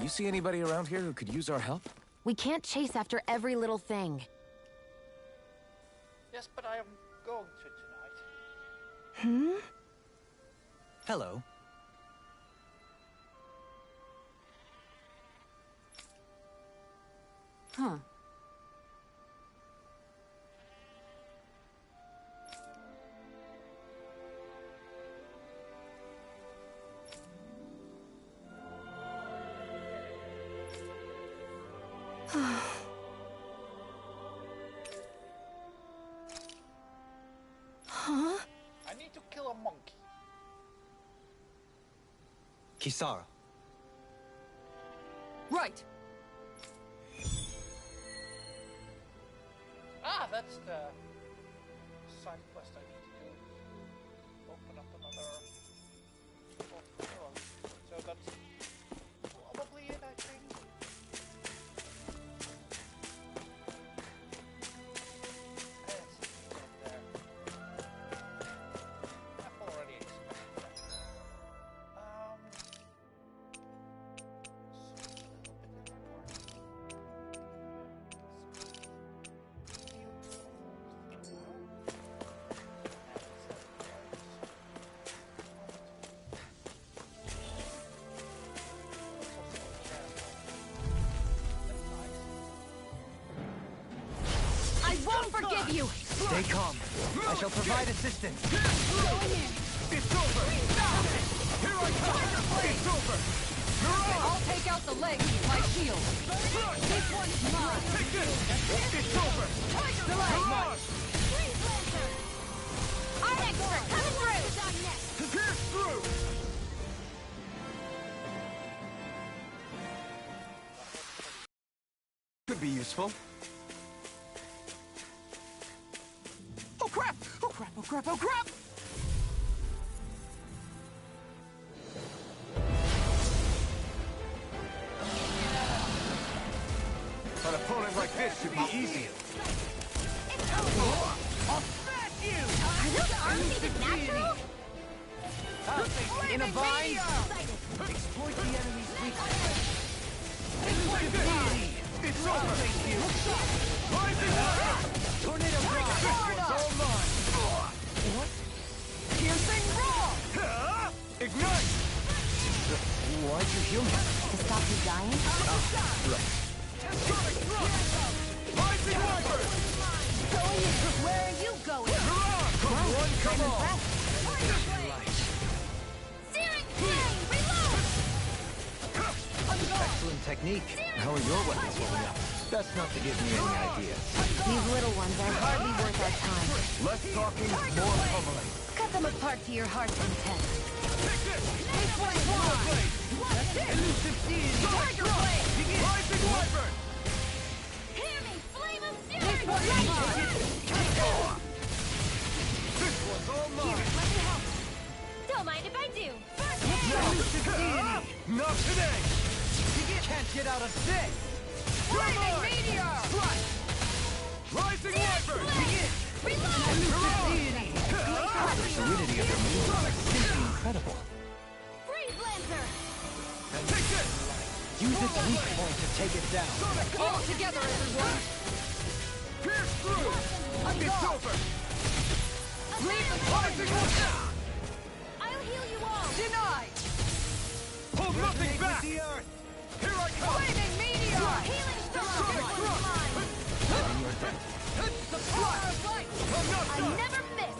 You see anybody around here who could use our help? We can't chase after every little thing. Yes, but I am going to tonight. Hello. Huh. Huh? I need to kill a monkey. Kisara. Right. Ah, that's the side quest I need to do. Open up another. So that's probably it, I think. I've already expected that. I won't forgive you! Stay calm. I shall provide assistance. Going in! It's over! Here I come! It's over! I'll take out the legs with my shield. This one's mine! Take this! It's over! The leg! Mirage! I'm extra! Coming through! Pierce through! Could be useful. Oh crap! Oh crap! Oh crap! Oh crap! An opponent like this should be easier. I'll smash you! Are those arms even natural? In a vine! Exploit the enemy's weakness. It's over! Thank you! Rising fire! Tornado blast! This one's all mine! What? Piercing raw! Ignite! Why'd you heal me? To stop you dying? Right. Sonic thrust! Rising viper! Going in! Where are you going? Come on, come on! Searing flame! Reload! Excellent technique. How are your weapons holding up? That's not to give me any ideas. These little ones are hardly worth our time. Less talking, more pummeling. Cut them apart to your heart's content. Take this! This one's Solar mine! blade! Elusive deity! Tiger blade! Rising wyvern! Hear me! Flame of fury! This one's mine! This one's all mine! Let me help. Don't mind if I do. First Elusive deity! Not today! Can't get out of this! Flaming meteor! Strike! Rising wyvern! Reload! Elusive deity! The fluidity of your moves is simply incredible. Freeze Lancer! Take this! Use its weak point to take it down. All together, everyone! Pierce through! It's over! Leave the Rising wyvern! I'll heal you all! Denied! Hold nothing back! Here I come! Flaming meteor! Healing storm! Sonic thrust! The power of light! I'm not I done! never miss!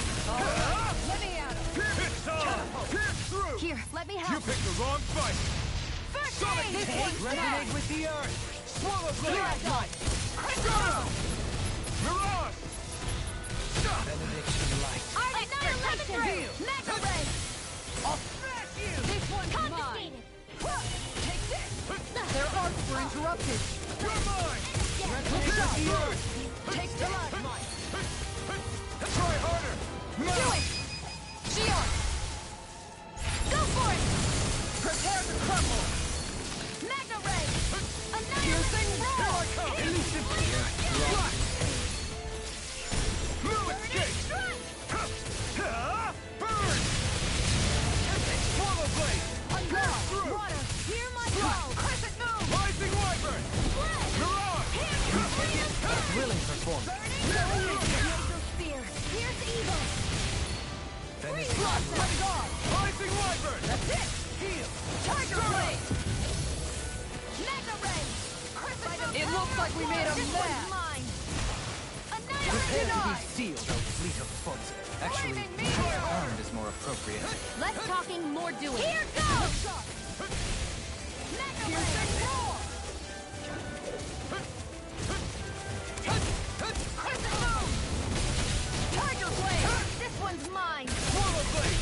Let me at him! It's on! Pierce through! Here, let me You help! picked the wrong fight! First Sonic aid! This take! one's Resonate dead! with the earth! Swallow blade! Right. Crystal! Mirage! Benediction light! Annihilation! Mega ray! I'll smash you! This one's mine! Take this! Their arcs were interrupted! You're mine! Resonate with the earth! Take the light! Try harder! Do it! Shield! Go for it! Prepare to crumble! Mega ray! Piercing roar! Here I come! Elusive strike! No escape! Burn! Swallow blade! Girl! Water! Hear my call! Crescent moon! we made a This mess! one's mine. Prepare to be Annihilate! sealed, O fleet of foes. Actually, Flaming meteor! armed is more appropriate. Less talking, more doing. Here goes! Piercing roar! Crescent moon! Tiger blade! This one's mine. Swallow blade!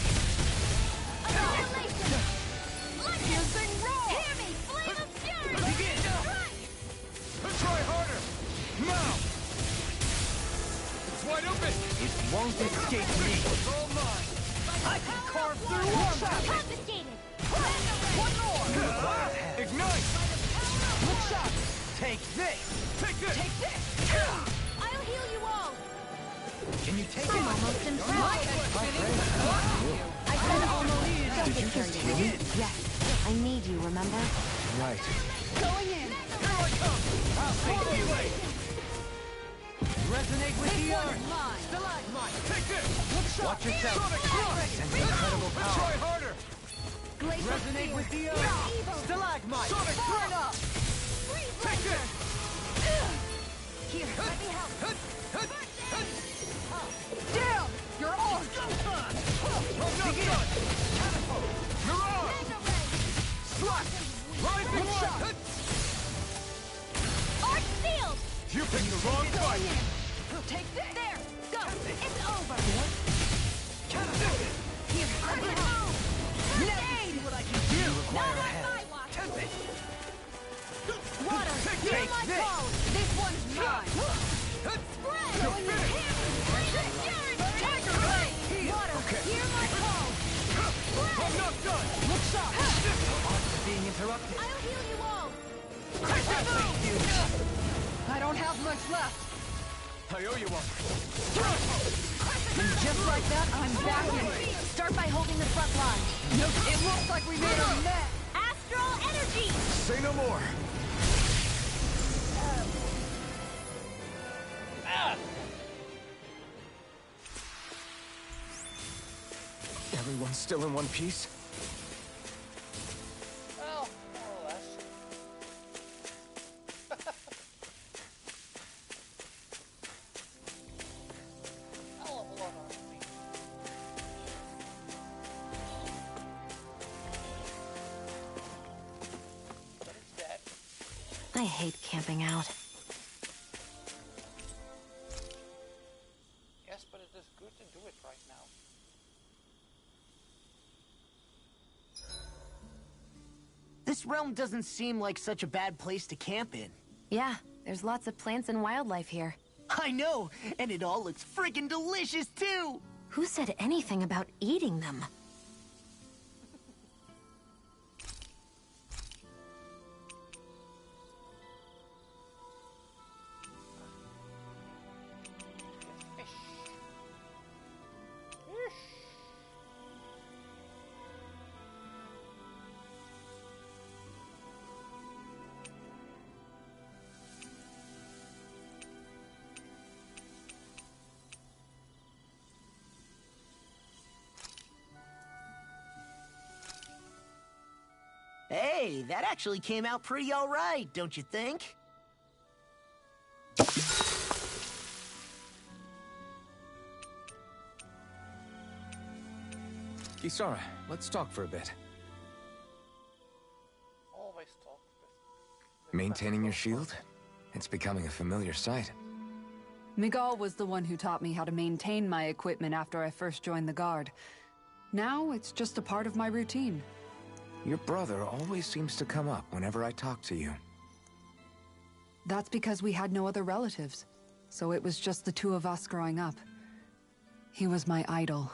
Annihilation! Lightning! Piercing roar! Hear me! Flame of fury! Begin! Strike! Try harder! Now! It's wide open! It won't escape me! It's all mine! I can carve through armor! Confiscated! One more! Ignite! Look shot! Take this! Take this! Take this! I'll heal you all! Can you take I'm it? almost in My front. head's spinning! I said almost. Don't Did get you just carried heal away. me? Yes. I need you, remember? Right. Going in! I'll take you! Resonate with the earth! Mine! Stalagmite! Take this! Look shot! Watch yourself! Sonic Crush! And incredible power! Try harder! Glacial Resonate spear. with the You're earth! evil. Stalagmite! Sonic Burn up! Freeze Take laser. this! Here, let me help. Damn! You're on! I'm not done! Catapult! Mirage! Mega ray. Slash! Rising Look shot! one! Arch sealed. You picked the wrong fight! Take this! There. Go. It's over. Catapult! Here, let me help. See what I can do! You require Not a on my head. watch. Tempest! Water. Hear Take my this. call. This one's mine! Spread. Going in. Freeze of fury. Tiger blade. Water. Okay. Hear my call. I'm not done! Look shot! After being interrupted. I'll heal you all. Thank you! I don't have much left! I owe you one. And just like that, I'm back in! Start by holding the front line. Nope, it looks like we made a mess! Astral energy. Say no more. Everyone's still in one piece? Well, more or less. I'll level on our feet. But it's dead. I hate camping out. Yes, but it is good to do it right now. This realm doesn't seem like such a bad place to camp in. Yeah, there's lots of plants and wildlife here. I know, and it all looks freaking delicious too! Who said anything about eating them? Fish. Fish. Hey, that actually came out pretty alright, don't you think? Kisara, let's talk for a bit. Always talk with Maintaining your shield? It's becoming a familiar sight. Miguel was the one who taught me how to maintain my equipment after I first joined the Guard. Now it's just a part of my routine. Your brother always seems to come up whenever I talk to you. That's because we had no other relatives, so it was just the two of us growing up. He was my idol,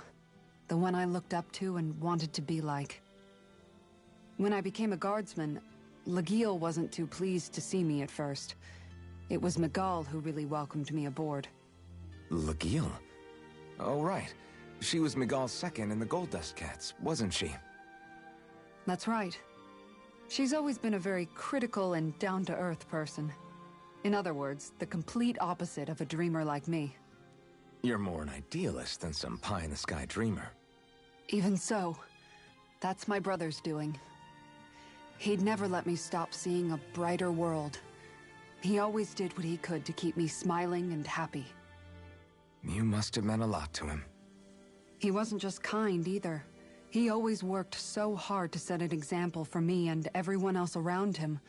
the one I looked up to and wanted to be like. When I became a guardsman, Lagiel wasn't too pleased to see me at first. It was Miguel who really welcomed me aboard. Lagiel? Oh, right. She was Miguel's second in the Gold Dust Cats, wasn't she? That's right. She's always been a very critical and down-to-earth person. In other words, the complete opposite of a dreamer like me. You're more an idealist than some pie-in-the-sky dreamer. Even so, that's my brother's doing. He'd never let me stop seeing a brighter world. He always did what he could to keep me smiling and happy. You must have meant a lot to him. He wasn't just kind either. He always worked so hard to set an example for me and everyone else around him.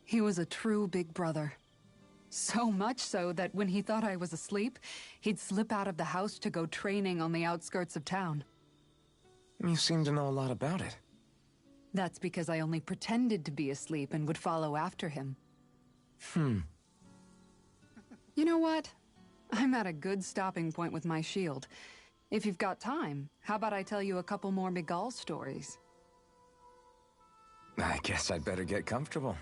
He was a true big brother. So much so that when he thought I was asleep, he'd slip out of the house to go training on the outskirts of town. You seem to know a lot about it. That's because I only pretended to be asleep and would follow after him. You know what? I'm at a good stopping point with my shield. If you've got time, how about I tell you a couple more Miguel stories? I guess I'd better get comfortable.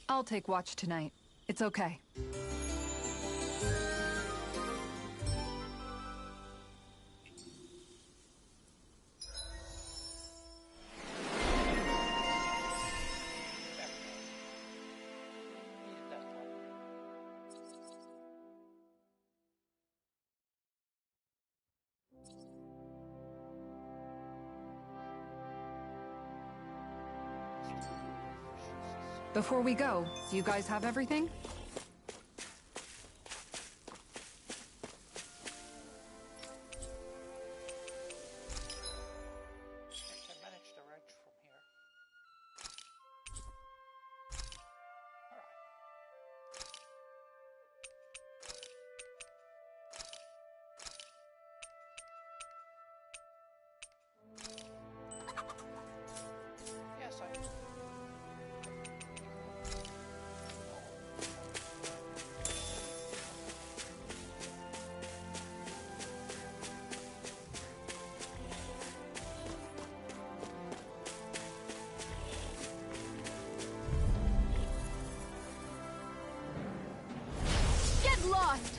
I'll take watch tonight. It's okay. Needed that one. Before we go, do you guys have everything? I managed to range from here. Alright. Yes, I... Get lost!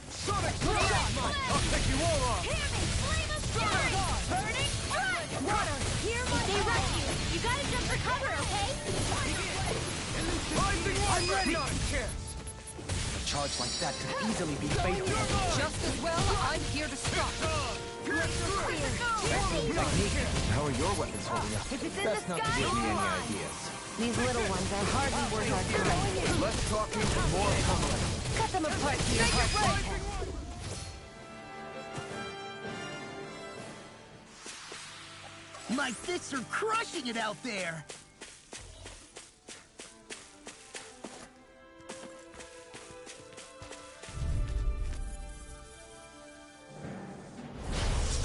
Sonic blast! I'll take you all off! Hear me! Flame of fury! Burning front! Water, hear my They rush you! You gotta jump for cover, okay? Rising I'm ready! Not a chance! A charge like that could easily be fatal. Just as well, I'm here to stop. How are your weapons holding up? If it's in Best the not to sky, give me any ideas. these little ones are hardly worth our time. Less talking, more pummeling. Cut them apart to your heart's content. My fists are crushing it out there!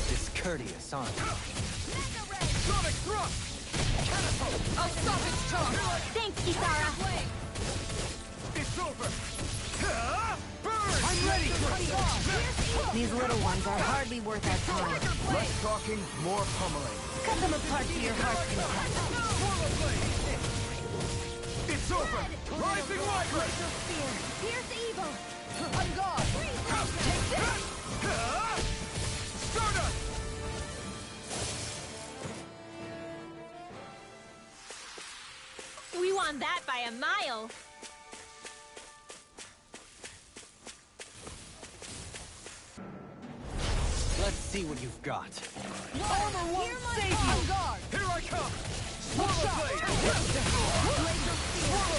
Discourteous, aren't you? Sonic thrust! I'll stop its charge! Thanks, Kisara. It's over! Burn! I'm ready! These little ones are hardly worth our time. Less talking, more pummeling. Cut them apart to your heart's content. Swirl blade! It's over! Rising Wyvern! Pierce evil! On guard! Take this! Stardust! We won that by a mile. Let's see what you've got. Armor won't save you! On guard! Here I come! Swirl blade! Swirl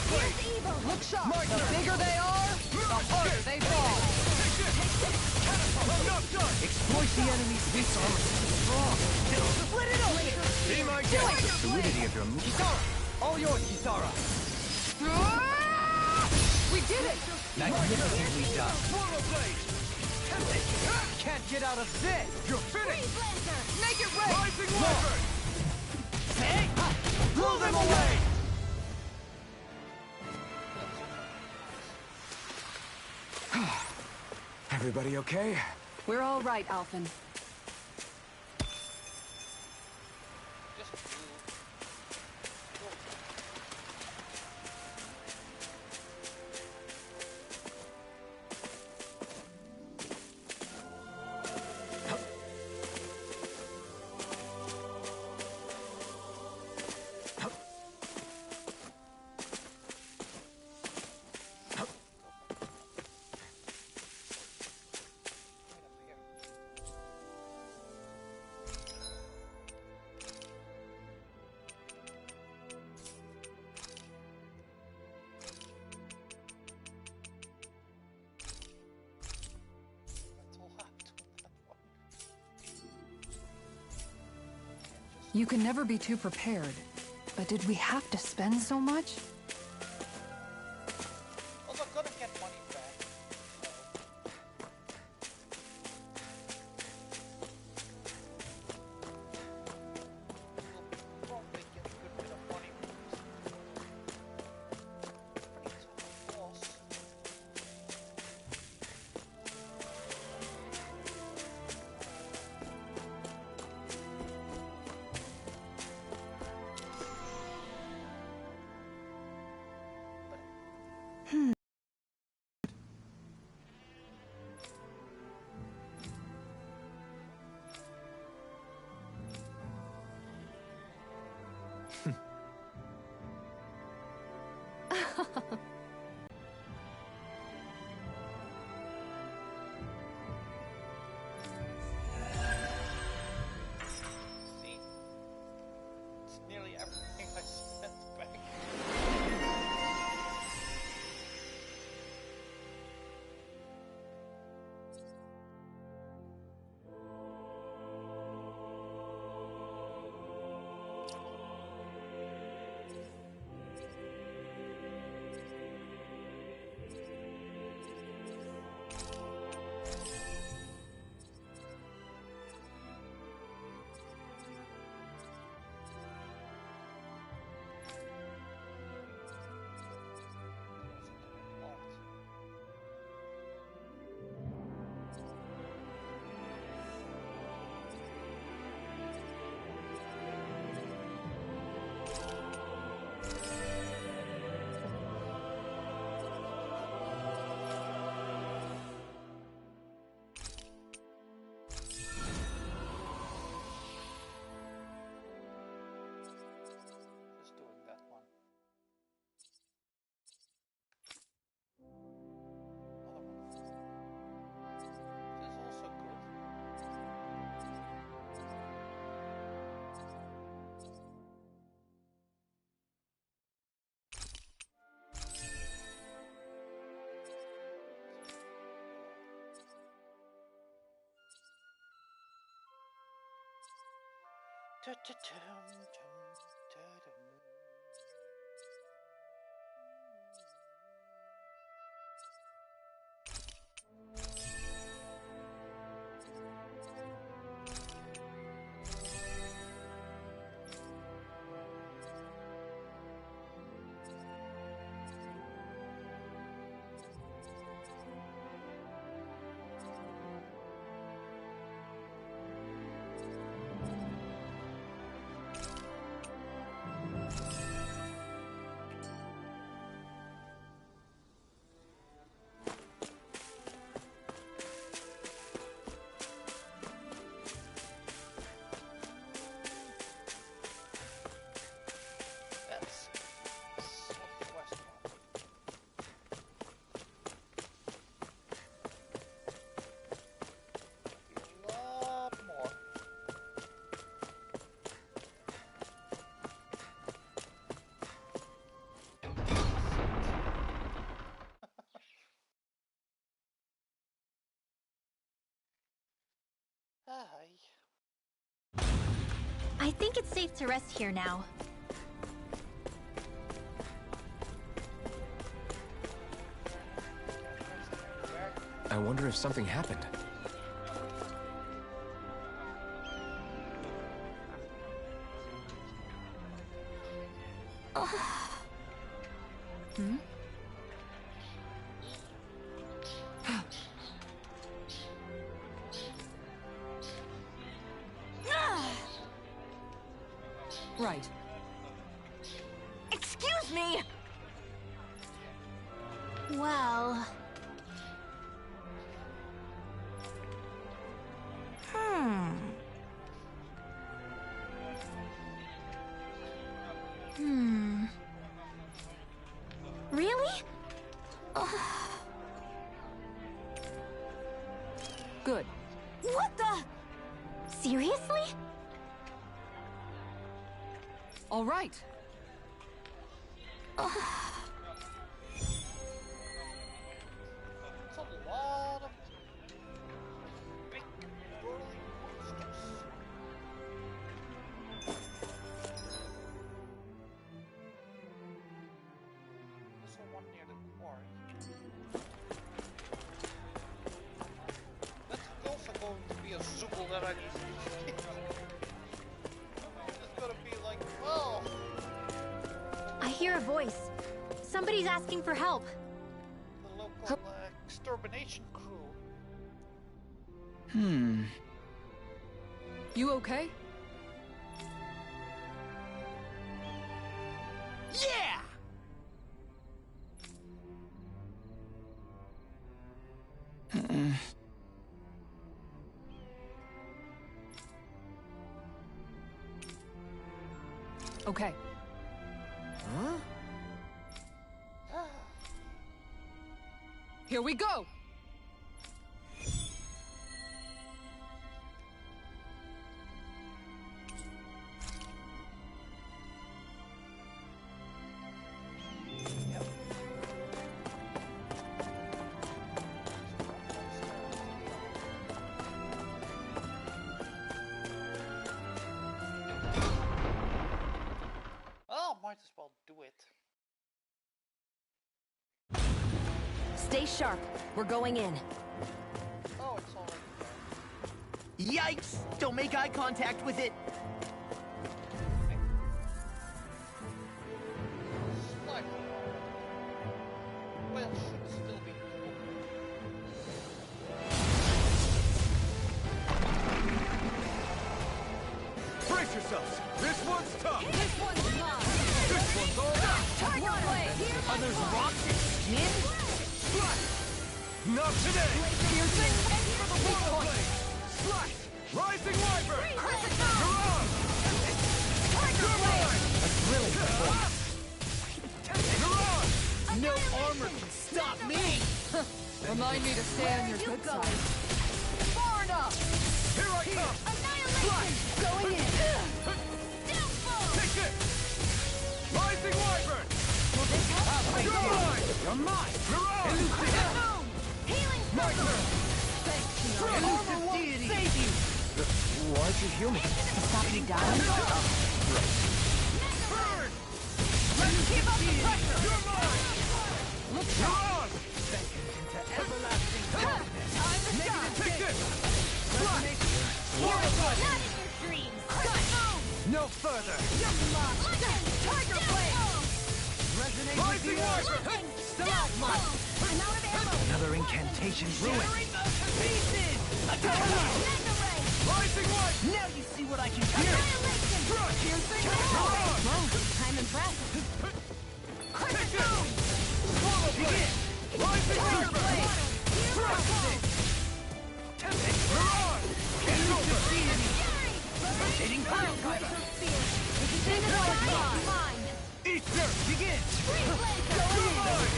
blade! Pierce evil! Look sharp! The bigger they are, the harder they fall! I'm not done! Exploit the enemy's weak armor to be strong. Split it open! Be my guest! The fluidity of your move. Kisara! All yours, Kisara! We did it! Magnificently done. Swirl blade! Can't get out of this! You're finished! Blazer! Make it rain! Rising Wyvern! Say! Blow them away! Everybody okay? We're all right, Alphen. Just do... You can never be too prepared. But did we have to spend so much? Also, gonna get money back. We'll probably get a good bit of money from this. Pretty tough boss. See? It's nearly everything I spent back. Just doing that one. Another one. This is also good. That's Sidequest one. A lot more. Hi. I think it's safe to rest here now. I wonder if something happened. Hmm? Right. Excuse me! Well... Really? Good. What the? Seriously? All right. It's a lot of big burly monsters. that easy. It's just gonna be like, oh, I hear a voice. Somebody's asking for help. the local extermination crew. You okay? Yeah! Okay. Huh? Here we go! Oh, might as well do it. Stay sharp. We're going in. Oh, it's already there. Yikes! Don't make eye contact with it! Sniper. Well, should still be open. Brace yourselves! This one's tough! This one's mine. This one's all right! Tiger blade. Here my Others claw. rocks and skin? Slice! Not today! Piercing. Ready for the weak Swallow point. blade! Slice! Rising Wyvern! Freeze it. You're on! Tiger blade. Really? You're on! No armor can stop me! Remind me to stay on your You good go. side. Far enough. Here I come! Annihilation. Going in. Downfall. Take this! Rising Wyvern! Will this help? You're mine! You're mine! You're on! Boom. Healing circle. Elusive deity! Save you! Why'd you heal me? Stop me down? Burn! Let's keep up the pressure. You're mine! You're on! Everlasting Time to shine. Take this! Slice! Swallow blade! Not in your dreams. Cut. Boom. No further! Lightning. Tiger blade. Resonate with Rising the earth! Wyvern! Stalagmite! I'm out of ammo. Another incantation ruined! Pieces! Mega ray. Rising Wyvern! Now you see what I can do! Annihilation. Crush! Piercing. You're on! I'm impressed. Take this! Swallow blade! Rising Tiger Wyvern! blade. Crush! You're on! It's over! Rotating pile driver! Thing is mine. Eat dirt! Begin! Free blade. You're mine!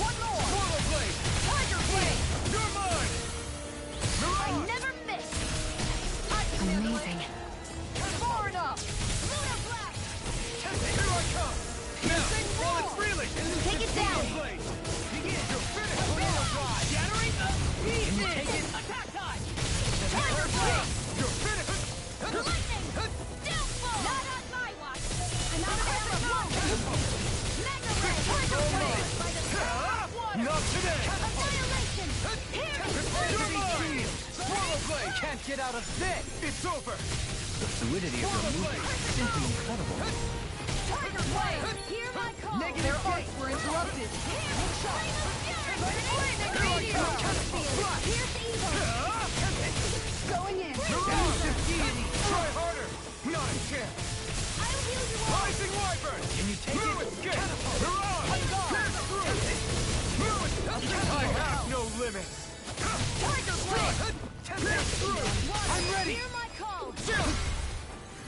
One more. Swallow blade! Tiger blade. You're mine! You're I on! never miss. Amazing. Far enough. Lunar blast. Here I come! Now, while it's reeling! Take it down. Swallow blade! Begin! You're finished! Tornado drive! Shattering the pieces! Take it! Attack time! Tiger blade. You're finished! Lightning. Downfall. Not on my watch. I'm out of ammo. Mega ray. Tiger blade. By the power of water. Not today! Annihilation. Here. You're mine! Swallow blade! Can't get out of this! It's over! The fluidity of your movement is simply incredible. Tiger blade. Hear my call. Negative Their arcs were interrupted. Going in. Elusive deity! Try harder! Not a chance! I'll heal you all. Rising Wyvern! Can you take Through it? escape! You're on! Pierce through! Through it! I have no limits! Tiger blade. Pierce through! I'm ready! Hear my call. Jump!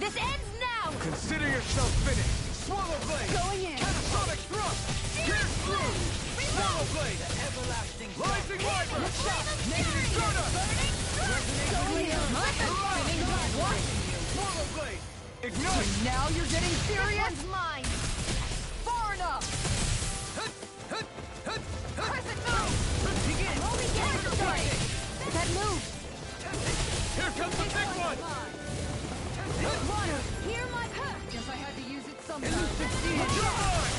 This ends now. Consider yourself finished! Swallow blade! Going in. Catatonic thrust! Pierce through! Swallow blade! Everlasting Rising Wyvern! Negative Shooter! Going in. Swallow blade! Ignite! Now you're getting This serious? one's mine. Far enough! Crescent move. Begin! Only getting started. That move. Here comes the big one! Water. Hear my call. Guess I had to use it sometime. Elusive deity! You're mine!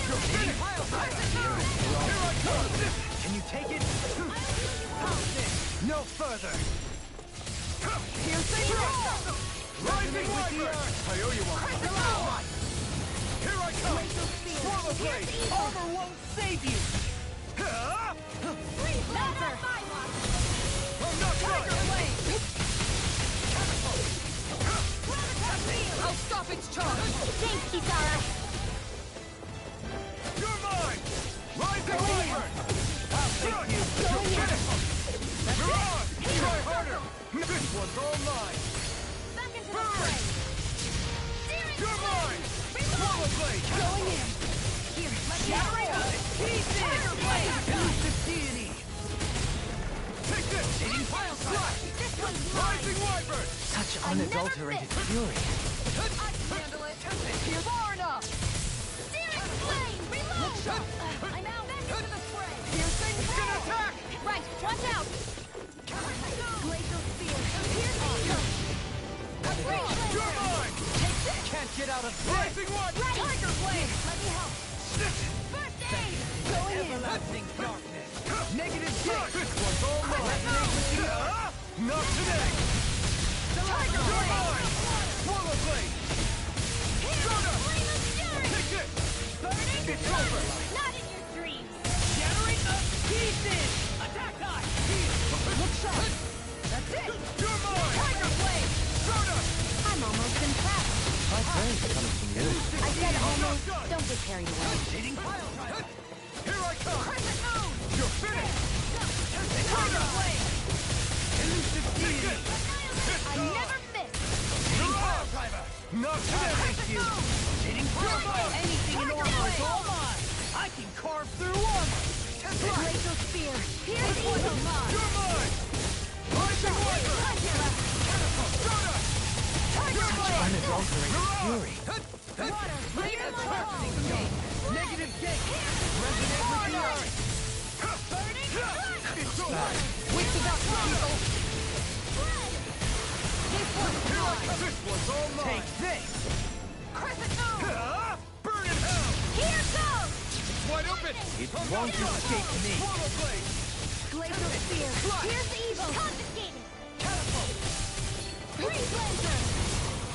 You're finished! Here I come! Can you take it? I'll heal you all. No further! Tiger with the earth! I owe you one. Here I come! Swallow blade! Armor won't save you! Not on my watch! I'm not done! I'll stop its charge! Thanks, Kisara! You're mine! Rising Wyvern! I'll take you! Get it! You're on! Try harder! This one's all mine! Back into the fray! You're mine! Swallow blade! Going in! Here, let me out! Pieces! Fire blade! Elusive deity! Take this! Hitting pile slash! This one's mine! Rising Wyvern! Such unadulterated fury. I can handle it! Here, far enough! Searing flame! Reload! I'm out! Back into the fray! Piercing Gonna attack! Right, watch out! Glacial spear! Piercing eagle! You're mine! Take this! Can't get out of this! Rising Wyvern! Tiger blade! Let me help! First aid! Going in! Everlasting darkness! Negative gate! This one's all mine! Not today! Tiger You're blade! mine! Swallow blade! Flame of fury! Take this! Burning It's sun! over! Not in your dreams! Shattering of pieces! Attack die! Look sharp! That's it! You're mine! Tiger blade! Soda! I'm almost in trap! My friends coming from you. I said almost. Don't get carried away. Hitting pile driver! Here I come! Crescent moon! You're finished! Tiger blade! Elusive deity! I never miss! Hitting pile driver! Not today! Thank you! Hitting pile driver! Anything in order is all mine! I can carve through armor! Glacial spear! Here's eagle mine! You're mine! Rising Wyvern! Soda! Tiger blade! Unadulterated fury. Water! Clear my home! Negative gate! Resonate with the earth! Burning sun! It's over! Wait for that eagle! This one's mine! This one's all mine! Take this! Crescent moon! Burn in hell! Here goes! It's wide open! It won't escape me. Swallow blade! Glacial spear! Here's the evil! Confiscated! Catapult! Freeze laser!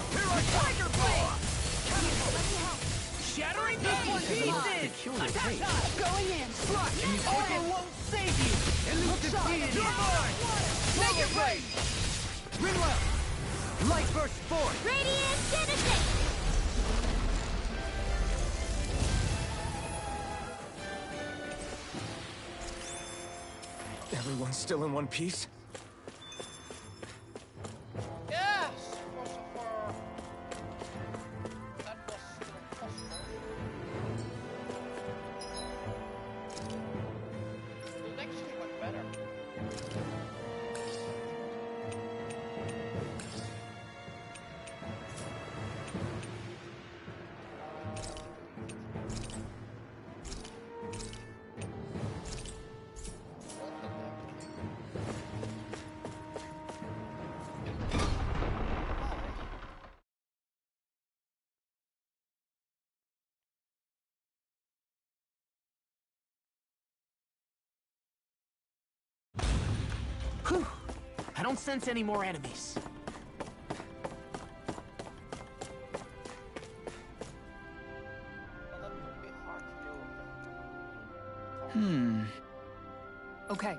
Here I Tiger blade! Let me help! Shattering This one's mine! Peculiar taste. Going in! Armor won't save you! Elusive deity! You're mine! Make it blade! Rinwell! Light burst forth! Radiant citizen! Everyone's still in one piece? Yes! Philosopher. That was still possible. It actually went better. Whew. I don't sense any more enemies. Well, that would be hard to do. Okay.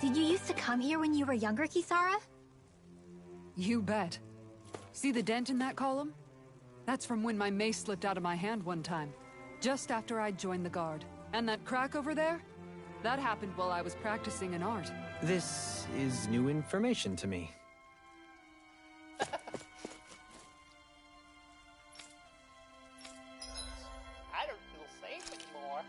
Did you used to come here when you were younger, Kisara? You bet. See the dent in that column? That's from when my mace slipped out of my hand one time, just after I'd joined the guard. And that crack over there? That happened while I was practicing an art. This is new information to me. I don't feel safe anymore.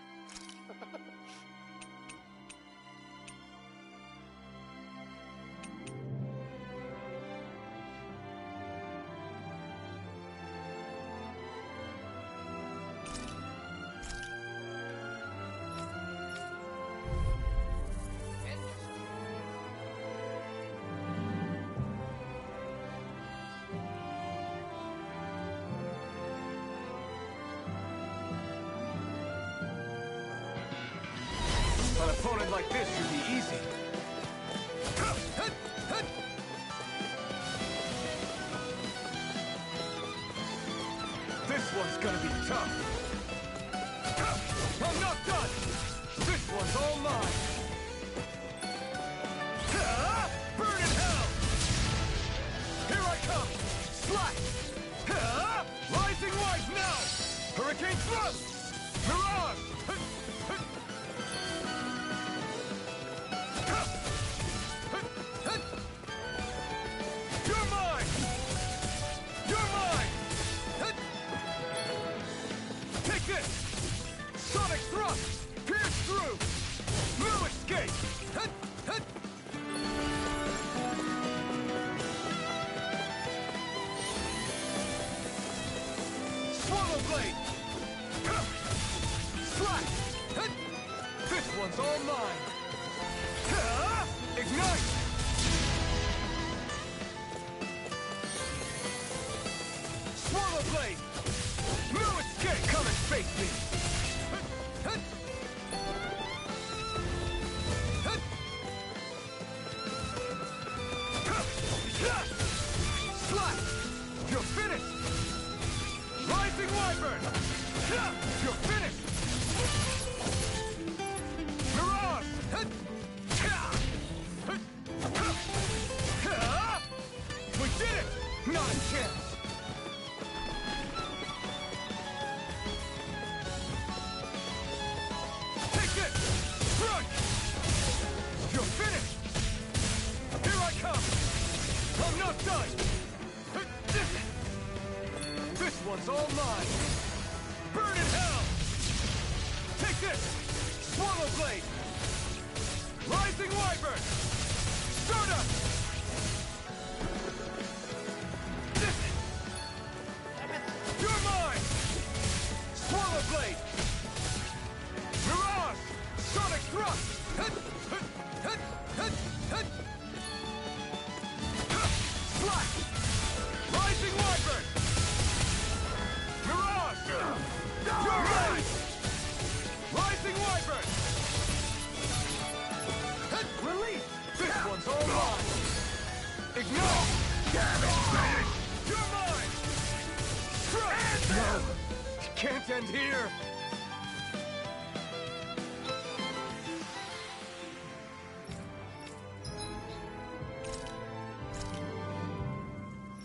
An opponent like this should be easy. This one's gonna be tough. I'm not done! This one's all mine! Burn in hell! Here I come! Slash! Rising Wise now! Hurricane Thrust! Mirage! You're mine! You're mine! Take this! Sonic Thrust! Pierce through! No escape! Swallow Blade! Slash! This one's all mine! Ignite! Swallow Blade! No escape! Come and face me! Slash! You're finished! Rising Wyvern! You're finished! Mirage! We did it! Not a chance! Take this! Run! You're finished! Here I come! I'm not done! This one's all mine! Burn in hell! Take this! Swallow Blade! Rising Wyvern! Stardust! You're mine! Swallow Blade! Mirage! Sonic Thrust! Slash! Rising Wyvern! Mirage! You're mine! Rising Wyvern! Release! This one's all mine! Ignite! Damage! You're mine! Strike! No! It can't end here!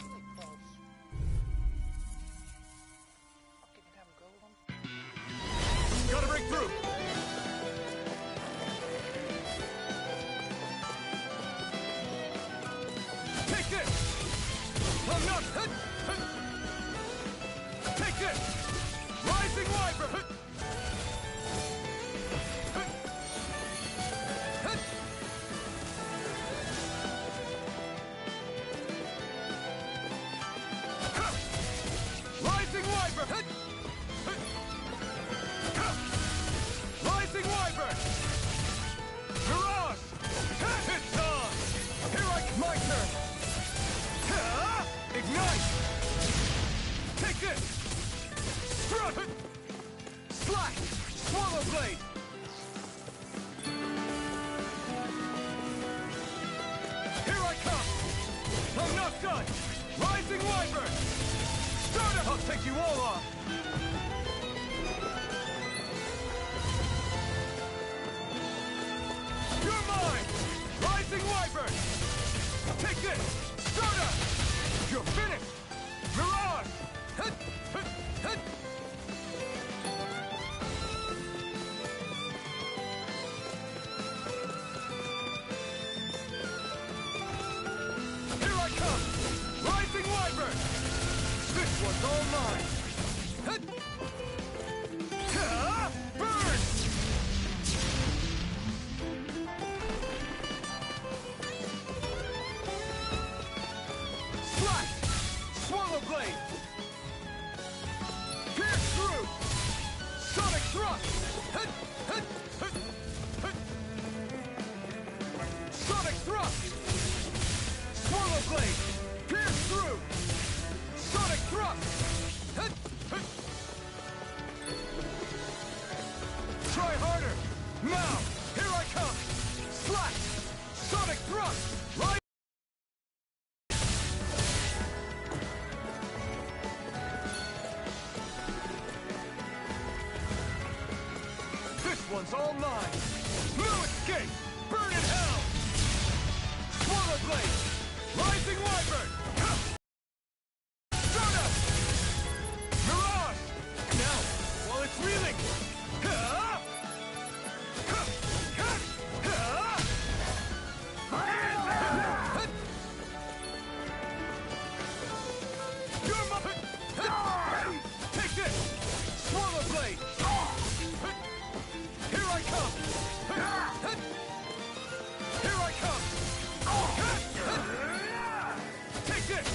Really close. Fucking damn golem. Gotta break through! Take this! I'm not... Take this! Rising Wyvern! Rising Wyvern! Rising Wyvern! Mirage! It's on! Here my turn! Ignite! Take this! Strut! Slash! Swallow Blade! Here I come! I'm not done! Rising Wyvern! Stardust! I'll take you all on! You're mine! Wyvern! This one's all mine! Hut! Ha! Burn! Slash! Swallow Blade! Pierce through! Sonic Thrust! Hut! Hut! Hut! Hut! Sonic Thrust! Swallow Blade! Pierce through! Sonic Thrust! Hut! Hut! Try harder! Now! Here I come! Slash! Sonic Thrust! Right! This one's all mine! No escape! Burn in hell! Swallow Blade! Rising Wyvern! Stardust! Mirage! Now, while it's reeling! Take this! Swallow Blade! Here I come! Here I come! Take this!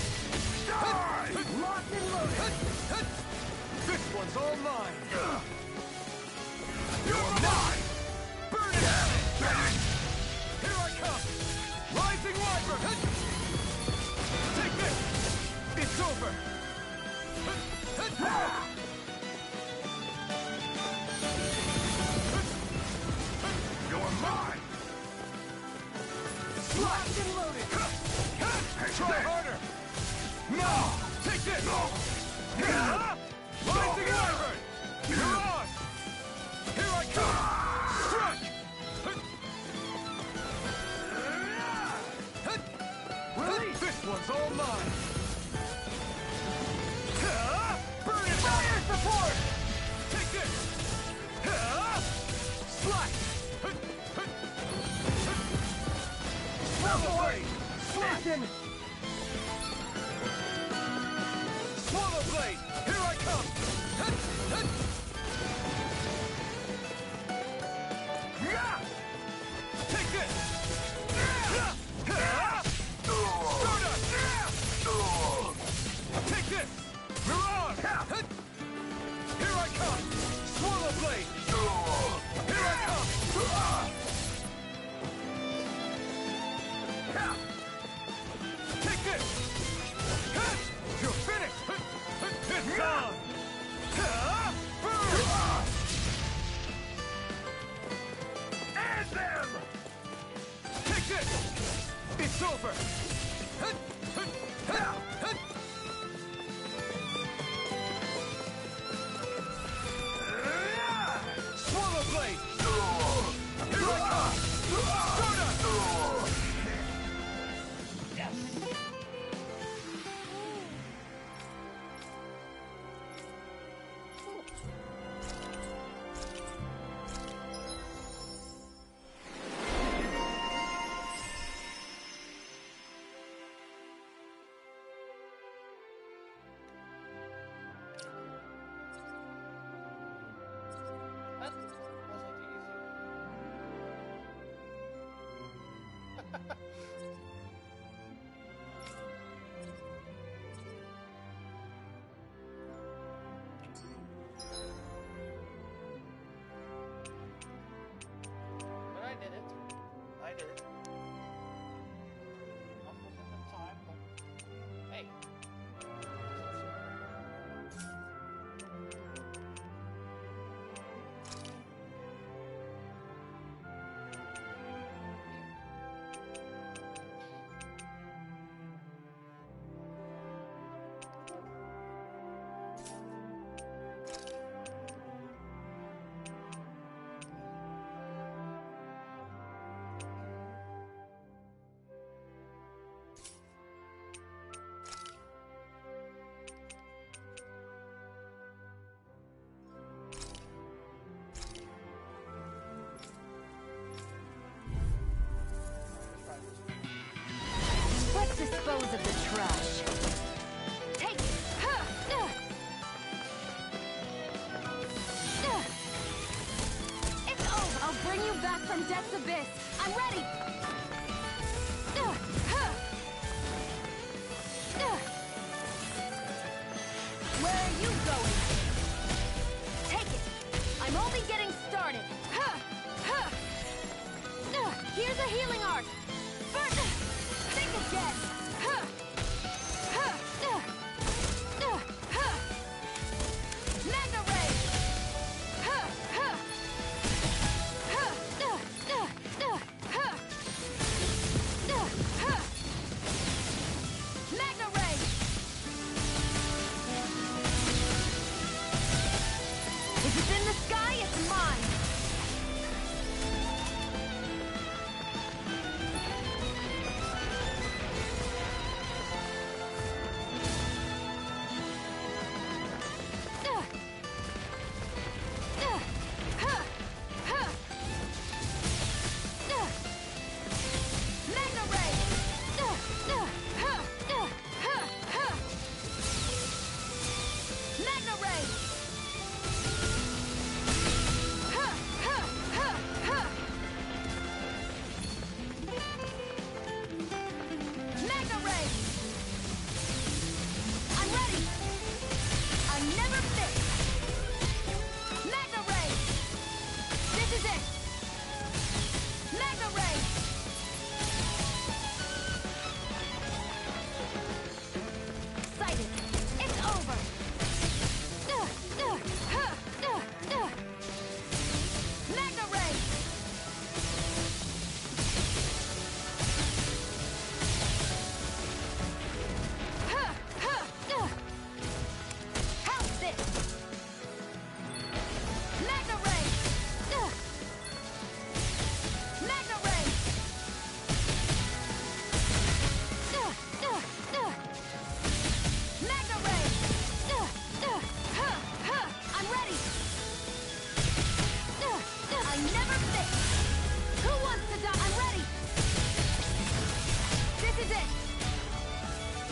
Locked and loaded! This one's all mine! You're mine! Burn it out! Here I come! Rising Wyvern! Take this! It's over! You're mine! Locked and loaded! Try harder! No! Take this! Rising Wyvern! Mirage! Here I come! Strike! Release! This one's all mine! Burn it! Fire support! Take this! Slash! Swallow Blade! Listen! Swallow Blade! Here I come! Take this! Stardust! Take this! Mirage! Here I come! Swallow Blade! Here I come! Take this! You're finished! It's on! Burn! And them! Take this! It's over! Swallow Blade! Here I come! Stardust! abyss! I'm ready! Where are you going? Take it! I'm only getting started! Here's a healing art! Think again! Mega Ray! Mega Ray! If it's in the sky, it's mine! Mega Ray! Mega Ray! Mega Ray! I'm ready! I never miss! Mega Ray! This is it! Mega Ray! Excited! It's over! Mega Ray! How's this? Mega Ray! Mega Ray! Mega Ray! I'm ready! I never miss! Who wants to die? I'm ready! This is it!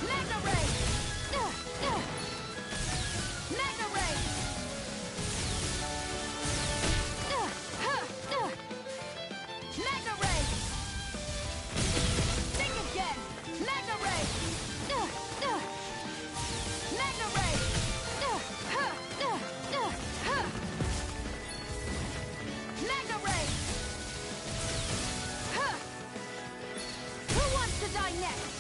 Mega Ray! Mega Ray! Mega Ray! Think again! Mega Ray! Mega Ray! Mega Ray! Who wants to die next?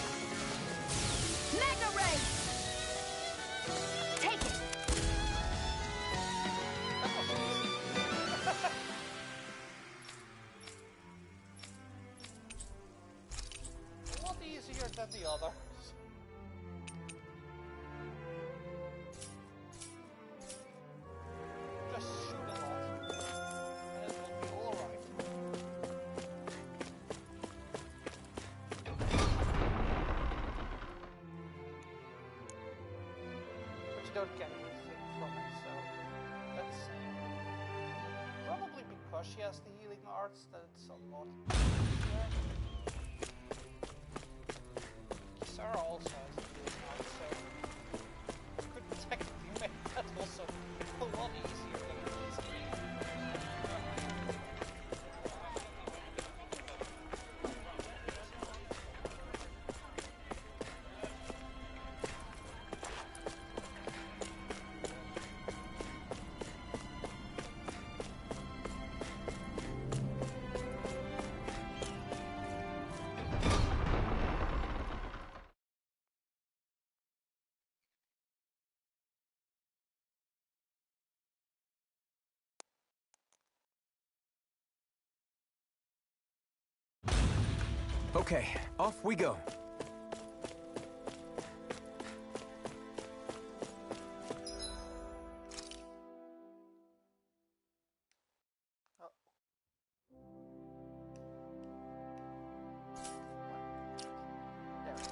Mega Ray! Take it! A lot easier than the others. Just shoot a lot, and it will be alright. But you don't get anything from it, so let's see. Probably because she has the healing arts that it's somewhat easier. Sarah also has the healing arts, so could technically make that also a lot easier than it is. Okay, off we go. Oh. There it is.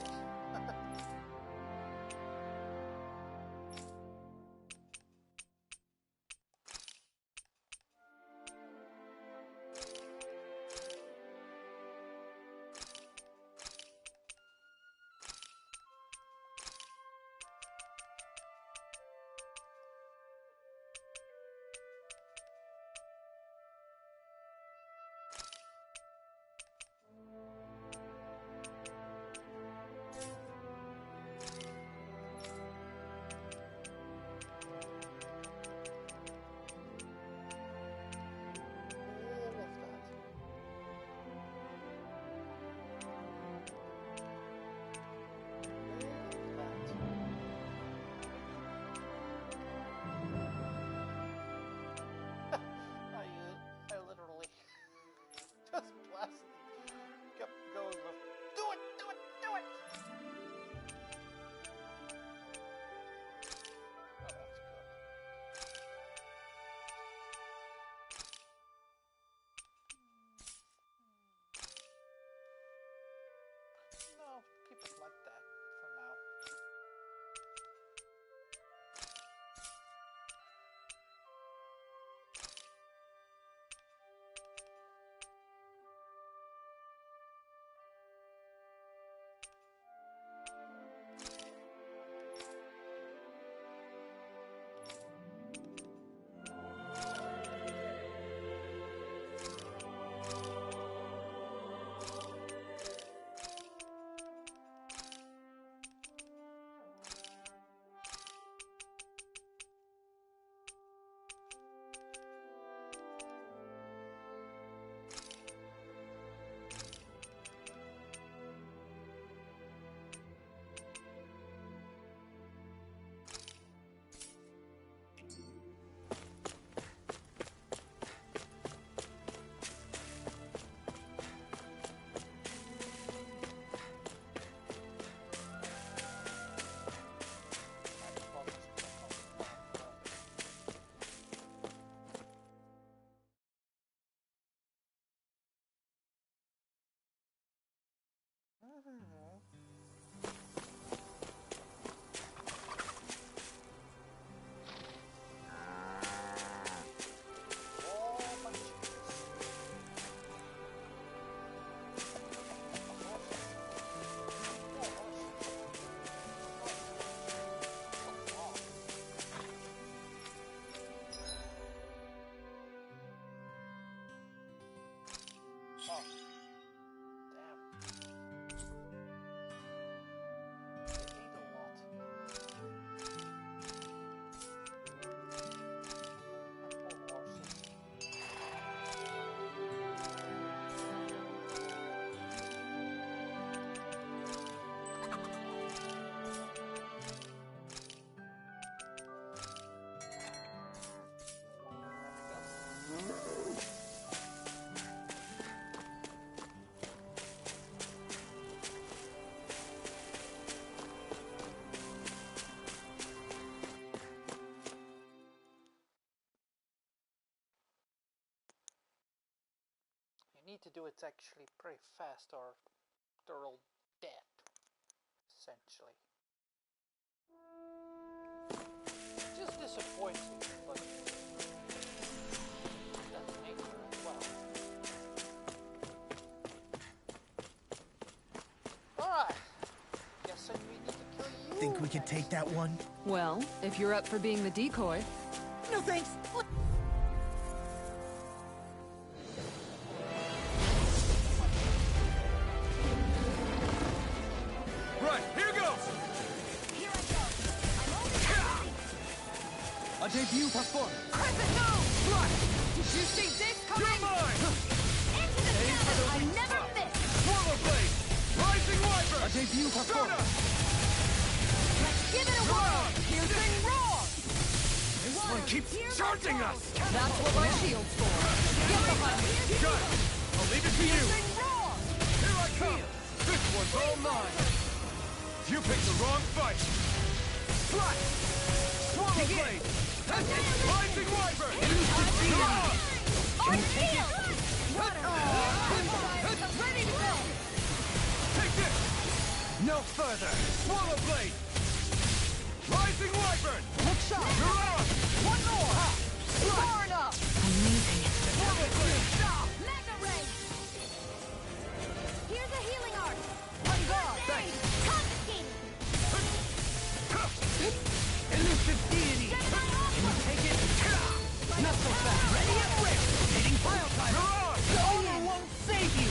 Oh, damn. They ate a lot. And poor horses. You need to do it actually pretty fast or they're all dead, essentially. Just disappointing, but that's nature as well. Alright, guess we need to kill you. Think we could take that one? Well, if you're up for being the decoy. No thanks. Right, here goes! Here I go. I'm only ready. A debut performance. Crescent move! Right. Did you see this coming? You're mine! Into the Aim for the center! I weak never spot. miss! Swallow blade! Rising A wyvern! debut Soda! performance. Let's give it a whirl! Piercing roar! This one keeps charging us. That's what my shield's for. Get behind me. Got it! I'll leave it to you! Piercing roar! Here I come! This one's all mine! You picked the wrong fight! Flat! Swallow blade! Rising wyvern! Draw! On shield! Ready to go! Take this! No further. Swallow blade! Rising wyvern! Hook shot! You're on! One more! Far enough! Swallow blade! Stop! Mega ray! Here's a healing art! On guard! Thanks! Confiscated! Elusive deity. Can you take it? Not so fast. Ready and ready. Hitting pile You're timer. on! The owner won't save you.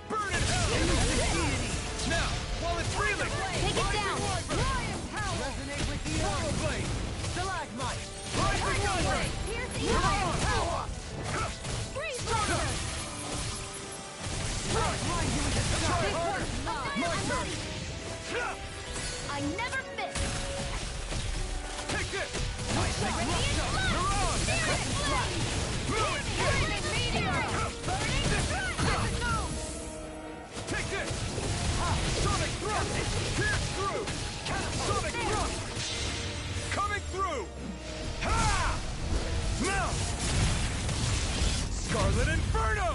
Burn in hell! Elusive deity. Now, while it's reeling! Take it down! Wyvern! Lion power! Resonate with the Swallow earth. blade! Stalagmite. Rising wyvern! Piercing You're lion on! power! Freeze burner! Blind you with a Try shot. harder! My turn! I never miss! Take this! Radiant blood! You're on! Spirit flame! Fluid Burning meteor! Burning crescent moon! Take this! Sonic thrust! Pierce through! Sonic thrust! Coming through! Ha! Now! Scarlet Inferno!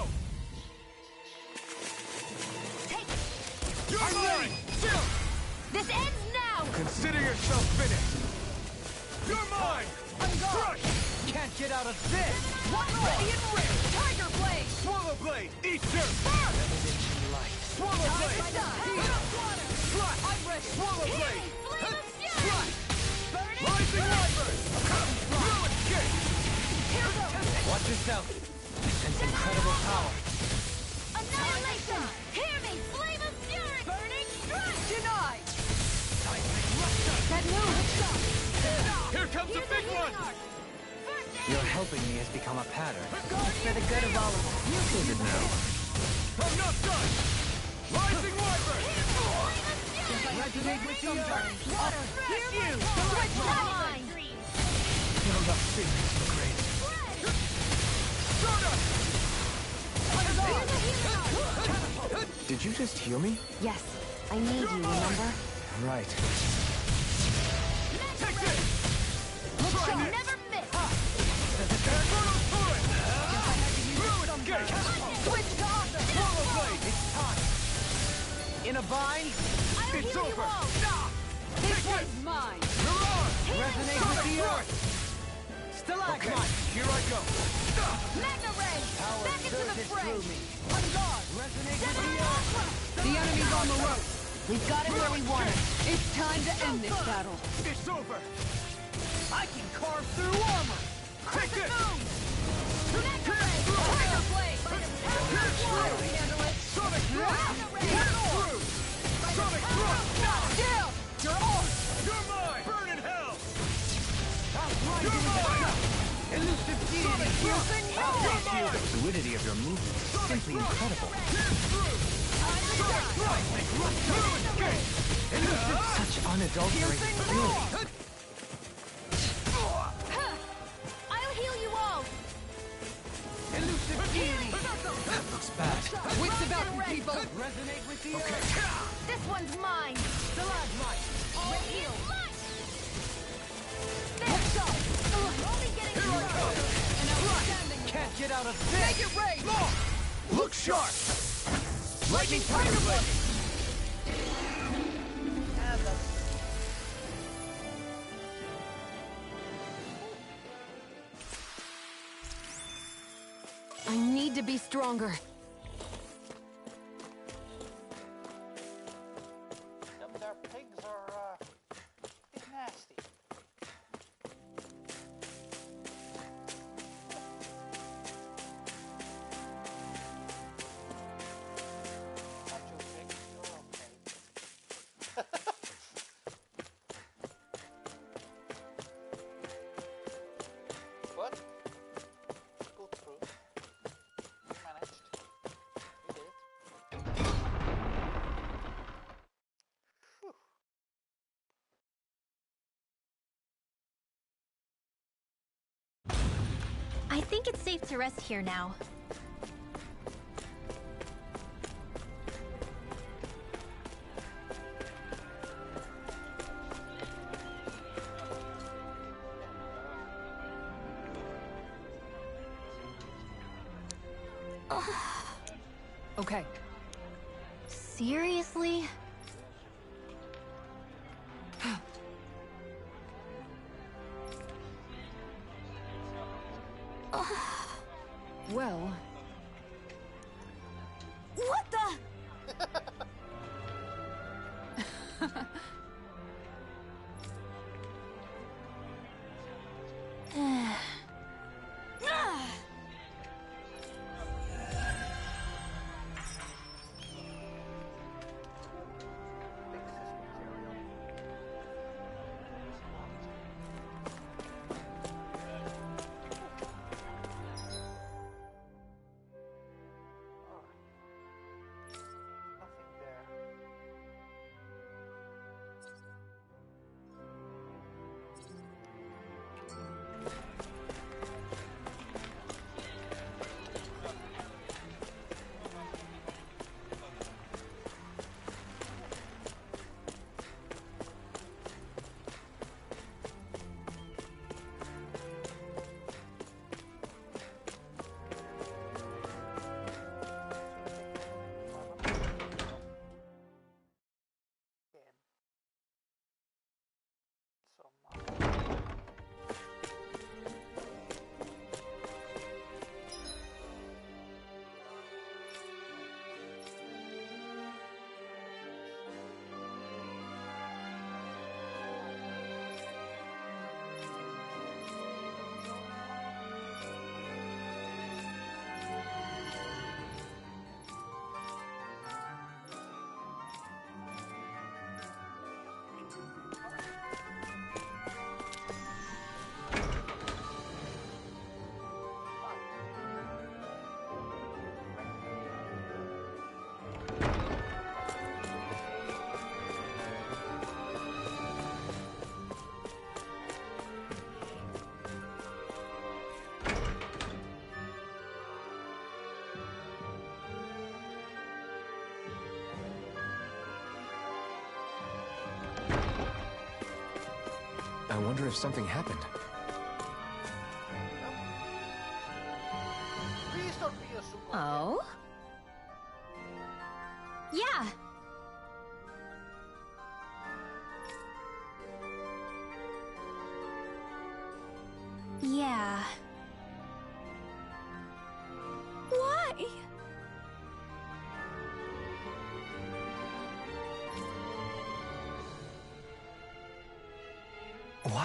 Take it! You're mine! Chill! This ends now! Consider yourself finished! You're mine! Crush! Can't get out of this. One more! Ready and ready. Tiger blade! Swallow blade! Eat dirt! Premonition light. Swallow blade! Flat! I'm ready! Swallow blade! Flame of fury! Flat! Burning Rising wyvern! Fluid kick! Here goes! Watch yourself. Sense incredible power. Annihilation! Hear me! Flame of fury! Burning strike! Denied! That move! Here comes the big one! Your helping me has become a pattern. For the good of all of us. Is it now? I'm not done! Rising wyvern! Resonate with the earth. Water! That's you. Switch line! No love secrets for grace. Soda! Did you just heal me? Yes, I need you, remember? Right. Take this! Shall never miss! Inferno fluid! Fluid kick! Switch to awesome! Swallow blade! It's time. In a bind? I'll It's heal you over! all! This one's mine! Resonate with the earth! Stalagmite! Okay, here I go! Magna Ray! Power Back into the surges fray! through me. On guard! Resonate with Seven the earth! Aqua! The enemy's on the rope! We've got it where we want it. It's time to end this battle! It's over! I can carve through armor! Take this! Magna Ray! Tiger Blade! By the power of water! Handle it! Sonic Thrust! Magna Ray! Hit through! Sonic Thrust! Down! You're on! You're mine! Burn in hell! Outrun You're mine! Elusive deity! Piercing You're roll! mine! The fluidity of your movement is simply incredible. Hit through! Sonic Thrust! No escape! Such unadulterated feeling. I'll heal you all! Elusive deity! That looks bad. Wits about you, people! Resonate with the earth! This one's mine! Stalagmite! All healed! There! Only getting stronger! An outstanding Can't get out of this! Make it rain! Look sharp! Lightning Tiger Blade! And that's I need to be stronger. them their pigs are bit nasty. Not you, pig. You're okay. But go through. You managed. You did it. Whew. I think it's safe to rest here now. Okay, Seriously? well, What the? Big system material. Nothing there. Again. I wonder if something happened. Please don't be a super. Oh? Yeah.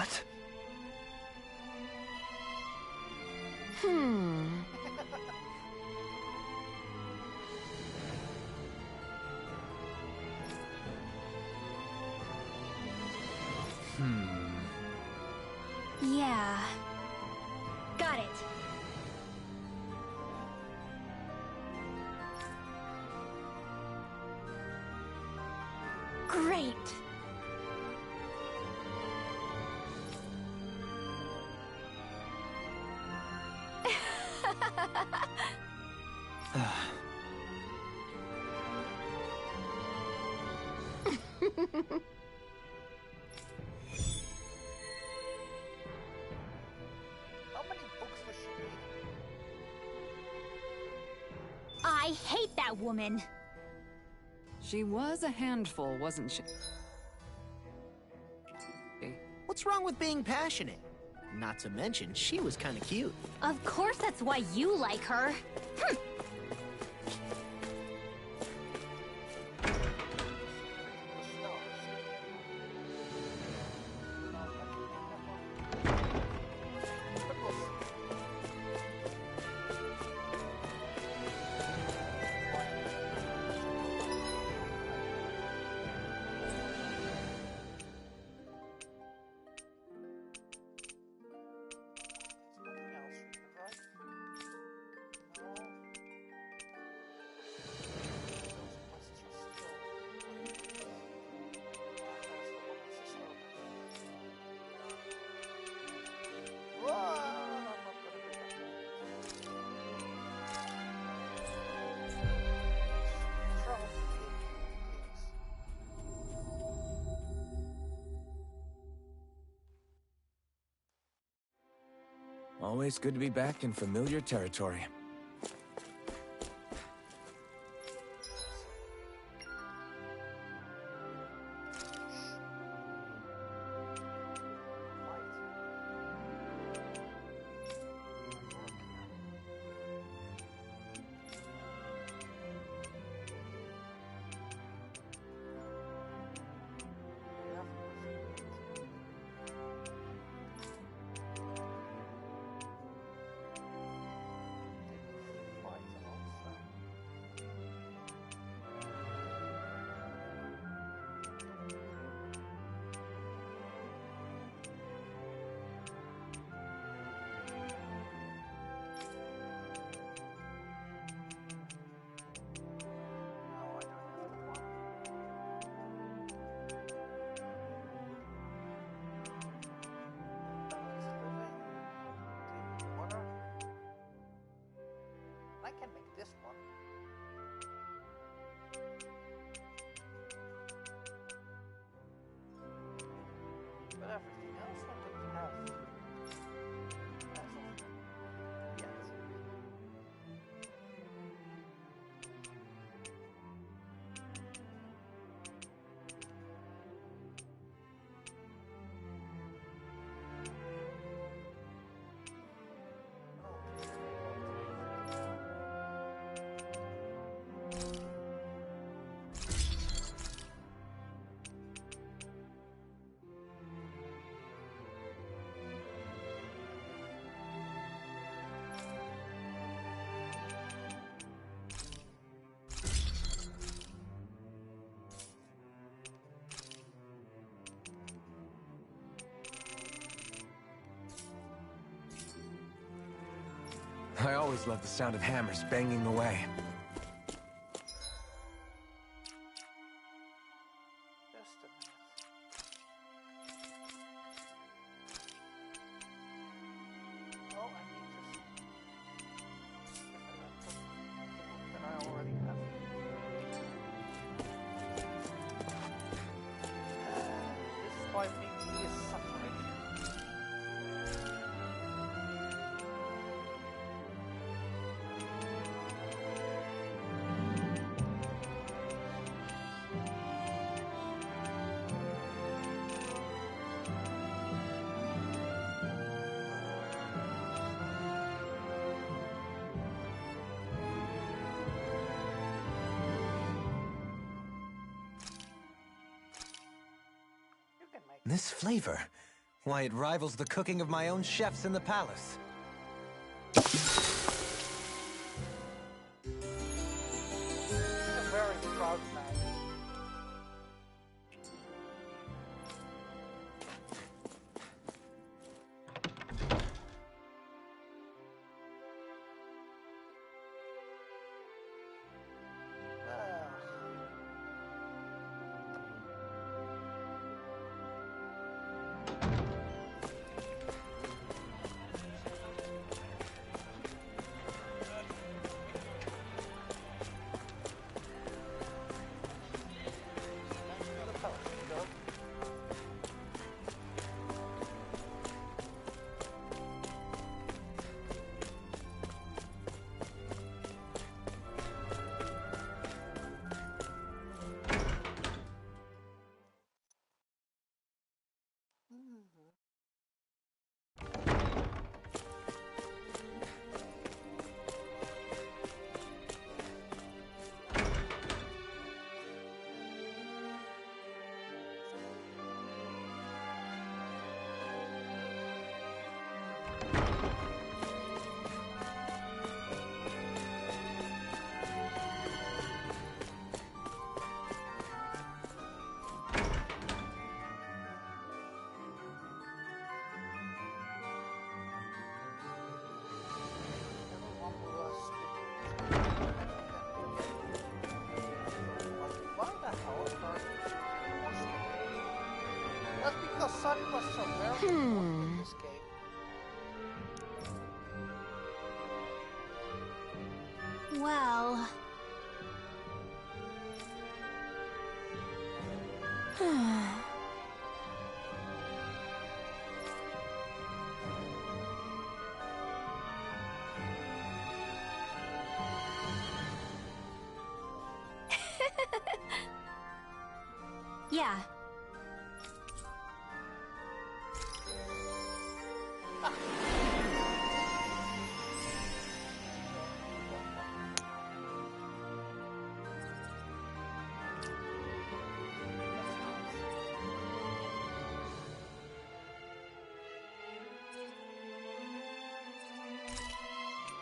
What? Yeah. Got it. Great. How many books does she read? I hate that woman. She was a handful, wasn't she? What's wrong with being passionate? Not to mention, she was kind of cute. Of course that's why you like her. Always good to be back in familiar territory. I can make this one. But everything else I don't have as of yet. I always loved the sound of hammers banging away. Just a minute. Oh, I need to see if I put the book that I already have. This is why me is suffering. You can make This flavor, Why, it rivals the cooking of my own chefs in the palace. He's a very proud man. That's because Sidequests are very important in this game. Well... yeah.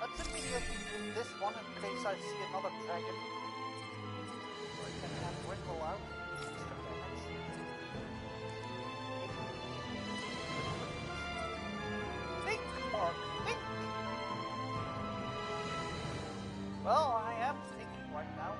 Let's immediately do this one in case I see another dragon. So I can have Wrinkle out. Extra damage. Think, Mark, think! Well, I am thinking right now.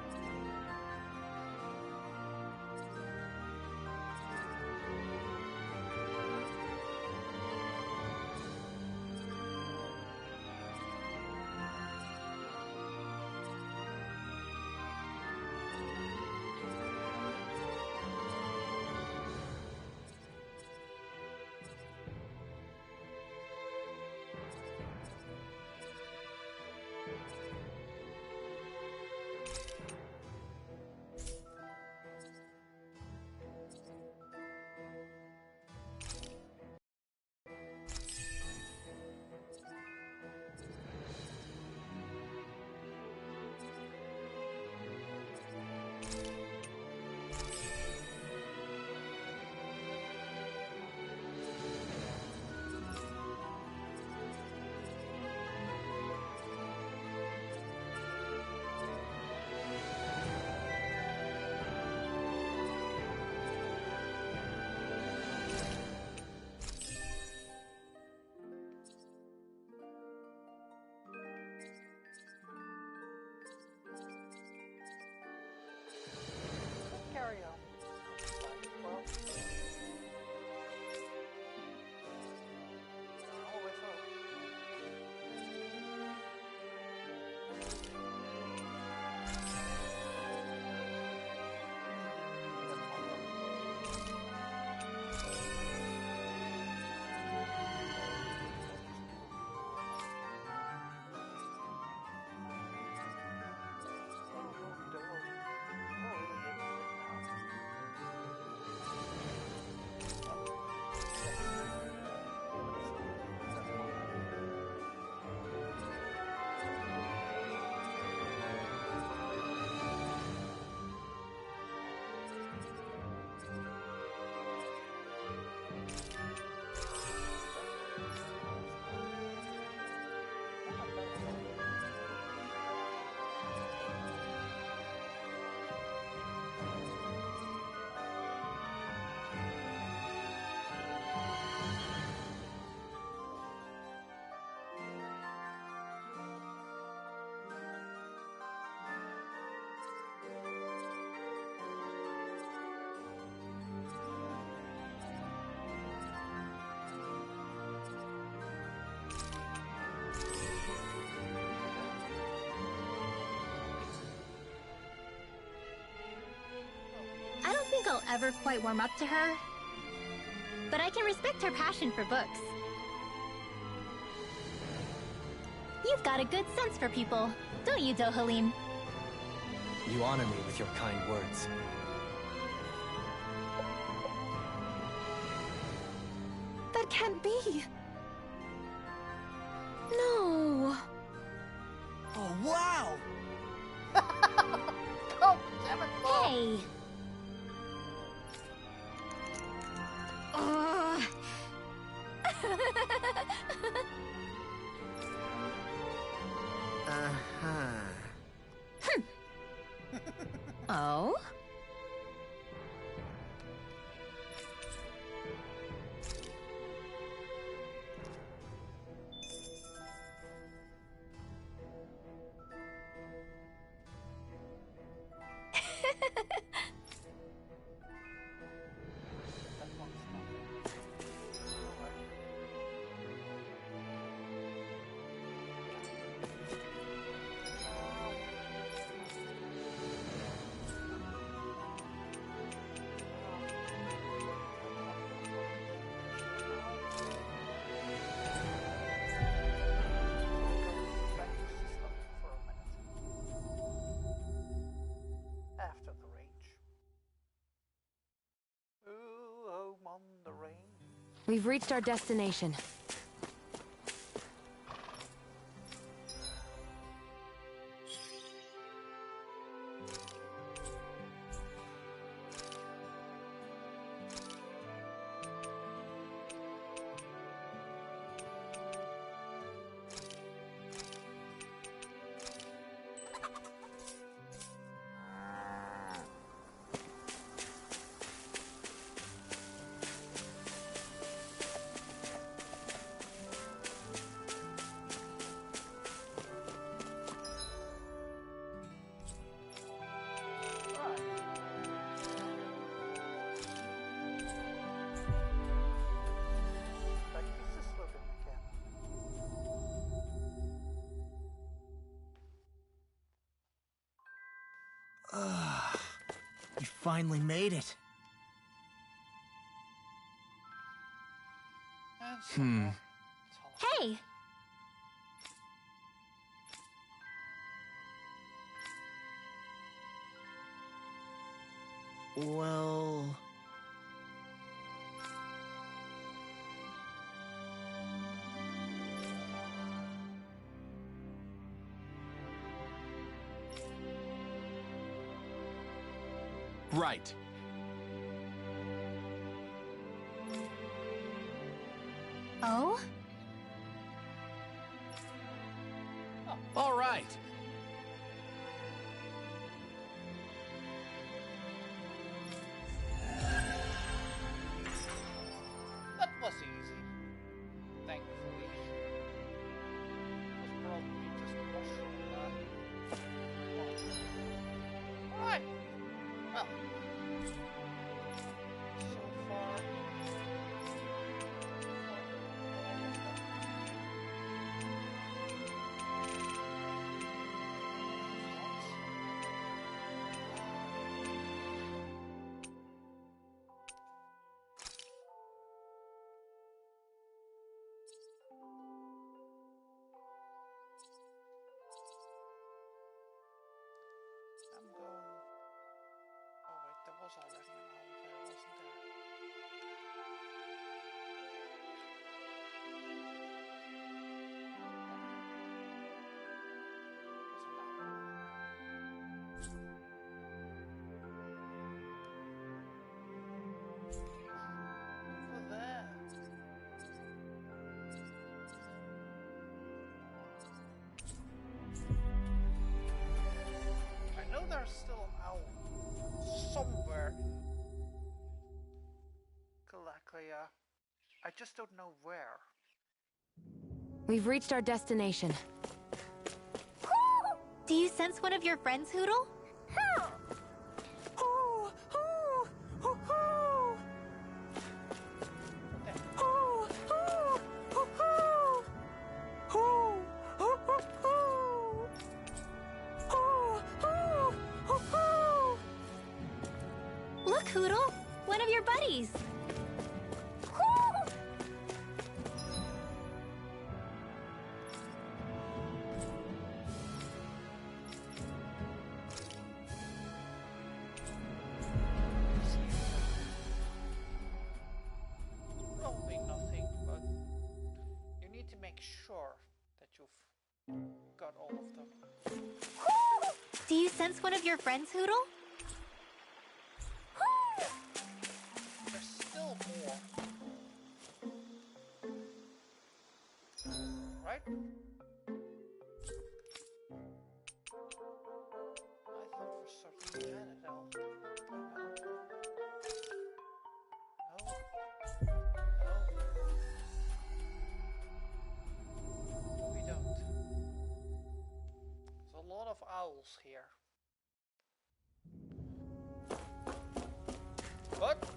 ever quite warm up to her. But I can respect her passion for books. You've got a good sense for people, don't you, Dohalim? You honor me with your kind words. That can't be. No. Oh, wow! God damn it, Mom! Hey! Uh-huh. Oh? That one's not. After the range. Ooh, oh, on the range. We've reached our destination. Back to Sislogan again. You finally made it. And some more. Hey! Well... Right. Oh? All right. That was easy. Thankfully. Was probably just rushing that. Alright. Well. So far. I'm going. Oh wait, there was already an owl there, wasn't there? Wasn't that one? Over there. I know there's still an owl somewhere. Galaclia. I just don't know where. We've reached our destination. Do you sense one of your friends, Hoodle? Look, Hoodle! One of your buddies. Probably nothing, but you need to make sure that you've got all of them. Do you sense one of your friends, Hoodle? There's still more. Right? I thought for certain we had it all. No, we don't. There's a lot of owls here. But I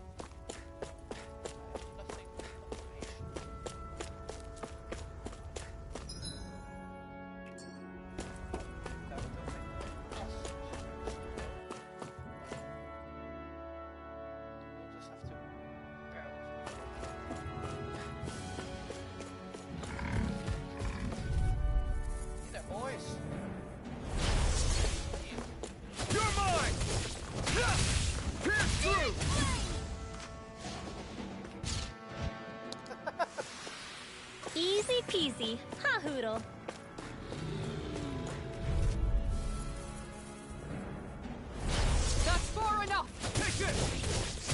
have nothing information. That doesn't us. We'll just have to bear with me. Hey there, boys. You're mine! Pierce through! Easy peasy, huh, Hoodle? That's far enough! Take it!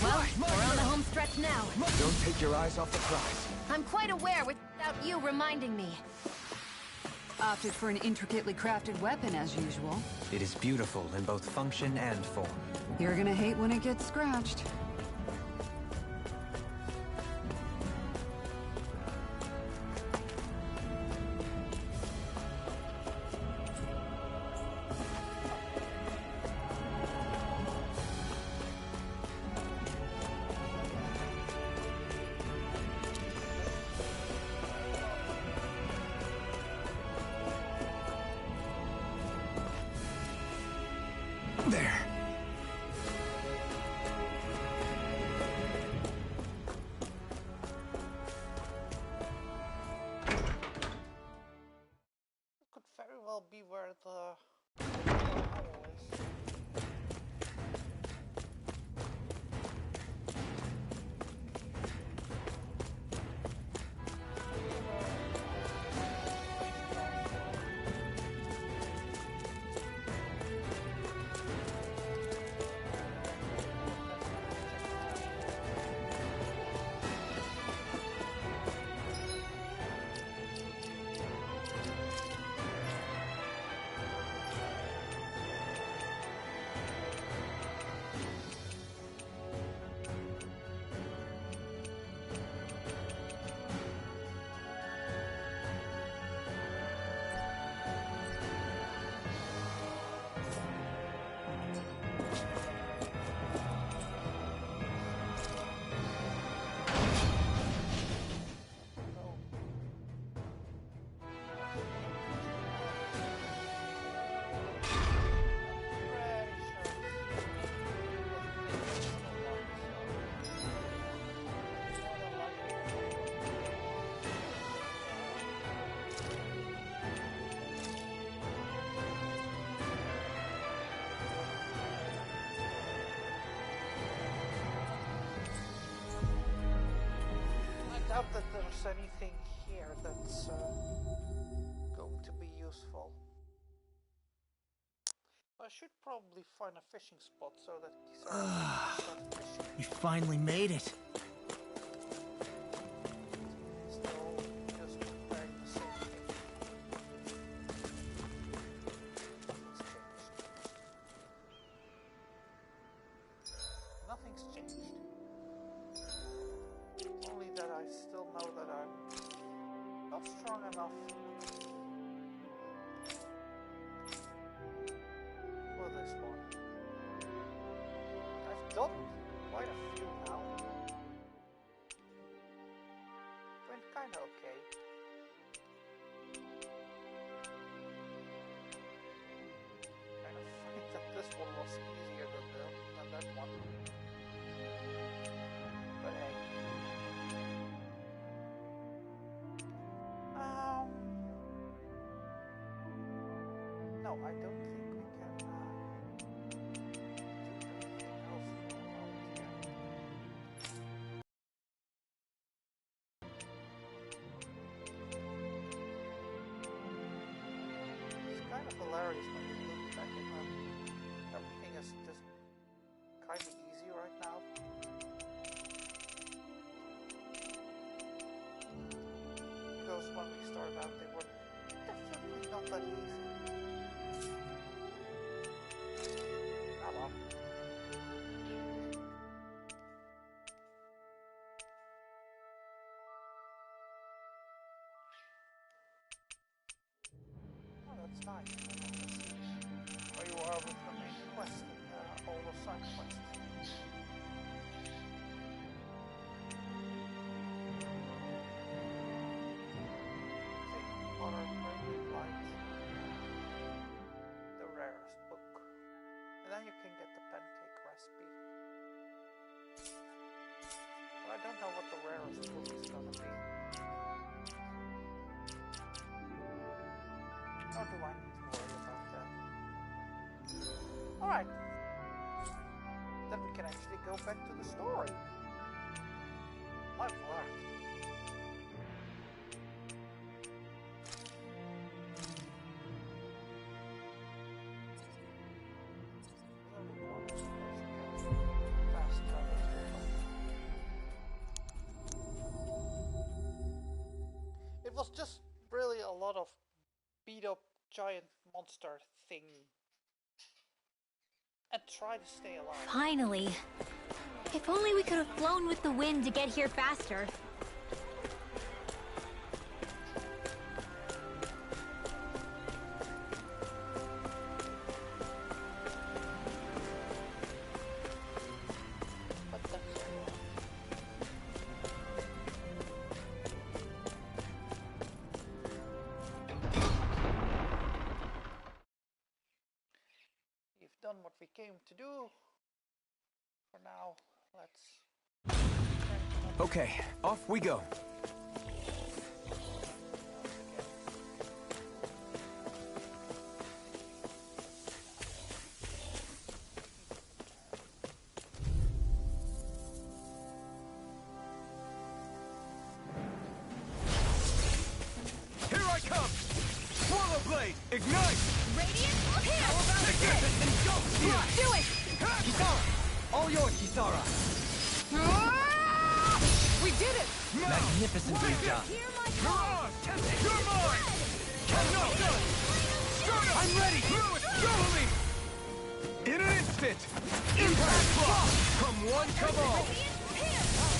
Well, we're on the home stretch now. Don't take your eyes off the prize. I'm quite aware without you reminding me. Opted for an intricately crafted weapon as usual. It is beautiful in both function and form. You're gonna hate when it gets scratched. There. It could very well be where the owl is. Doubt that there's anything here that's going to be useful. I should probably find a fishing spot so that these start fishing. We finally made it. Still just preparing the same thing. Nothing's changed. Nothing's changed. Only that I still know that I'm not strong enough for this one. I've done quite a few now. Went kinda okay. Kind of find that this one was easier than that one. No, I don't think we can do anything else for a moment yet. It's kind of hilarious when you look back at them. Everything is just kind of easy right now. Because when we started out, they were definitely not that easy. Ah well. Oh, that's nice. Let's see where you are with the main quest and all the side quests. Modern Radiant Light, the rarest book, and then you can get the pancake recipe. But I don't know what the rarest book is gonna be. Nor do I need to worry about that. Alright. Then we can actually go back to the story. I've learned. Fast travel. It was just really a lot of beat up giant monster thing and try to stay alive. Finally. If only we could have flown with the wind to get here faster. But that's all. We've done what we came to do. For now, let's... Okay, off we go. Here I come! Swallow Blade, ignite! Radiant, here! How about it? And go! Do it! Kisara! All yours, Kisara! We did it! Magnificently done. Hear my You're call! on! You're mine! No! I'm ready! Follow me! In an instant! Impact block! Come one, come all!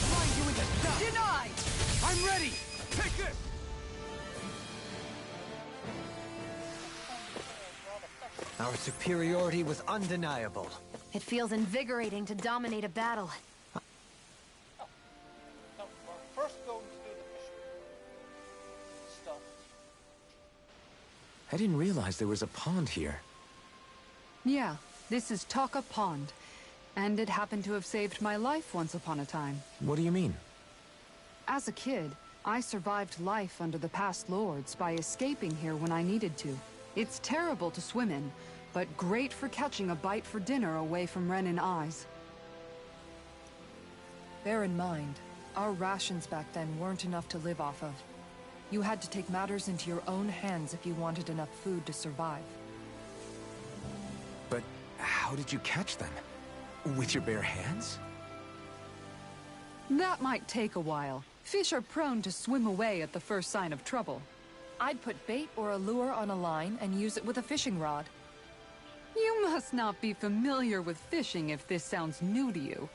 Find you in the dust! Denied! I'm ready! Take this! Our superiority was undeniable. It feels invigorating to dominate a battle. No, we're first going to do the mission stuff. I didn't realize there was a pond here. Yeah, this is Taka Pond. And it happened to have saved my life once upon a time. What do you mean? As a kid, I survived life under the past lords by escaping here when I needed to. It's terrible to swim in, but great for catching a bite for dinner away from Renin eyes. Bear in mind, our rations back then weren't enough to live off of. You had to take matters into your own hands if you wanted enough food to survive. But how did you catch them? With your bare hands? That might take a while. Fish are prone to swim away at the first sign of trouble. I'd put bait or a lure on a line and use it with a fishing rod. You must not be familiar with fishing if this sounds new to you.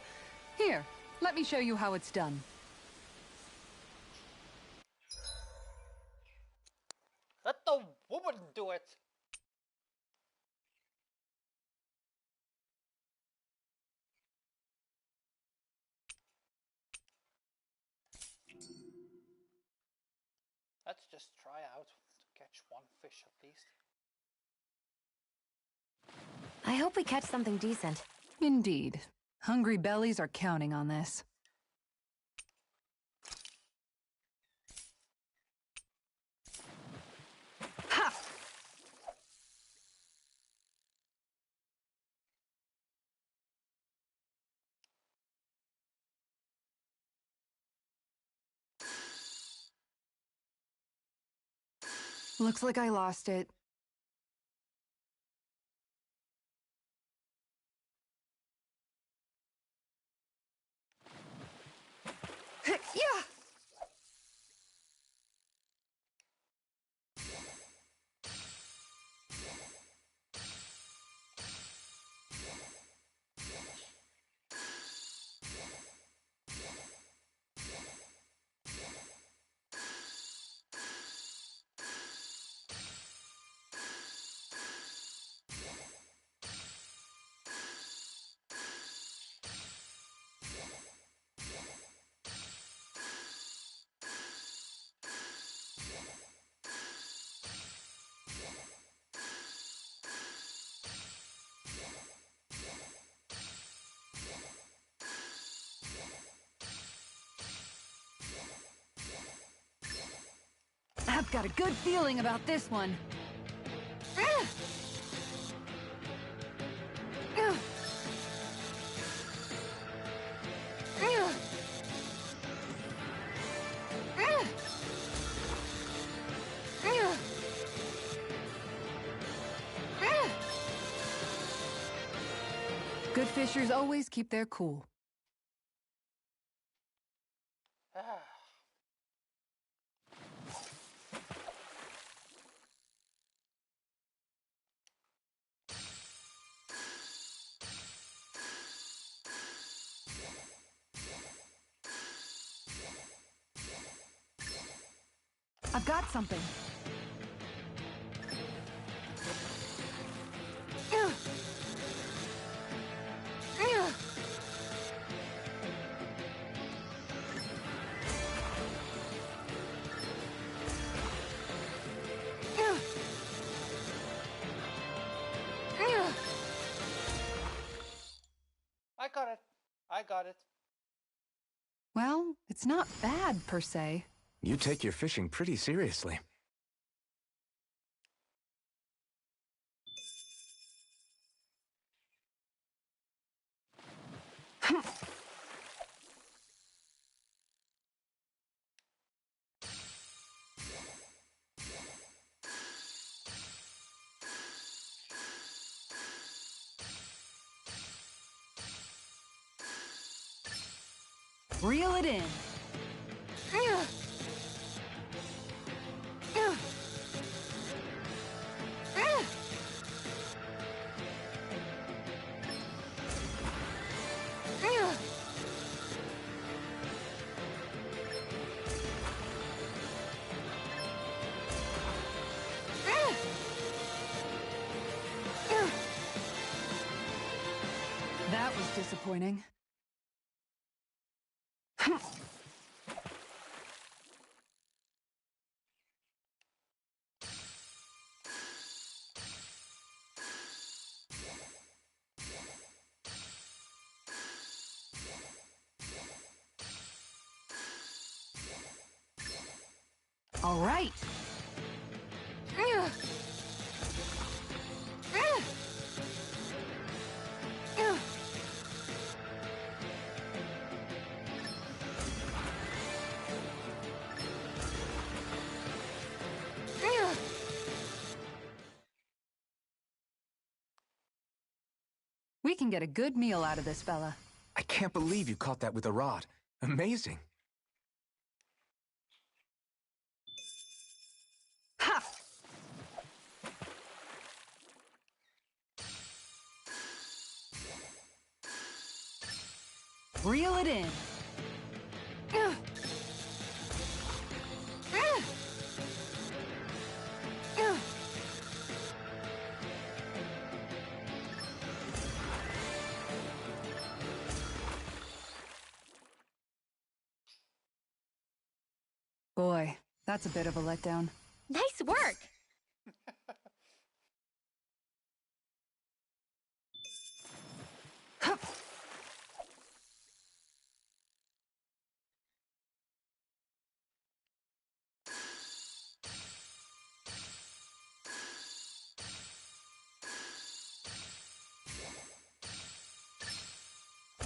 Here, let me show you how it's done. Let the woman do it! Let's just try out to catch one fish at least. I hope we catch something decent. Indeed. Hungry bellies are counting on this. Ha! Looks like I lost it. Yeah! I've got a good feeling about this one. Good fishers always keep their cool. I've got something. I got it. I got it. Well, it's not bad, per se. You take your fishing pretty seriously. Reel it in. That was disappointing. All right. We can get a good meal out of this fella. I can't believe you caught that with a rod. Amazing. Ha! Reel it in. Boy, that's a bit of a letdown. Nice work!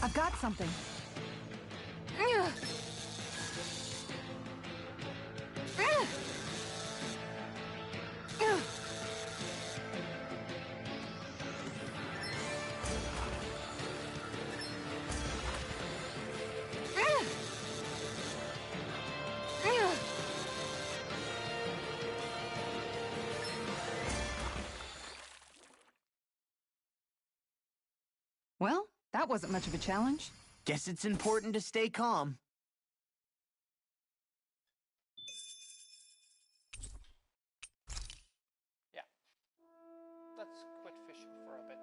I've got something. wasn't much of a challenge. Guess it's important to stay calm. Yeah. Let's quit fishing for a bit.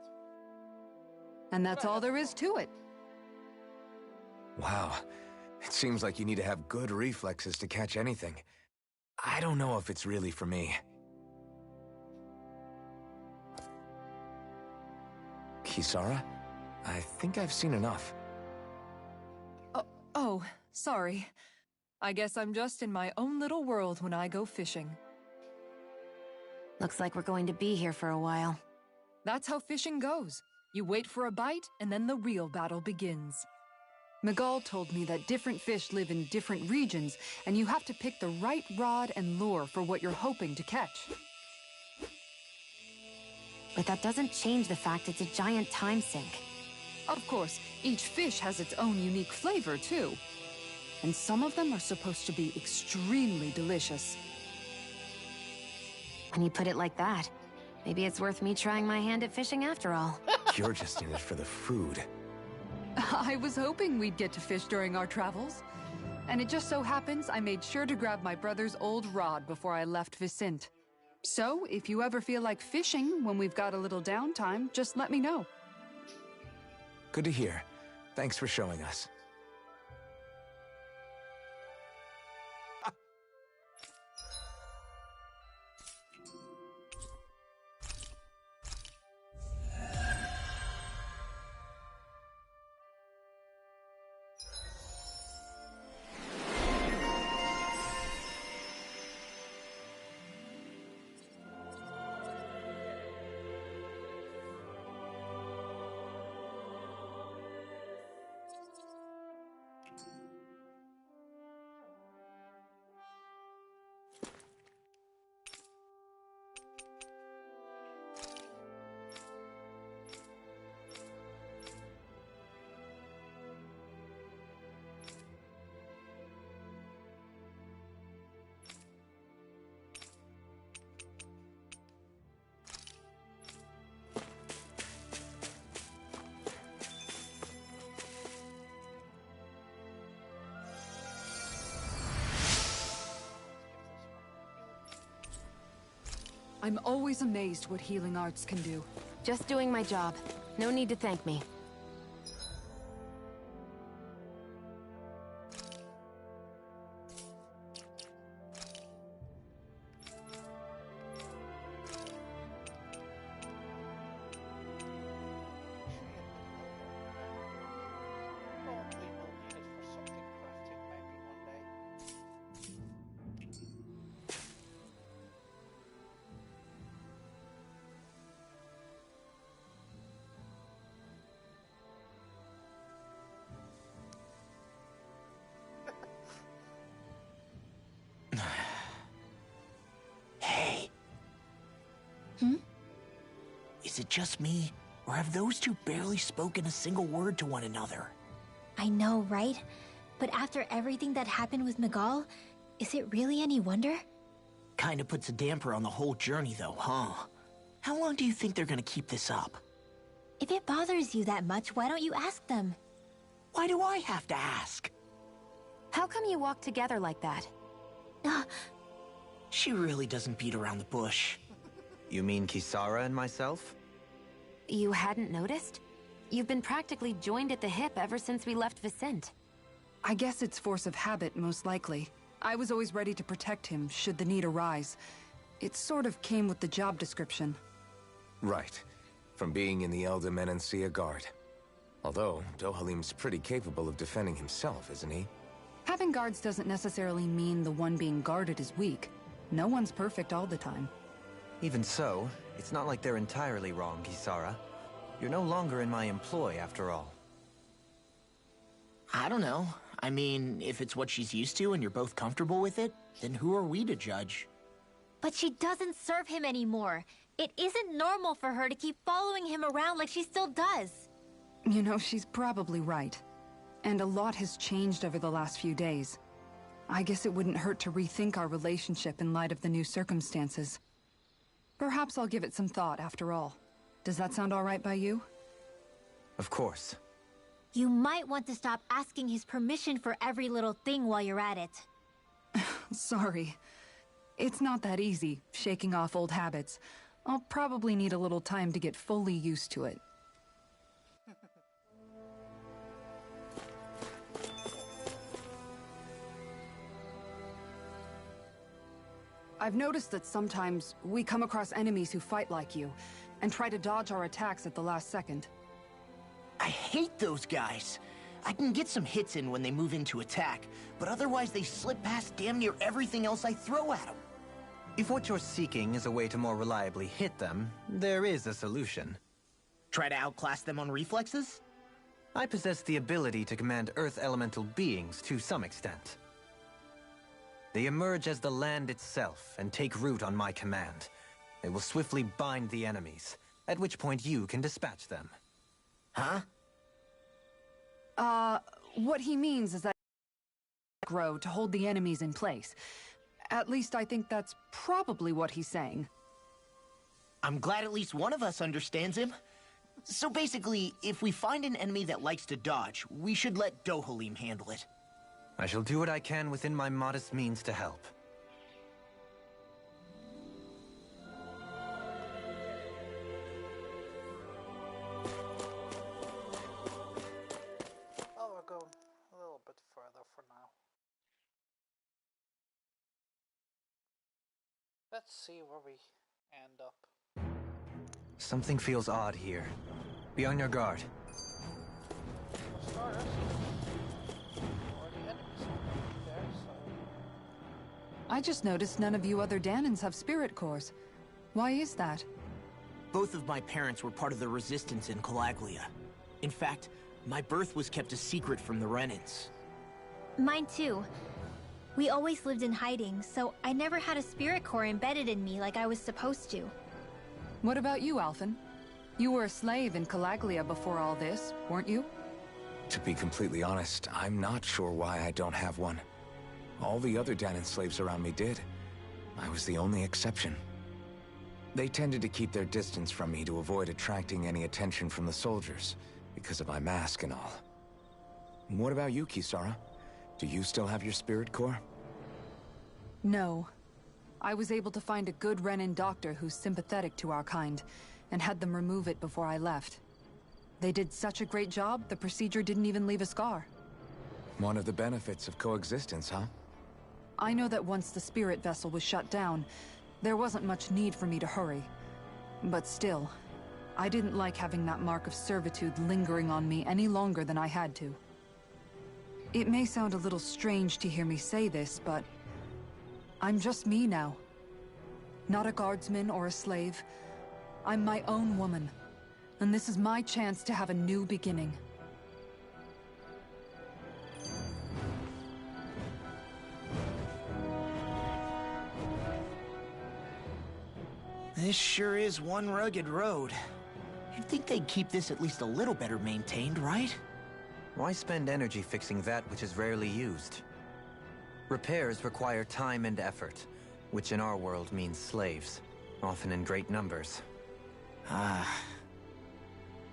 And that's all there is to it. Wow. It seems like you need to have good reflexes to catch anything. I don't know if it's really for me. Kisara? I think I've seen enough. Oh, sorry. I guess I'm just in my own little world when I go fishing. Looks like we're going to be here for a while. That's how fishing goes. You wait for a bite, and then the real battle begins. Miguel told me that different fish live in different regions, and you have to pick the right rod and lure for what you're hoping to catch. But that doesn't change the fact it's a giant time sink. Of course, each fish has its own unique flavor, too. And some of them are supposed to be extremely delicious. When you put it like that, maybe it's worth me trying my hand at fishing after all. You're just in it for the food. I was hoping we'd get to fish during our travels. And it just so happens I made sure to grab my brother's old rod before I left Vicente. So, if you ever feel like fishing when we've got a little downtime, just let me know. Good to hear. Thanks for showing us. I'm always amazed what healing arts can do. Just doing my job. No need to thank me. Probably will need it for something crafting maybe one day. Hey. Is it just me, or have those two barely spoken a single word to one another? I know, right? But after everything that happened with Miguel, is it really any wonder? Kinda puts a damper on the whole journey, though, huh? How long do you think they're gonna keep this up? If it bothers you that much, why don't you ask them? Why do I have to ask? How come you walk together like that? She really doesn't beat around the bush. You mean Kisara and myself? You hadn't noticed? You've been practically joined at the hip ever since we left Vicente. I guess it's force of habit, most likely. I was always ready to protect him, should the need arise. It sort of came with the job description. Right. From being in the Elder Menancia Guard. Although, Dohalim's pretty capable of defending himself, isn't he? Having guards doesn't necessarily mean the one being guarded is weak. No one's perfect all the time. Even so, it's not like they're entirely wrong, Kisara. You're no longer in my employ, after all. I don't know. I mean, if it's what she's used to and you're both comfortable with it, then who are we to judge? But she doesn't serve him anymore. It isn't normal for her to keep following him around like she still does. You know, she's probably right. And a lot has changed over the last few days. I guess it wouldn't hurt to rethink our relationship in light of the new circumstances. Perhaps I'll give it some thought after all. Does that sound all right by you? Of course. You might want to stop asking his permission for every little thing while you're at it. Sorry. It's not that easy, shaking off old habits. I'll probably need a little time to get fully used to it. I've noticed that sometimes we come across enemies who fight like you, and try to dodge our attacks at the last second. I hate those guys. I can get some hits in when they move into attack, but otherwise they slip past damn near everything else I throw at them. If what you're seeking is a way to more reliably hit them, there is a solution. Try to outclass them on reflexes? I possess the ability to command Earth elemental beings to some extent. They emerge as the land itself and take root on my command. They will swiftly bind the enemies, at which point you can dispatch them. Huh? What he means is that grow to hold the enemies in place. At least I think that's probably what he's saying. I'm glad at least one of us understands him. So basically, if we find an enemy that likes to dodge, we should let Dohalim handle it. I shall do what I can within my modest means to help. Well, we're going a little bit further for now. Let's see where we end up. Something feels odd here. Be on your guard. For starters, already enemies there, so... I just noticed none of you other Danans have spirit cores. Why is that? Both of my parents were part of the resistance in Calaglia. In fact, my birth was kept a secret from the Renans. Mine too. We always lived in hiding, so I never had a spirit core embedded in me like I was supposed to. What about you, Alphen? You were a slave in Calaglia before all this, weren't you? To be completely honest, I'm not sure why I don't have one. All the other Danan slaves around me did. I was the only exception. They tended to keep their distance from me to avoid attracting any attention from the soldiers, because of my mask and all. What about you, Kisara? Do you still have your spirit core? No. I was able to find a good Renan doctor who's sympathetic to our kind, and had them remove it before I left. They did such a great job, the procedure didn't even leave a scar. One of the benefits of coexistence, huh? I know that once the spirit vessel was shut down, there wasn't much need for me to hurry. But still, I didn't like having that mark of servitude lingering on me any longer than I had to. It may sound a little strange to hear me say this, but I'm just me now. Not a guardsman or a slave. I'm my own woman, and this is my chance to have a new beginning. This sure is one rugged road. You'd think they'd keep this at least a little better maintained, right? Why spend energy fixing that which is rarely used? Repairs require time and effort, which in our world means slaves, often in great numbers.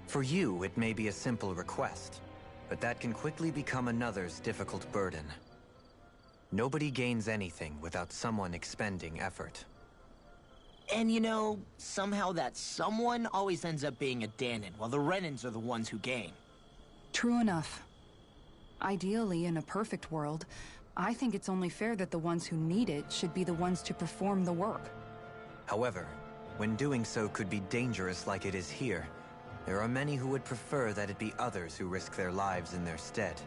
For you, it may be a simple request, but that can quickly become another's difficult burden. Nobody gains anything without someone expending effort. And you know, somehow that someone always ends up being a Danan, while the Renans are the ones who gain. True enough. Ideally, in a perfect world, I think it's only fair that the ones who need it should be the ones to perform the work. However, when doing so could be dangerous like it is here, there are many who would prefer that it be others who risk their lives in their stead.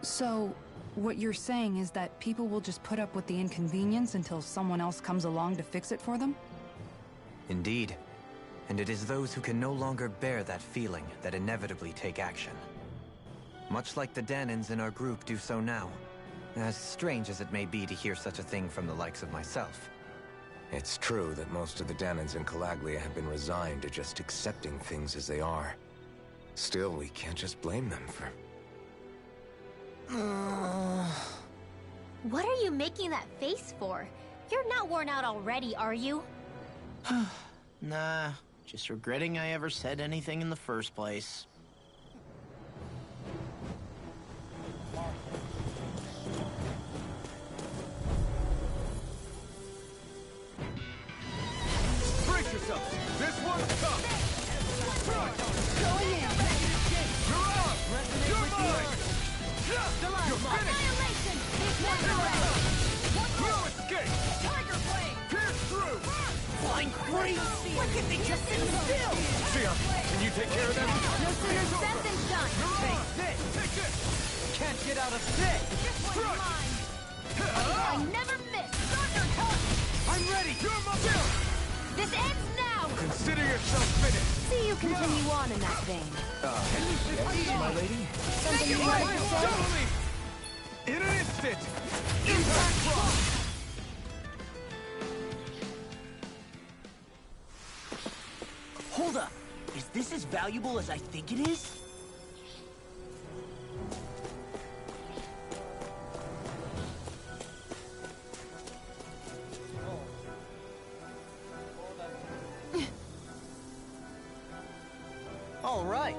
So, what you're saying is that people will just put up with the inconvenience until someone else comes along to fix it for them? Indeed. And it is those who can no longer bear that feeling that inevitably take action. Much like the Danans in our group do so now. As strange as it may be to hear such a thing from the likes of myself. It's true that most of the Danans in Calaglia have been resigned to just accepting things as they are. Still, we can't just blame them for... What are you making that face for? You're not worn out already, are you? Nah, just regretting I ever said anything in the first place. You're finished! Annihilation! Mega Ray! No escape! Tiger Blade! Pierce through! Flying free! Why can't they just sit still? Sia, can you take care of them? No sooner said than done! Take this! Take this! Can't get out of this! This one's mine! I never miss! Thundercut! I'm ready! You're my bill! This ends now! Consider yourself finished! See you continue on in that vein. Yes, my lady? Something you wanted to say? Totally! In an instant! Impact drop! Hold up. Is this as valuable as I think it is? All right.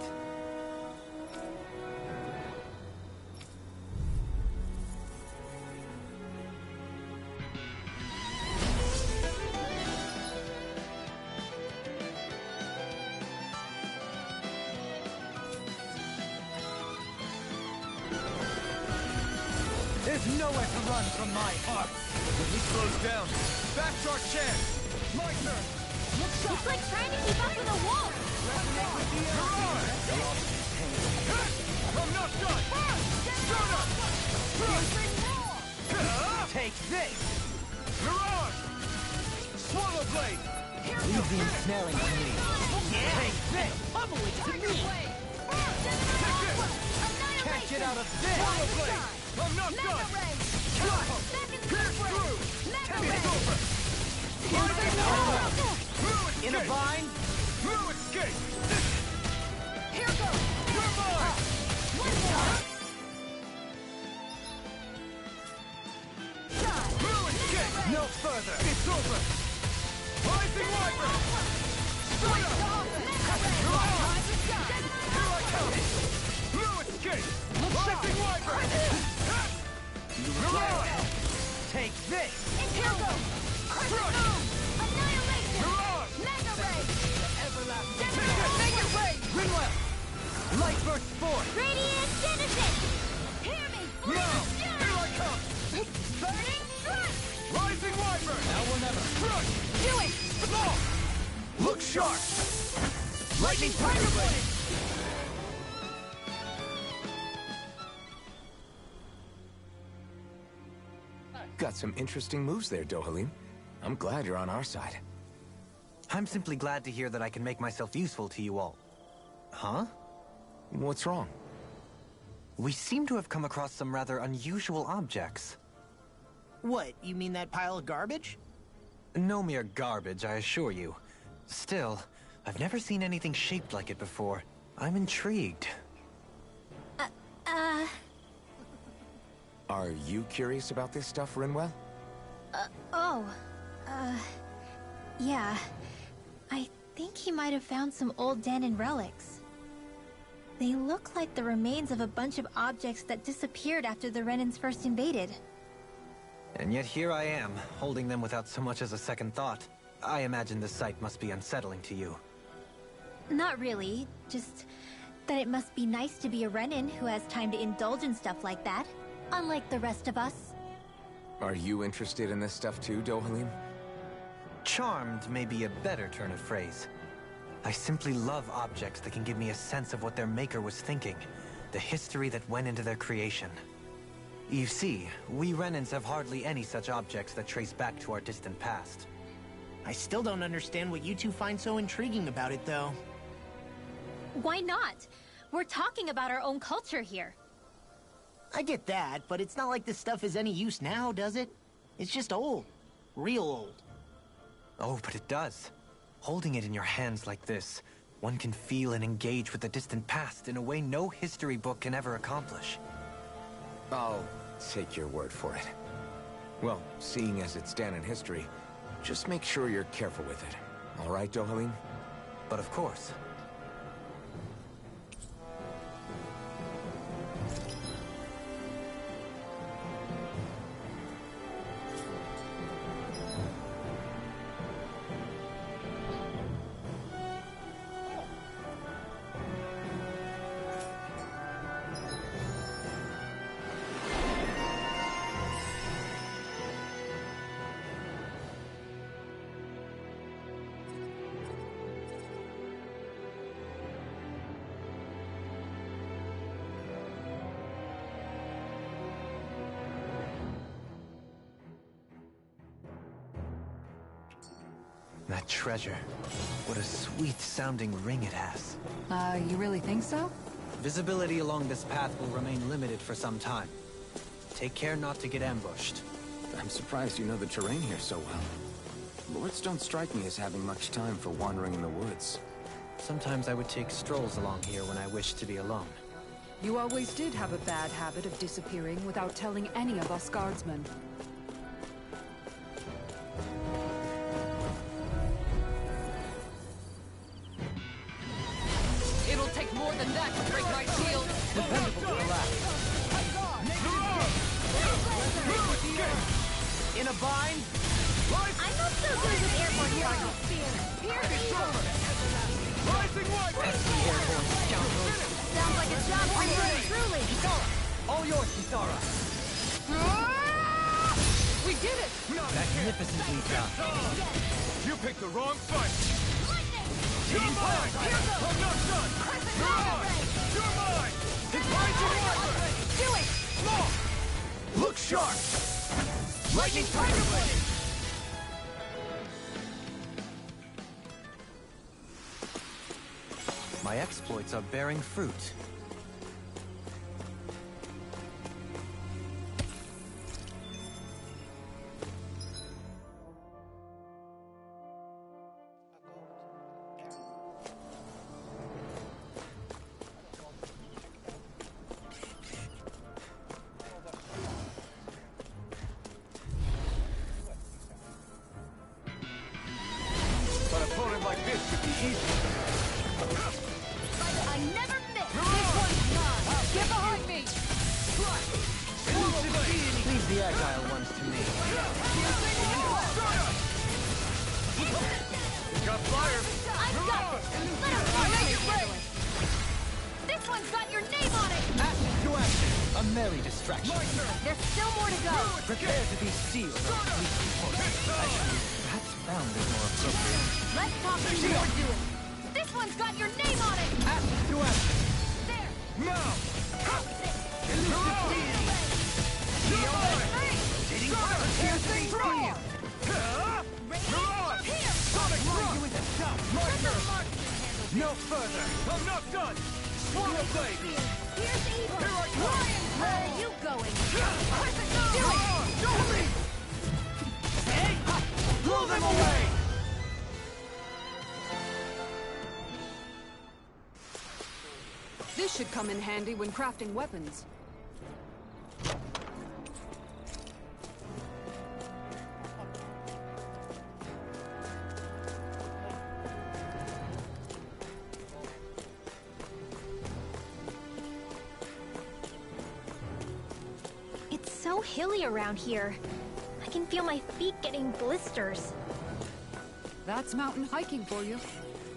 There's nowhere to run from my heart. When he slows down, that's our chance! My turn! It's like trying to keep up with a wolf! You're on! I'm not done! Shut up! Take this! You're on! Swallow blade! Leave the ensnaring to me. Take this! Bubble it to me! Take this! Can't get out of this! Swallow blade! I'm not done! Pierce through! It's over! In a vine? No escape! Here goes! You're mine! No escape! No further! It's over! Rising Wyvern! Shut up! You're on! Here I come! No escape! Rising Wyvern! You're on! Take this! Here goes! Crescent Moon! Annihilation! You're on! Mega Ray! Take it! Ringwell! Light burst forth! Radiant Genesis! Hear me! Now! Here I come! Burning Strike! Rising Wyvern! Now or never! Crush! Do it! Small! Look sharp! Lightning Tiger Blade! Got some interesting moves there, Dohalim. I'm glad you're on our side. I'm simply glad to hear that I can make myself useful to you all. Huh? What's wrong? We seem to have come across some rather unusual objects. What, you mean that pile of garbage? No mere garbage, I assure you. Still, I've never seen anything shaped like it before. I'm intrigued. Are you curious about this stuff, Rinwell? Yeah. I think he might have found some old Danon relics. They look like the remains of a bunch of objects that disappeared after the Renans first invaded. And yet here I am, holding them without so much as a second thought. I imagine the sight must be unsettling to you. Not really, just that it must be nice to be a Renan who has time to indulge in stuff like that, unlike the rest of us. Are you interested in this stuff too, Dohalim? Charmed may be a better turn of phrase. I simply love objects that can give me a sense of what their maker was thinking, the history that went into their creation. You see, we Renans have hardly any such objects that trace back to our distant past. I still don't understand what you two find so intriguing about it, though. Why not? We're talking about our own culture here. I get that, but it's not like this stuff is any use now, does it? It's just old. Real old. Oh, but it does. Holding it in your hands like this, one can feel and engage with the distant past in a way no history book can ever accomplish. I'll take your word for it. Well, seeing as it's Danon history, just make sure you're careful with it. All right, Dohalim? But of course. That treasure. What a sweet-sounding ring it has. You really think so? Visibility along this path will remain limited for some time. Take care not to get ambushed. I'm surprised you know the terrain here so well. Lords don't strike me as having much time for wandering in the woods. Sometimes I would take strolls along here when I wished to be alone. You always did have a bad habit of disappearing without telling any of us guardsmen. It'll take more than that to break my shield. Dependable to the last. In a bind? I'm not so good with airborne targets. Here's evil! Rising Wiper! Airborne scoundrels. Sounds like a job for you truly! All yours, Kisara. We did it! Magnificently done. You picked the wrong fight! Lightning! You're mine! I'm not done! You're mine! Rising Wiper! Do it! Look sharp! Lightning Tiger Blade! My exploits are bearing fruit. But an opponent like this could be easy. I never miss! This one's mine! Get behind me! Leave the agile ones to me. Got fire! I've got it! Let him handle it! This one's got your name on it! Ashes to ashes. A merry distraction. There's still more to go! Prepare to be sealed. Actually, perhaps bound is more appropriate. Let's talk to your doing! This one's got your name on it! Ashes to ashes. There! Now! Piercing through. Sonic Thrust! No further. I'm not done! Swallow Blade! Here's evil! Here I come! Where are you going? Blow them away! This should come in handy when crafting weapons. It's so hilly around here. I can feel my feet getting blisters. That's mountain hiking for you.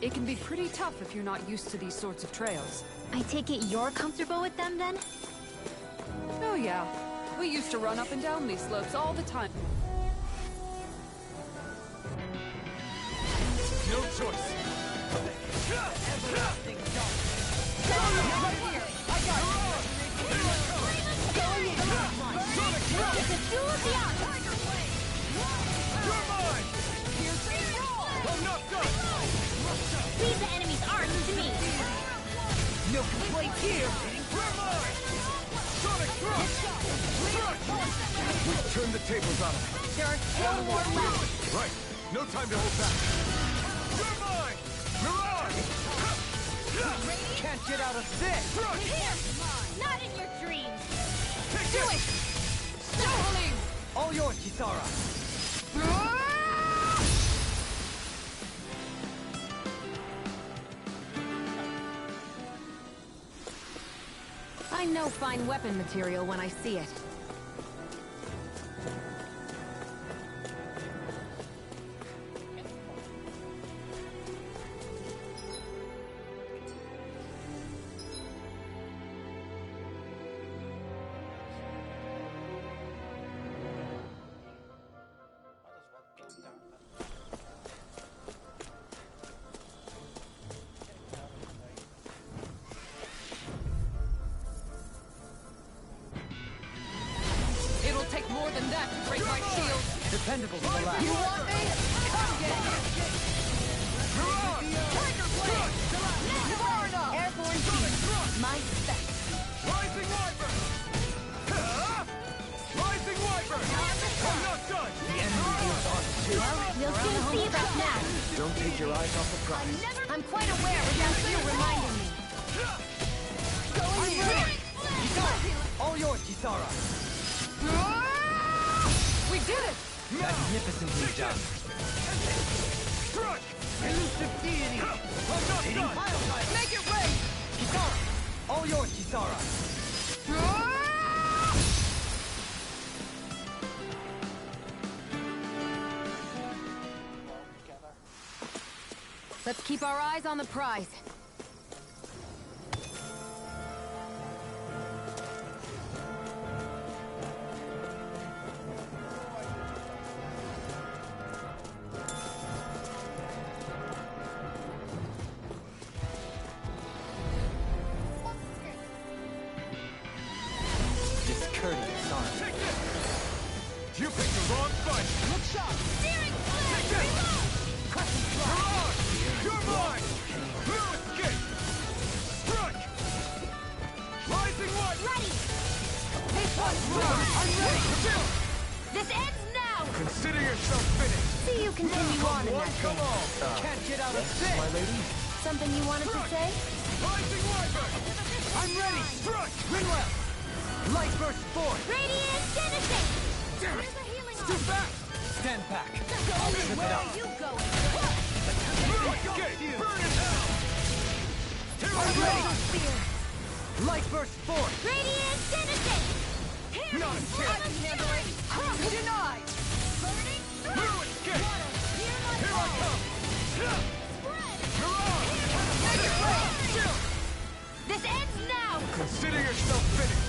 It can be pretty tough if you're not used to these sorts of trails. I take it you're comfortable with them then? Oh yeah, we used to run up and down these slopes all the time. No choice! It's a duel of the odds! You're mine! I'm not done! Leave the enemy's arms to me! No complaints here! You're mine! Sonic Thrust! We've turned the tables on them. There are still more left! Right. No time to hold back. You're mine! Mirage! Can't get out of this. Here! Not in your dreams! Do it! Stumbling! All yours, Kisara. I know fine weapon material when I see it. It'll take more than And that to break my shield. Dependable to the last. You want me? Come get it. Tiger Blade! Far enough! Airborne beam. My spec. Rising Wyvern! Rising Wyvern! I'm not done! The enemy feels on too. We'll soon see about that. Don't take your eyes off the prize. I'm quite aware without you reminding me. I'm ready! All yours, Kisara. We did it! Magnificently done. Struck! Elusive deity. I'm not done! Make it rain! Kisara! All yours, Kisara. Together. Let's keep our eyes on the prize. Discourteous, aren't Take this! You picked the wrong fight! Look sharp! Steering Take flag! this! Mirage! You're mine! No escape! Strike! Rising Wyvern! Ready! This one's wrong! I'm ready! Chill! This ends now! Consider yourself finished! See you continue on in One, that come on! Can't get out of this! My lady? Something you wanted to say? Rising Wyvern! I'm ready! Strike! Rinwell! Light burst forth! Radiant Genesis! Damn it! Here's a healing It's too arm. fast! Stand back! Going Slip it where up. are you going? No escape! Burn in hell! Here I I'm go! ready. Spear. Light burst forth! Radiant Genesis! Here! Not a chance! Denied! Burning No escape! Hear my Here I call. come! Spread! Mirage! Chill! This ends now! Consider yourself finished!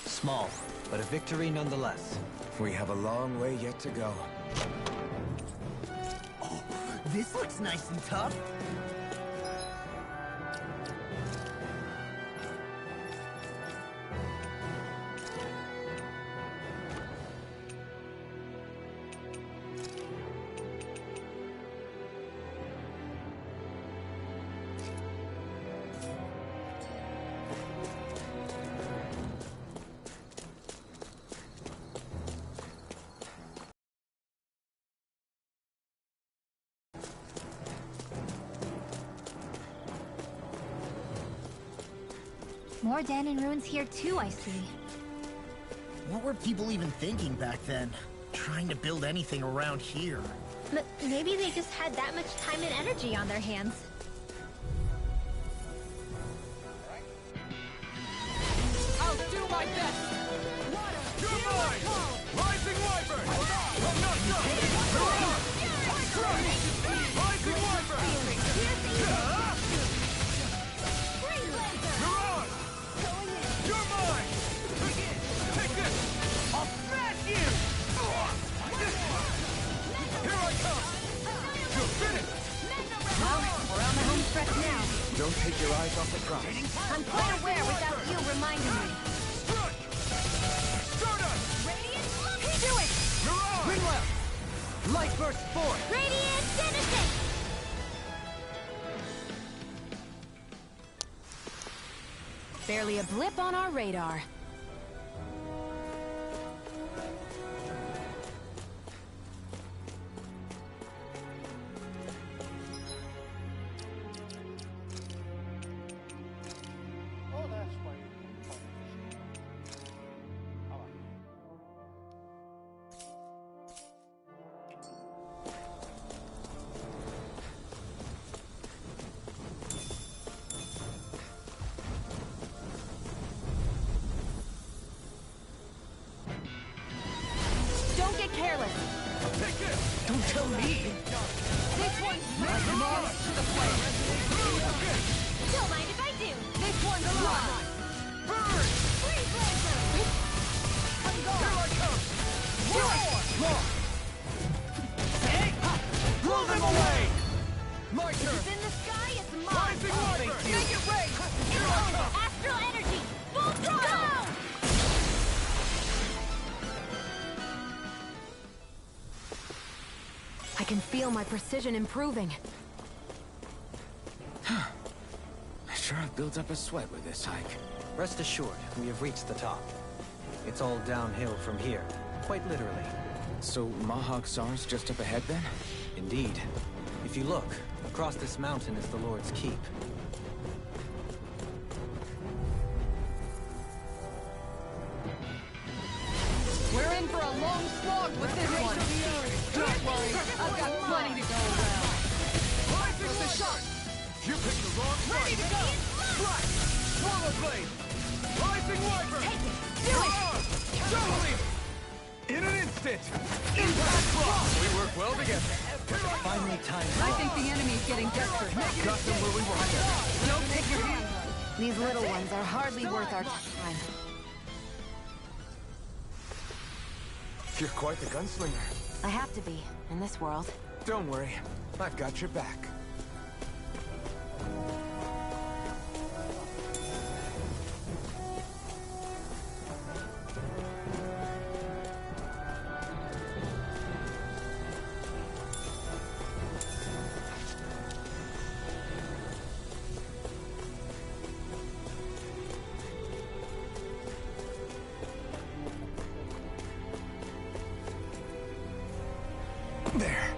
Small, but a victory nonetheless. We have a long way yet to go. Oh, this looks nice and tough. More Danon ruins here too, I see. What were people even thinking back then? Trying to build anything around here. Maybe they just had that much time and energy on their hands. I'll do my best! You're mine! Rising Wyvern! I'm not done! Mirage! Strike! Rising Wyvern! Mirage! You're mine! Take this! I'll smash you! Here I come! You're finished! Well, we're on the home stretch now. Don't take your eyes off the prize. I'm quite aware without you reminding me. Strike! Stardust! Radiant, do it! Mirage! Rinwell! Light burst forth! Radiant Genesis! Barely a blip on our radar. Oh, that's why you can talk to the Oh, well. Don't get careless. Take this! Don't tell me. This one's march to the flame. Don't mind if I do. This one's mine. Burn! Freeze laser! Here I come! Roar! Blow them away! My turn! It's in the sky, it's mine! Rising Wyvern! feel my precision improving. I sure have built up a sweat with this hike. Rest assured, we have reached the top. It's all downhill from here, quite literally. So Mahag Sar's just up ahead then? Indeed. If you look, across this mountain is the Lord's Keep. We're in for a long slog with this one. Don't worry, I've got plenty to go around. Rising the shot! You picked the wrong fight! Ready to go! Flash! Swallow blade! Rising wiper! Take it! Do it! Juggling! In an instant! Impact block! We work well together. Finally time I think the enemy's getting desperate. Got them where we want them. Don't take your hand. These little ones are hardly worth our time. You're quite the gunslinger. I have to be, in this world. Don't worry, I've got your back. There.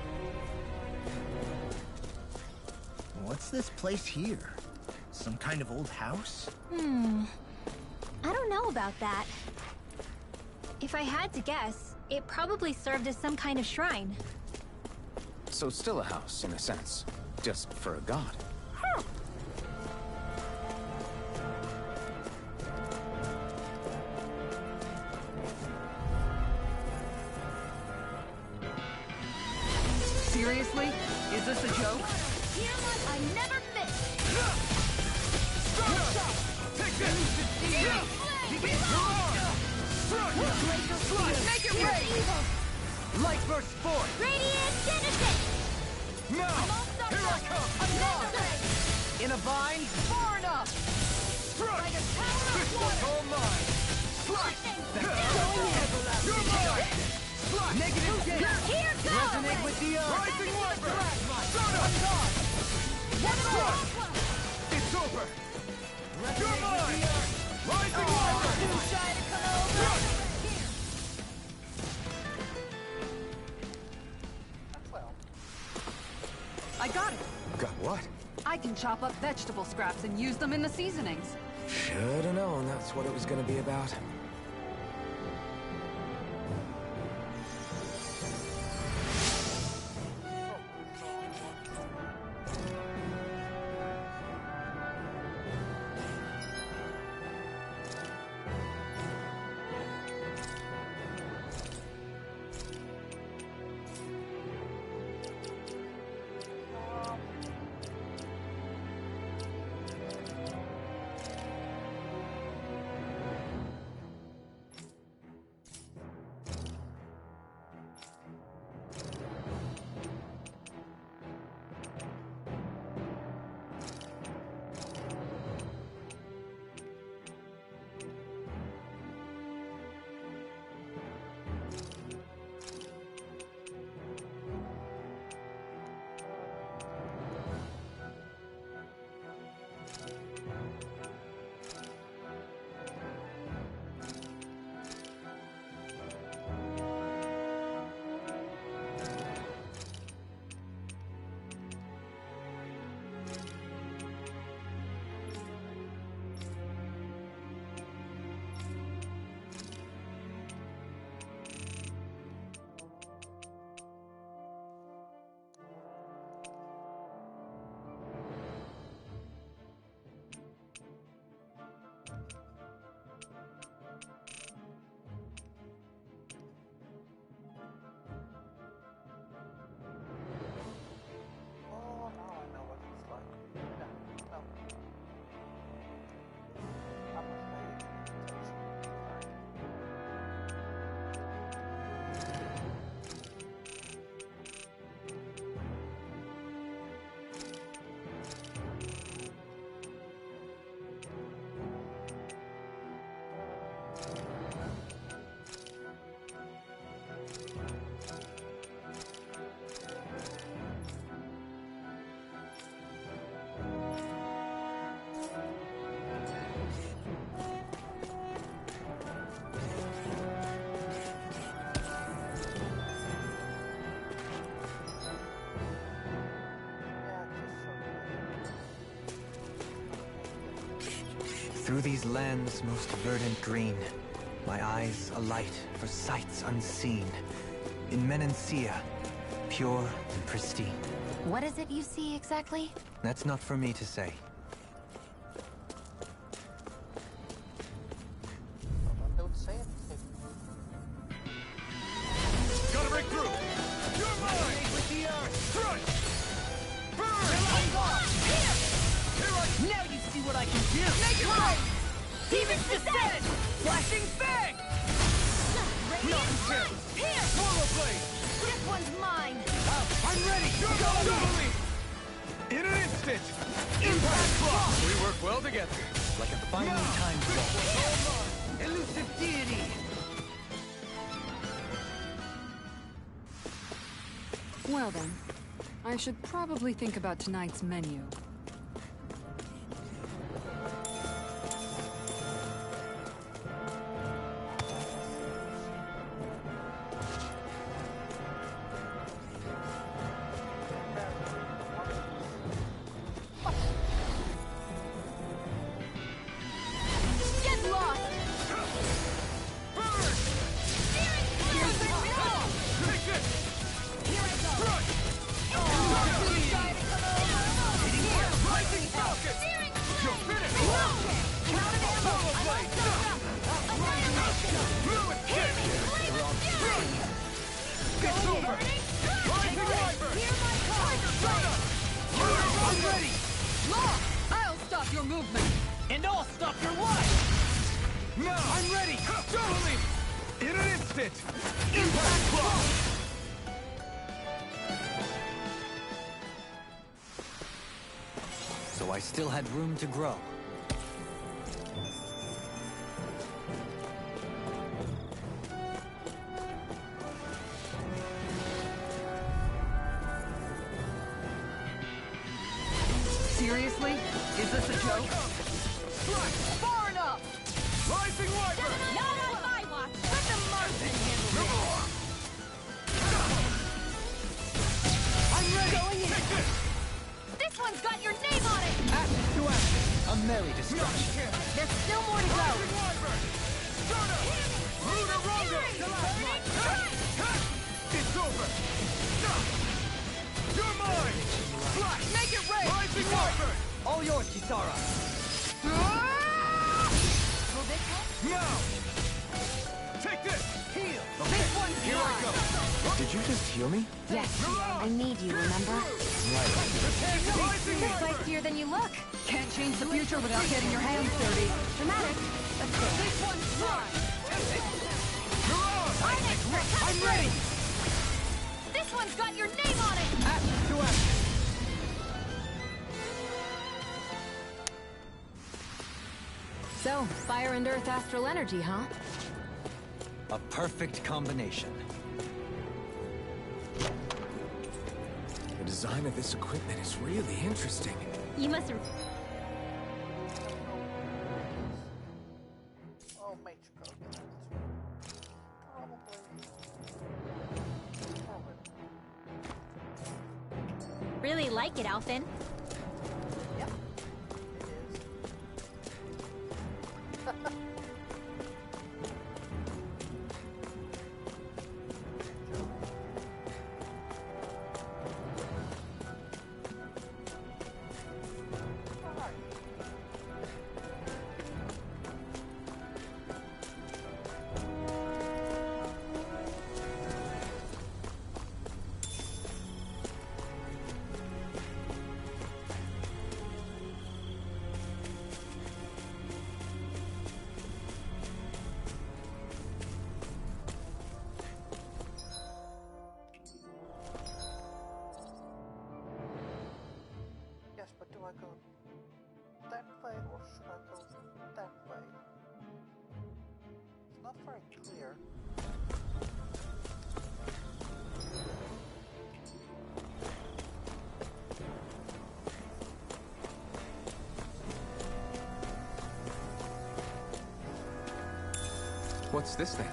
What's this place here? Some kind of old house? I don't know about that. If I had to guess, it probably served as some kind of shrine. So still a house, in a sense. Just for a god. Seriously? Is this a joke? I never miss! Take this! Make it rain! Light burst forth! Radiant Genesis! Now! Here I come! In a vine? Far enough! Strike! This one's all mine! Slice! You're mine! Slice! Negative death! Here goes! Resonate with the earth! Rising wiper! Soda! It's over! You're mine! Rising wiper! Well, I got it! Got what? I can chop up vegetable scraps and use them in the seasonings. Should've known that's what it was gonna be about. Through these lands most verdant green, my eyes alight for sights unseen. In Menancia, pure and pristine. What is it you see exactly? That's not for me to say. Don't say anything. Gotta break through! You're mine! With the earth! Strike! Burn! Now you see what I can do! Make it right! Demons descend! Flashing fang! Here! Swallow blade! This one's mine! I'm ready! Go! In an instant! Impact block! We work well together. Like a finely timed ball. Elusive deity! Well then, I should probably think about tonight's menu. Get lost! Burn! Take this! Here I go! Lightning Falcon! You're finished! Swallow blade! Fluid kick! It's over! Rising Wyvern! I'm ready! Law! I'll stop your movement! And I'll stop your life! Now! I'm ready! Totally! In an instant! Impact block! So I still had room to grow. Seriously? Is this a joke? Strike! Far enough! Rising Wyvern! Not on my watch! Let the Martian handle this! I'm ready! Going in. Take this! This one's got your name on it! Action to action. A merry destruction. There's still more to go! Rising Wyvern! Stunner! Lunar Rondo! It's over! You're mine! Flash! Make it rain! Rising Wyvern! All yours, Kisara. Will this help? Now! Take this! Heal! Okay, here I go! Did you just heal me? Yes, I need you, remember? Rising You're Wyvern! feistier than you look. Can't change the future without getting your hands dirty. Dramatic. Let's go. This one's mine! I'm ready! This one's got your name on it! Action to action. So, fire and earth astral energy, huh? A perfect combination. The design of this equipment is really interesting. You must have... Oh, Mage Code. Probably. Really like it, Alphin. Yep. It is. Yes, but do I go that way or should I go that way? It's not very clear. What's this thing?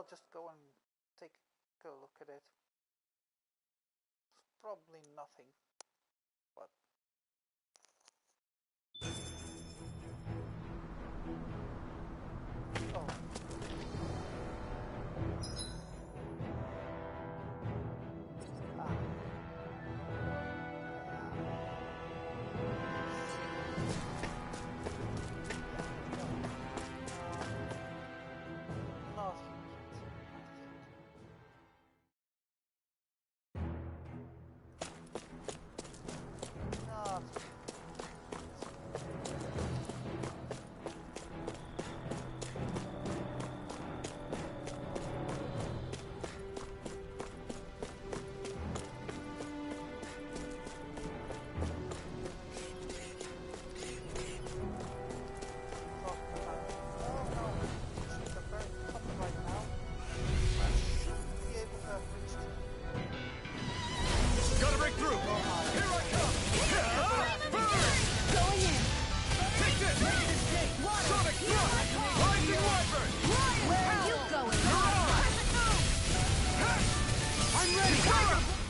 I'll just go and take a look at it. Probably nothing, but oh.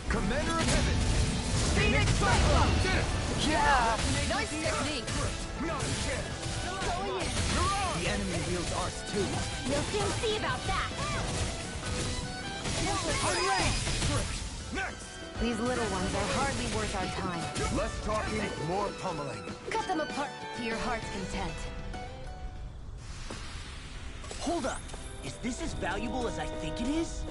Commander of Heaven! Phoenix Cyclone! Yeah! Nice technique! Not a chance! Going in! The enemy wields ours too. We'll soon see about that. I'm ready! Next! These little ones are hardly worth our time. Less talking, more pummeling. Cut them apart to your heart's content. Hold up. Is this as valuable as I think it is?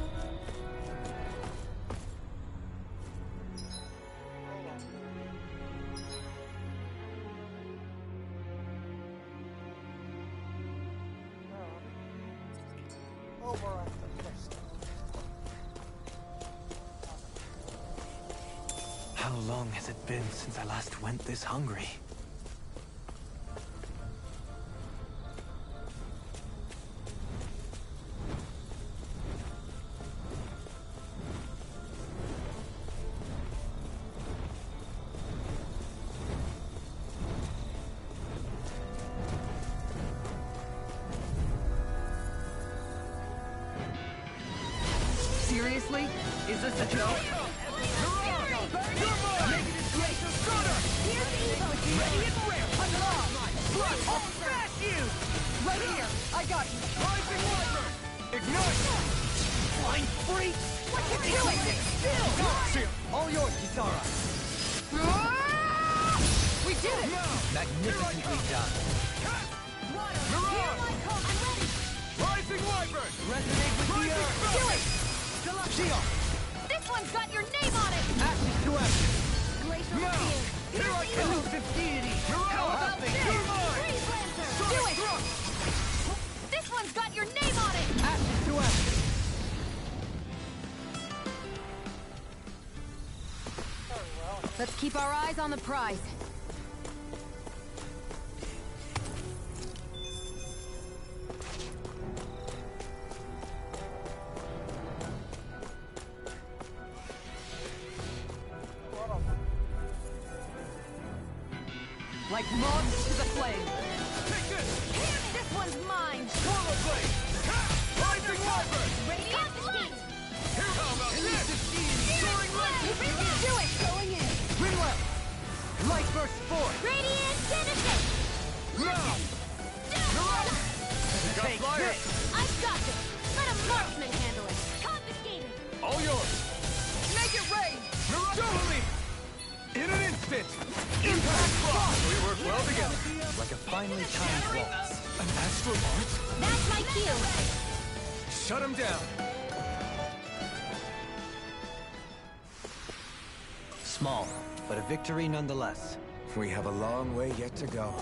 How long has it been since I last went this hungry? Seriously? Is this a joke? I'll smash you! Right here! I got you! Rising Wyvern! Ignite! Flying freak! What you doing? Still! Seal! All yours, Kisara! We did it! Magnificently done. Mirage! Rising Wyvern! Resonate with the earth! Do it! Shield! This one's got your name on it! Ashes to ashes! Glacial Now! Field! Here I come! Elusive deity! Mirage! How about this? You're mine! Freeze Lancer! Sonic Do it! Thrust! This one's got your name on it! Ashes to ashes! Let's keep our eyes on the prize. Like moths to the flame! Take this! This one's mine! Turbo Blade! Rising Wyvern! Radiant Light! Here, how about this? Soaring Legend! Do it! Going in! Rinwell! Light burst forth! Radiant Genesis! Now! Mirage! You got Take flyers? this! I've got this! Let a marksman handle it! Confiscated! All yours! Make it rain! Mirage! Double leap! In an instant! Impact Block! We work well together. Like a finely timed waltz. An astral art? That's my cue! Shut him down! Small, but a victory nonetheless. We have a long way yet to go.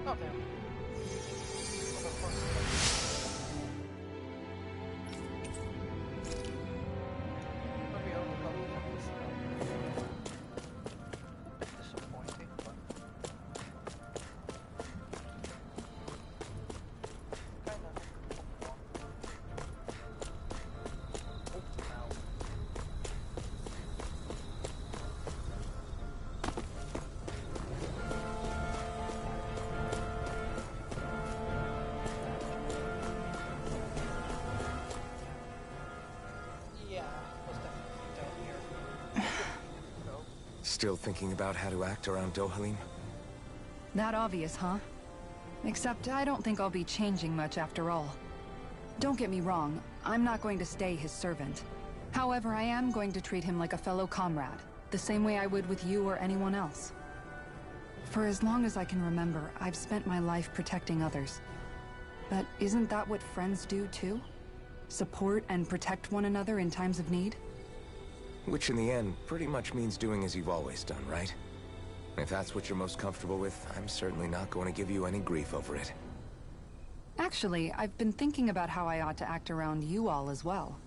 Oh, damn. Maybe I'll look up this disappointing, but... Still thinking about how to act around Dohalim? That obvious, huh? Except I don't think I'll be changing much after all. Don't get me wrong, I'm not going to stay his servant. However, I am going to treat him like a fellow comrade, the same way I would with you or anyone else. For as long as I can remember, I've spent my life protecting others. But isn't that what friends do too? Support and protect one another in times of need? Which in the end pretty much means doing as you've always done, right? If that's what you're most comfortable with, I'm certainly not going to give you any grief over it. Actually, I've been thinking about how I ought to act around you all as well.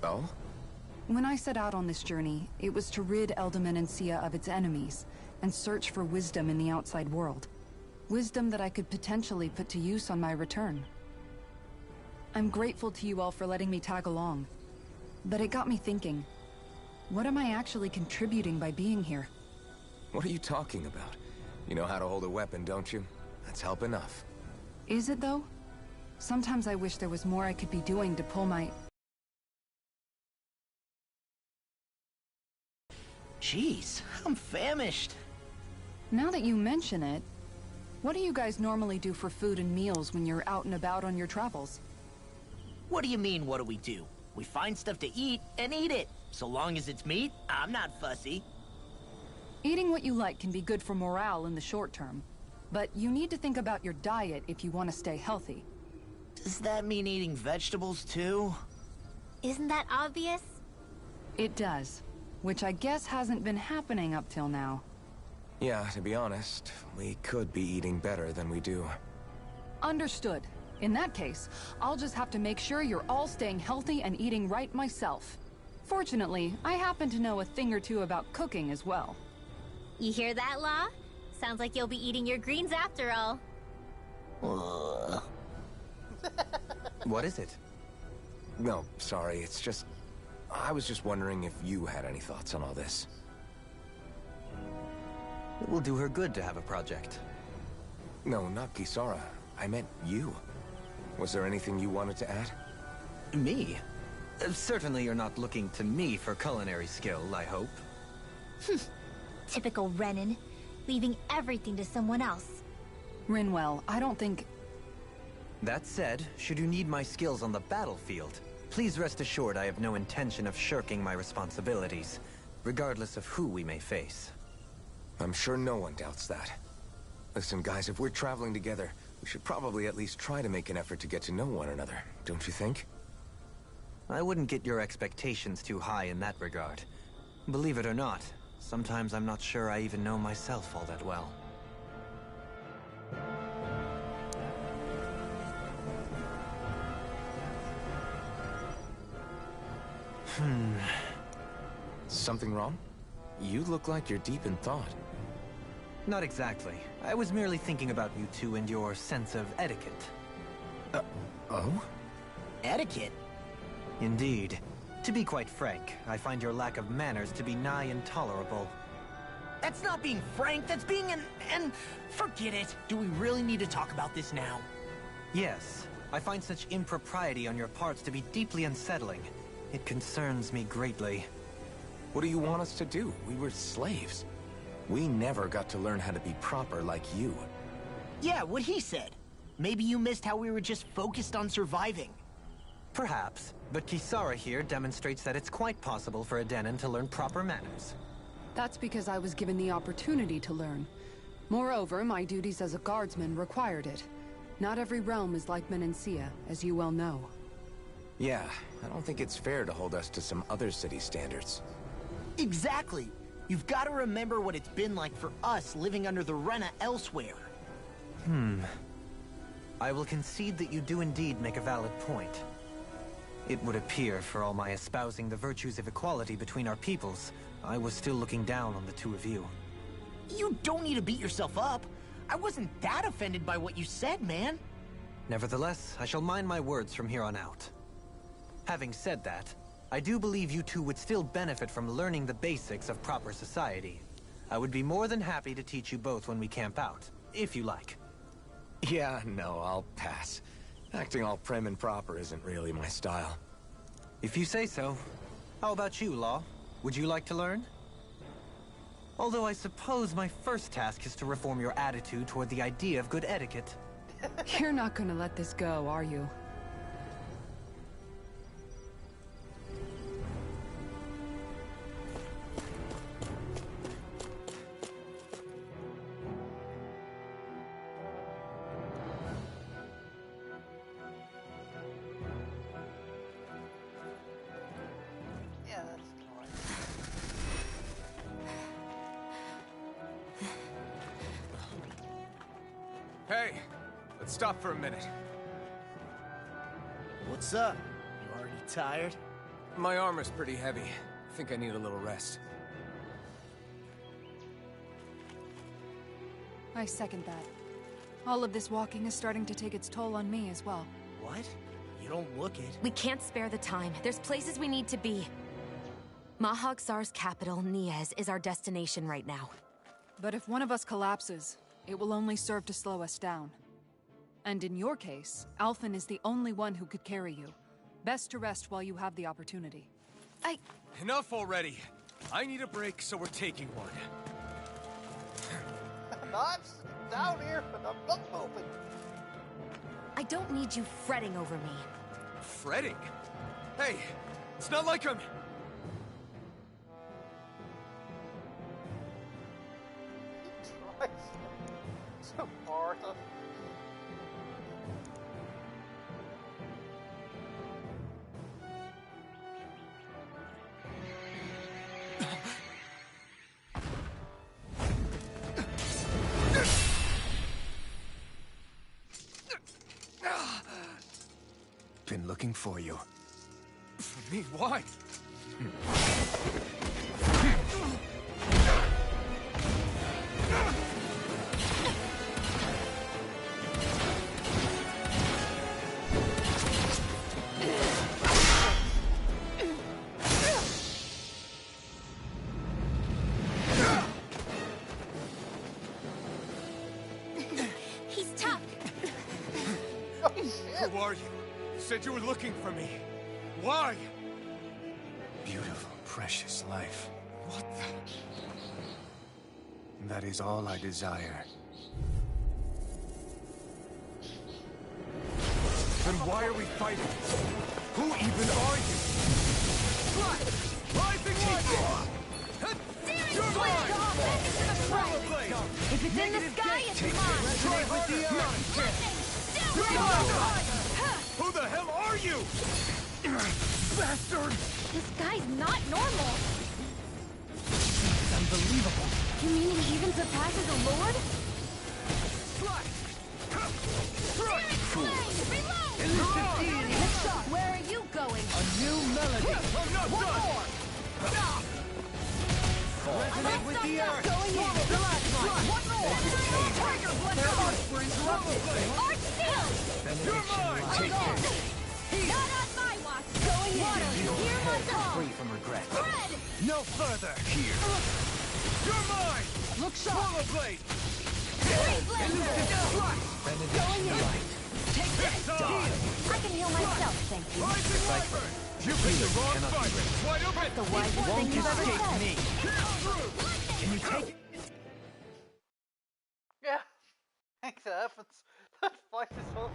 Oh? When I set out on this journey, it was to rid Eldaman and Sia of its enemies, and search for wisdom in the outside world. Wisdom that I could potentially put to use on my return. I'm grateful to you all for letting me tag along. But it got me thinking, what am I actually contributing by being here? What are you talking about? You know how to hold a weapon, don't you? That's help enough. Is it though? Sometimes I wish there was more I could be doing to pull my... Jeez, I'm famished. Now that you mention it, what do you guys normally do for food and meals when you're out and about on your travels? What do you mean, what do we do? We find stuff to eat and eat it. So long as it's meat, I'm not fussy. Eating what you like can be good for morale in the short term, but you need to think about your diet if you want to stay healthy. Does that mean eating vegetables too? Isn't that obvious? It does, which I guess hasn't been happening up till now. Yeah, to be honest, we could be eating better than we do. Understood. In that case, I'll just have to make sure you're all staying healthy and eating right myself. Fortunately, I happen to know a thing or two about cooking as well. You hear that, Law? Sounds like you'll be eating your greens after all. What is it? No, sorry, it's just... I was just wondering if you had any thoughts on all this. It will do her good to have a project. No, not Kisara. I meant you. Was there anything you wanted to add? Me? Certainly you're not looking to me for culinary skill, I hope. Typical Renan, leaving everything to someone else. Rinwell, I don't think... That said, should you need my skills on the battlefield, please rest assured I have no intention of shirking my responsibilities, regardless of who we may face. I'm sure no one doubts that. Listen, guys, if we're traveling together, we should probably at least try to make an effort to get to know one another, don't you think? I wouldn't get your expectations too high in that regard. Believe it or not, sometimes I'm not sure I even know myself all that well. Something wrong? You look like you're deep in thought. Not exactly. I was merely thinking about you two and your sense of etiquette. Oh? Etiquette? Indeed. To be quite frank, I find your lack of manners to be nigh intolerable. That's not being frank, that's being and forget it. Do we really need to talk about this now? Yes. I find such impropriety on your parts to be deeply unsettling. It concerns me greatly. What do you want us to do? We were slaves. We never got to learn how to be proper like you. Yeah, what he said. Maybe you missed how we were just focused on surviving. Perhaps, but Kisara here demonstrates that it's quite possible for a Denon to learn proper manners. That's because I was given the opportunity to learn. Moreover, my duties as a guardsman required it. Not every realm is like Menancia, as you well know. Yeah, I don't think it's fair to hold us to some other city standards. Exactly. You've got to remember what it's been like for us living under the Rena elsewhere. I will concede that you do indeed make a valid point. It would appear, for all my espousing the virtues of equality between our peoples, I was still looking down on the two of you. You don't need to beat yourself up. I wasn't that offended by what you said, man. Nevertheless, I shall mind my words from here on out. Having said that, I do believe you two would still benefit from learning the basics of proper society. I would be more than happy to teach you both when we camp out, if you like. Yeah, no, I'll pass. Acting all prim and proper isn't really my style. If you say so. How about you, Law? Would you like to learn? Although I suppose my first task is to reform your attitude toward the idea of good etiquette. You're not gonna let this go, are you? Yeah, that's right. Hey, let's stop for a minute. What's up? You already tired? My armor's pretty heavy. I think I need a little rest. I second that. All of this walking is starting to take its toll on me as well. What? You don't look it. We can't spare the time. There's places we need to be. Mahag Sar's capital, Niez, is our destination right now. But if one of us collapses, it will only serve to slow us down. And in your case, Alphen is the only one who could carry you. Best to rest while you have the opportunity. Enough already. I need a break, so we're taking one. No, I'm sitting down here, but I'm not moving. I don't need you fretting over me. Fretting? Hey, it's not like I'm... He tries so hard. Been looking for you. For me? Why? He's tough. Who are you? You said you were looking for me. Why? Beautiful, precious life. What the... That is all I desire. Then why are we fighting? Who even are you? Rising Lightning! You're mine! If it's in the sky, it's mine. Try with the You're mine! Who the hell are you? Bastard! This guy's not normal. It's unbelievable. You mean he even surpasses a lord? Where are you going? A new melody. I'm not done! Resonate with the earth. Going in. The last one. One more. Tiger blood. Their hearts were interrupted. Art sealed. You're mine! Take it. Not on my watch. Going in. Hear my call. Free from regret. Red. No further! Here! You're mine! Look sharp. Swallow blade! Going in. Take this! I can heal myself, thank you. Rising Wyvern! You picked the wrong fight! It's wide open! The wisest thing you've ever said. me. Can you take it? Yeah, thanks, Evans. That fight is awful.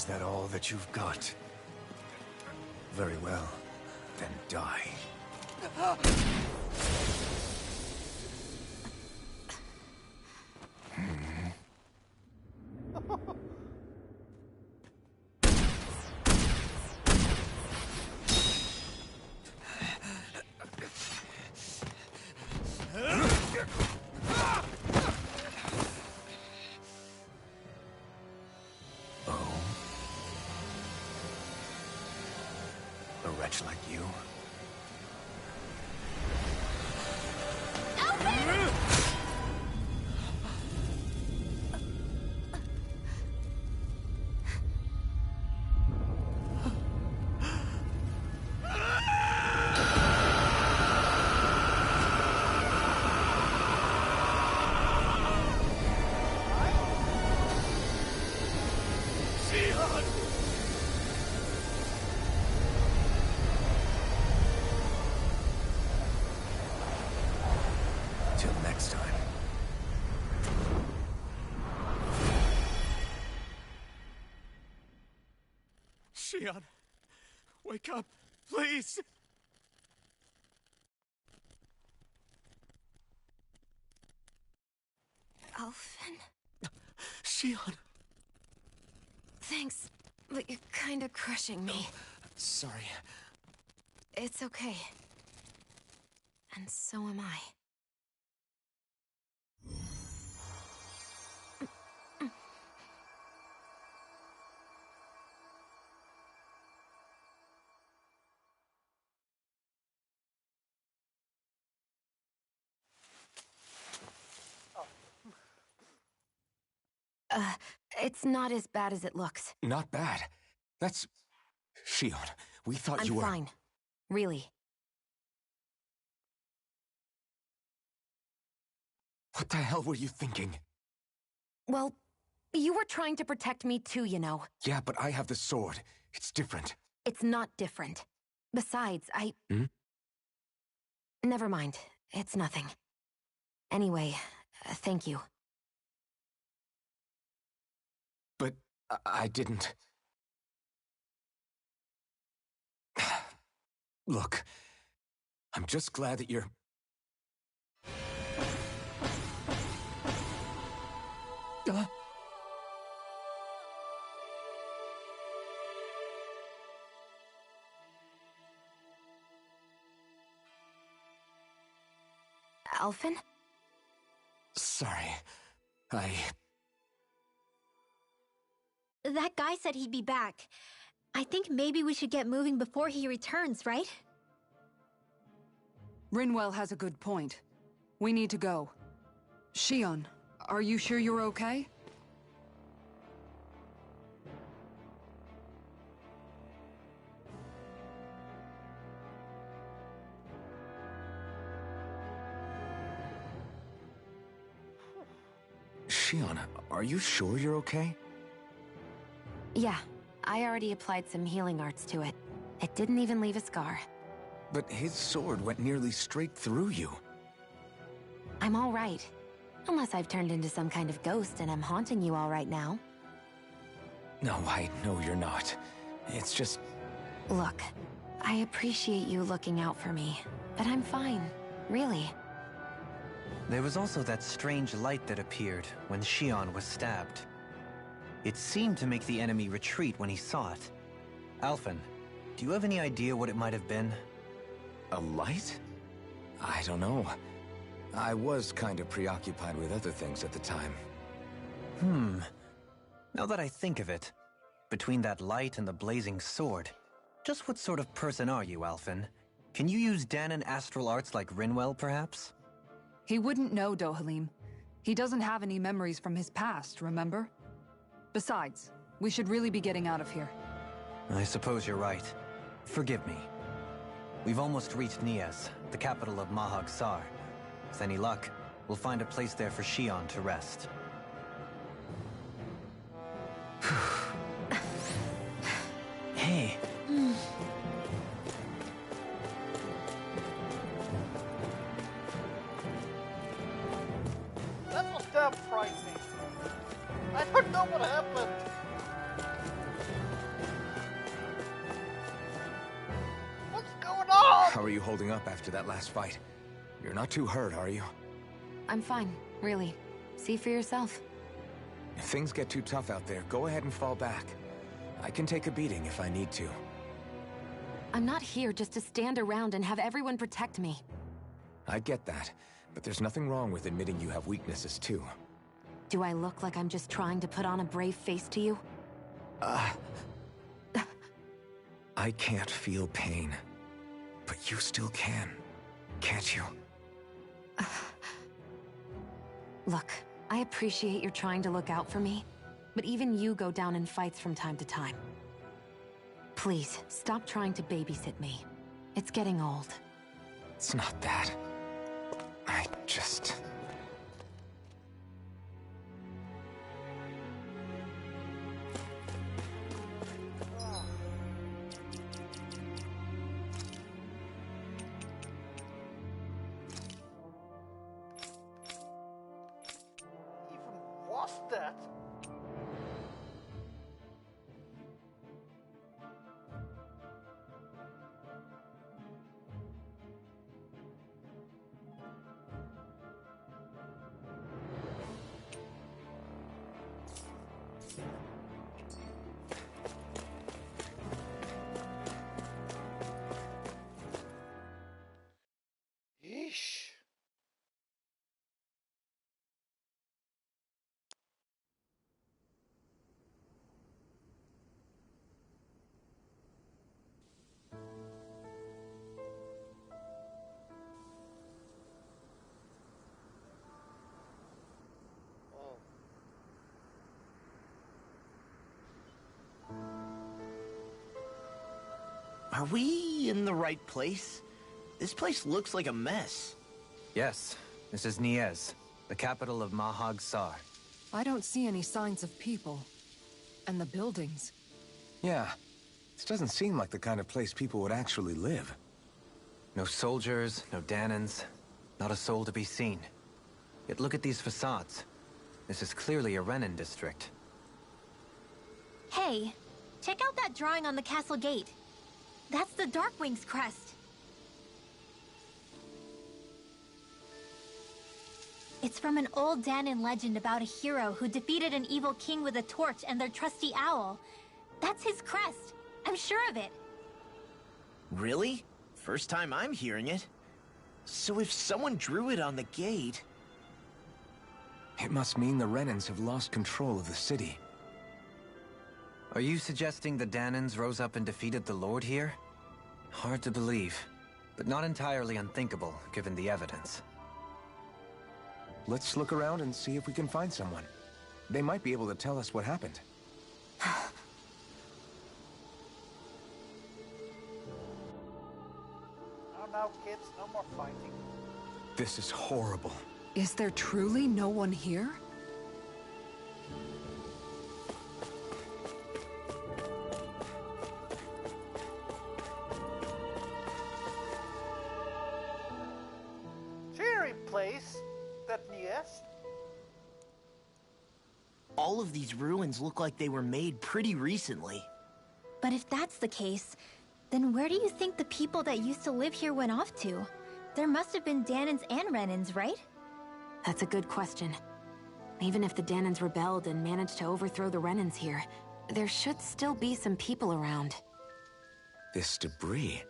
Is that all that you've got? Very well. Then die. A wretch like you? Till next time. Shion, wake up, please! Alphen? Shion! Thanks, but you're kinda crushing me. Sorry. It's okay. And so am I. It's not as bad as it looks. Not bad. That's... Shion, we thought I'm you were... fine. Really. What the hell were you thinking? Well, you were trying to protect me too, you know. Yeah, but I have the sword. It's different. It's not different. Besides, Hmm? Never mind. It's nothing. Anyway, thank you. But I didn't... Look, I'm just glad that you're... Alphen? Sorry. That guy said he'd be back. I think maybe we should get moving before he returns, right? Rinwell has a good point. We need to go. Shion, are you sure you're okay? Shion, are you sure you're okay? Yeah, I already applied some healing arts to it. It didn't even leave a scar. But his sword went nearly straight through you. I'm all right. Unless I've turned into some kind of ghost and I'm haunting you all right now. No, I know you're not. It's just... Look, I appreciate you looking out for me, but I'm fine. Really. There was also that strange light that appeared when Shion was stabbed. It seemed to make the enemy retreat when he saw it. Alphen, do you have any idea what it might have been? A light? I don't know. I was kind of preoccupied with other things at the time. Now that I think of it, between that light and the blazing sword, just what sort of person are you, Alphen? Can you use Danon astral arts like Rinwell, perhaps? He wouldn't know, Dohalim. He doesn't have any memories from his past, remember? Besides, we should really be getting out of here. I suppose you're right. Forgive me. We've almost reached Nias, the capital of Mahag Sar. With any luck, we'll find a place there for Shion to rest. Hey. That was damn frightening. I don't know what happened. How are you holding up after that last fight? You're not too hurt, are you? I'm fine, really. See for yourself. If things get too tough out there, go ahead and fall back. I can take a beating if I need to. I'm not here just to stand around and have everyone protect me. I get that, but there's nothing wrong with admitting you have weaknesses too. Do I look like I'm just trying to put on a brave face to you? I can't feel pain. But you still can, can't you? Look, I appreciate you're trying to look out for me, but even you go down in fights from time to time. Please, stop trying to babysit me. It's getting old. It's not that. I just... Even was that? Yeesh. Oh. Are we in the right place? This place looks like a mess. Yes, this is Niez, the capital of Mahag Sar. I don't see any signs of people. And the buildings. Yeah, this doesn't seem like the kind of place people would actually live. No soldiers, no Danans, not a soul to be seen. Yet look at these facades. This is clearly a Renin district. Hey, check out that drawing on the castle gate. That's the Darkwing's crest. It's from an old Danan legend about a hero who defeated an evil king with a torch and their trusty owl. That's his crest. I'm sure of it. Really? First time I'm hearing it. So if someone drew it on the gate... It must mean the Renins have lost control of the city. Are you suggesting the Danans rose up and defeated the Lord here? Hard to believe, but not entirely unthinkable, given the evidence. Let's look around and see if we can find someone. They might be able to tell us what happened. Now, kids, no more fighting. This is horrible. Is there truly no one here? Cheery place, that Niez. All of these ruins look like they were made pretty recently. But if that's the case, then where do you think the people that used to live here went off to? There must have been Danans and Renins, right? That's a good question. Even if the Danans rebelled and managed to overthrow the Renins here, there should still be some people around. This debris...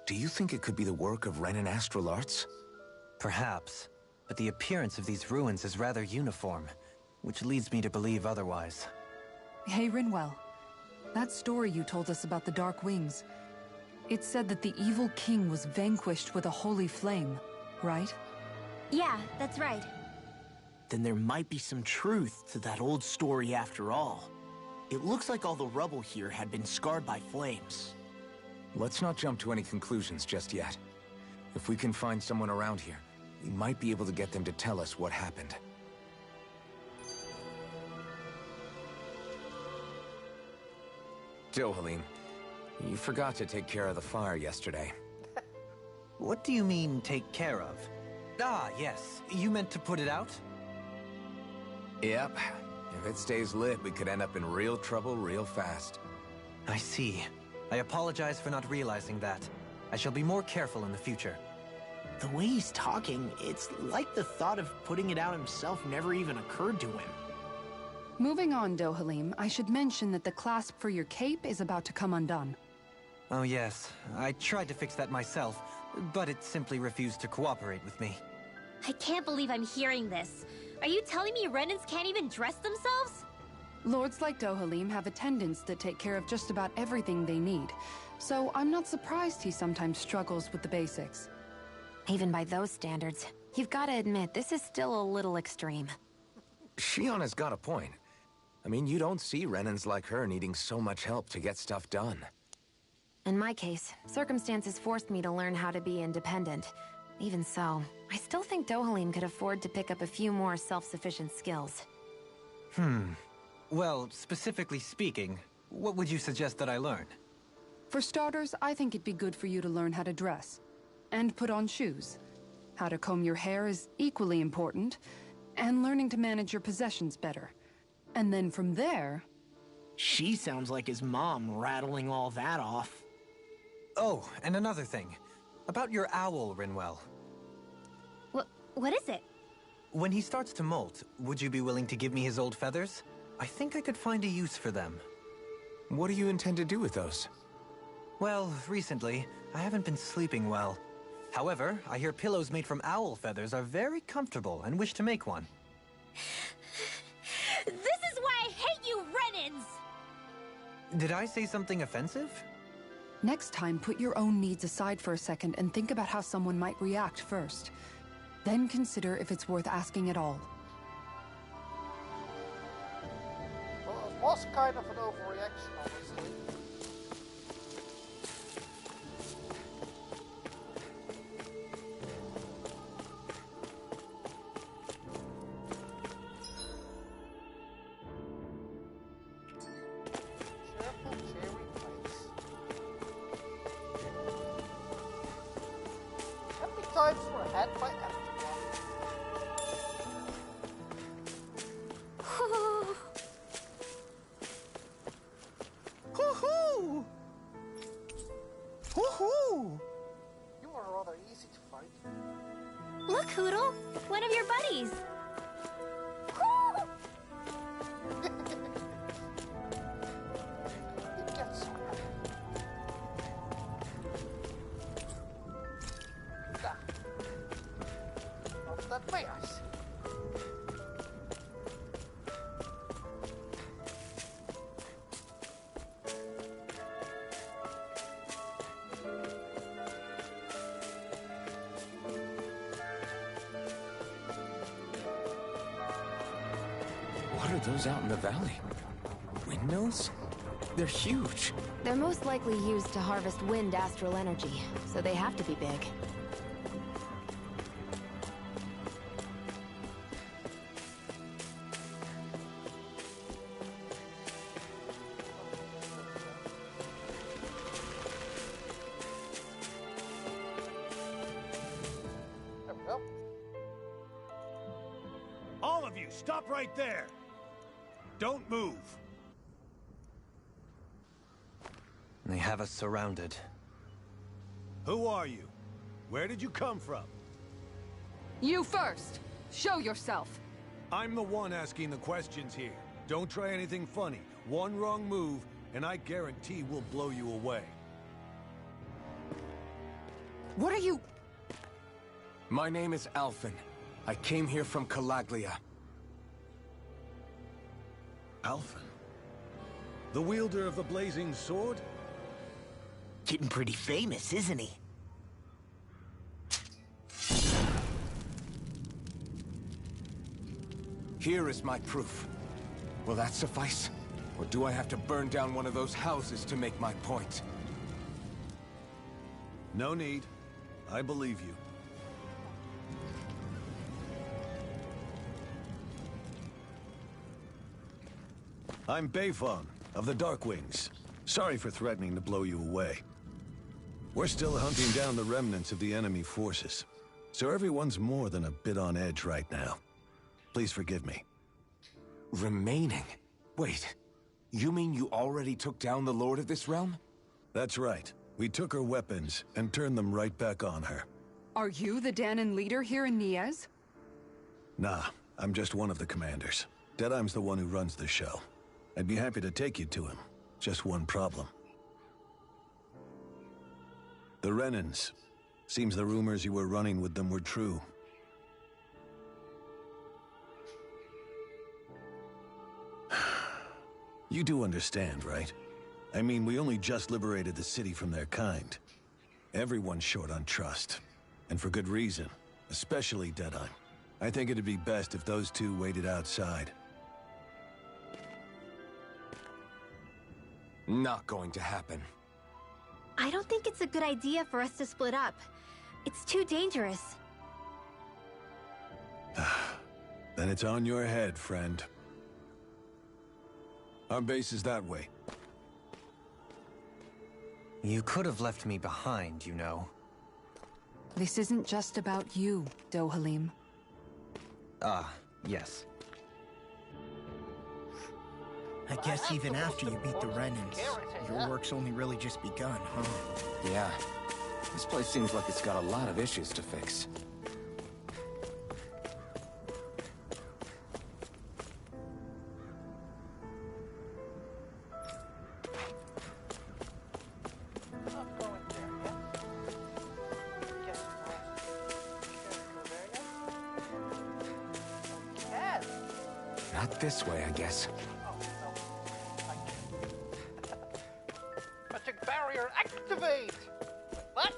Do you think it could be the work of Renin astral arts? Perhaps, but the appearance of these ruins is rather uniform, which leads me to believe otherwise. Hey, Rinwell. That story you told us about the Dark Wings... It said that the evil king was vanquished with a holy flame, right? Yeah, that's right. Then there might be some truth to that old story after all. It looks like all the rubble here had been scarred by flames. Let's not jump to any conclusions just yet. If we can find someone around here, we might be able to get them to tell us what happened. Dohalim, you forgot to take care of the fire yesterday. What do you mean, take care of? Ah, yes. You meant to put it out? Yep. If it stays lit, we could end up in real trouble real fast. I see. I apologize for not realizing that. I shall be more careful in the future. The way he's talking, it's like the thought of putting it out himself never even occurred to him. Moving on, Dohalim, I should mention that the clasp for your cape is about to come undone. Oh yes, I tried to fix that myself, but it simply refused to cooperate with me. I can't believe I'm hearing this. Are you telling me Renans can't even dress themselves? Lords like Dohalim have attendants that take care of just about everything they need, so I'm not surprised he sometimes struggles with the basics. Even by those standards, you've got to admit this is still a little extreme. Shionna's got a point. I mean, you don't see Renans like her needing so much help to get stuff done. In my case, circumstances forced me to learn how to be independent. Even so, I still think Dohalim could afford to pick up a few more self-sufficient skills. Well, specifically speaking, what would you suggest that I learn? For starters, I think it'd be good for you to learn how to dress. And put on shoes. How to comb your hair is equally important. And learning to manage your possessions better. And then from there... She sounds like his mom rattling all that off. Oh, and another thing. About your owl, Rinwell. What is it? When he starts to molt, would you be willing to give me his old feathers? I think I could find a use for them. What do you intend to do with those? Well, recently, I haven't been sleeping well. However, I hear pillows made from owl feathers are very comfortable and wish to make one. This is why I hate you, Renans! Did I say something offensive? Next time, put your own needs aside for a second and think about how someone might react first. Then consider if it's worth asking at all. Well, it was kind of an overreaction, honestly. Cheerful cherry place. How many times were had by everyone? Hoo-hoo! Hoo-hoo! You are rather easy to fight. Look, Hoodle! One of your buddies! It gets so Not that way, I see. What are those out in the valley? Windmills? They're huge. They're most likely used to harvest wind astral energy, so they have to be big. There we go. All of you, stop right there! Don't move! They have us surrounded. Who are you? Where did you come from? You first! Show yourself! I'm the one asking the questions here. Don't try anything funny. One wrong move, and I guarantee we'll blow you away. What are you... My name is Alphen. I came here from Calaglia. Alphen? The wielder of the blazing sword? Getting pretty famous, isn't he? Here is my proof. Will that suffice? Or do I have to burn down one of those houses to make my point? No need. I believe you. I'm Beifong, of the Darkwings. Sorry for threatening to blow you away. We're still hunting down the remnants of the enemy forces, so everyone's more than a bit on edge right now. Please forgive me. Remaining? Wait, you mean you already took down the Lord of this realm? That's right. We took her weapons and turned them right back on her. Are you the Danon leader here in Niez? Nah, I'm just one of the commanders. Deadeye's the one who runs the show. I'd be happy to take you to him. Just one problem. The Renans. Seems the rumors you were running with them were true. You do understand, right? I mean, we only just liberated the city from their kind. Everyone's short on trust. And for good reason. Especially Deadeye. I think it'd be best if those two waited outside. Not going to happen. I don't think it's a good idea for us to split up. It's too dangerous. Then it's on your head, friend. Our base is that way. You could have left me behind, you know. This isn't just about you, Dohalim. Ah, yes. I guess even after you beat the Renans, your work's only really just begun, huh? Yeah. This place seems like it's got a lot of issues to fix. Not going there yet. Guess we'll can't go there yet. Not this way, I guess. Oh, no. I can't. Magic barrier activate! What?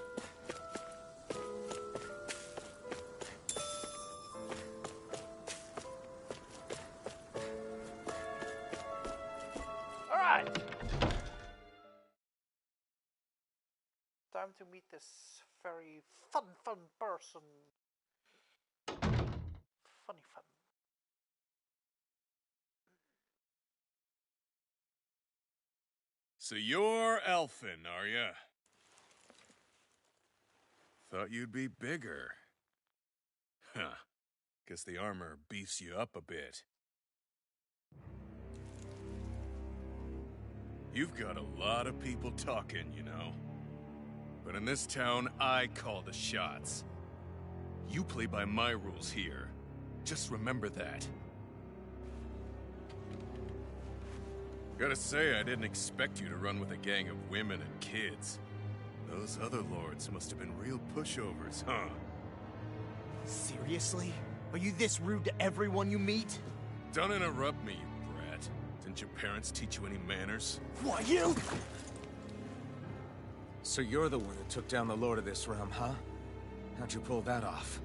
Alright! Time to meet this very fun person. Funny fun. So you're Elfin, are ya? Thought you'd be bigger. Huh. Guess the armor beefs you up a bit. You've got a lot of people talking, you know. But in this town, I call the shots. You play by my rules here. Just remember that. Gotta say, I didn't expect you to run with a gang of women and kids. Those other lords must have been real pushovers, huh? Seriously? Are you this rude to everyone you meet? Don't interrupt me, you brat. Didn't your parents teach you any manners? Why, you? So you're the one who took down the Lord of this realm, huh? How'd you pull that off?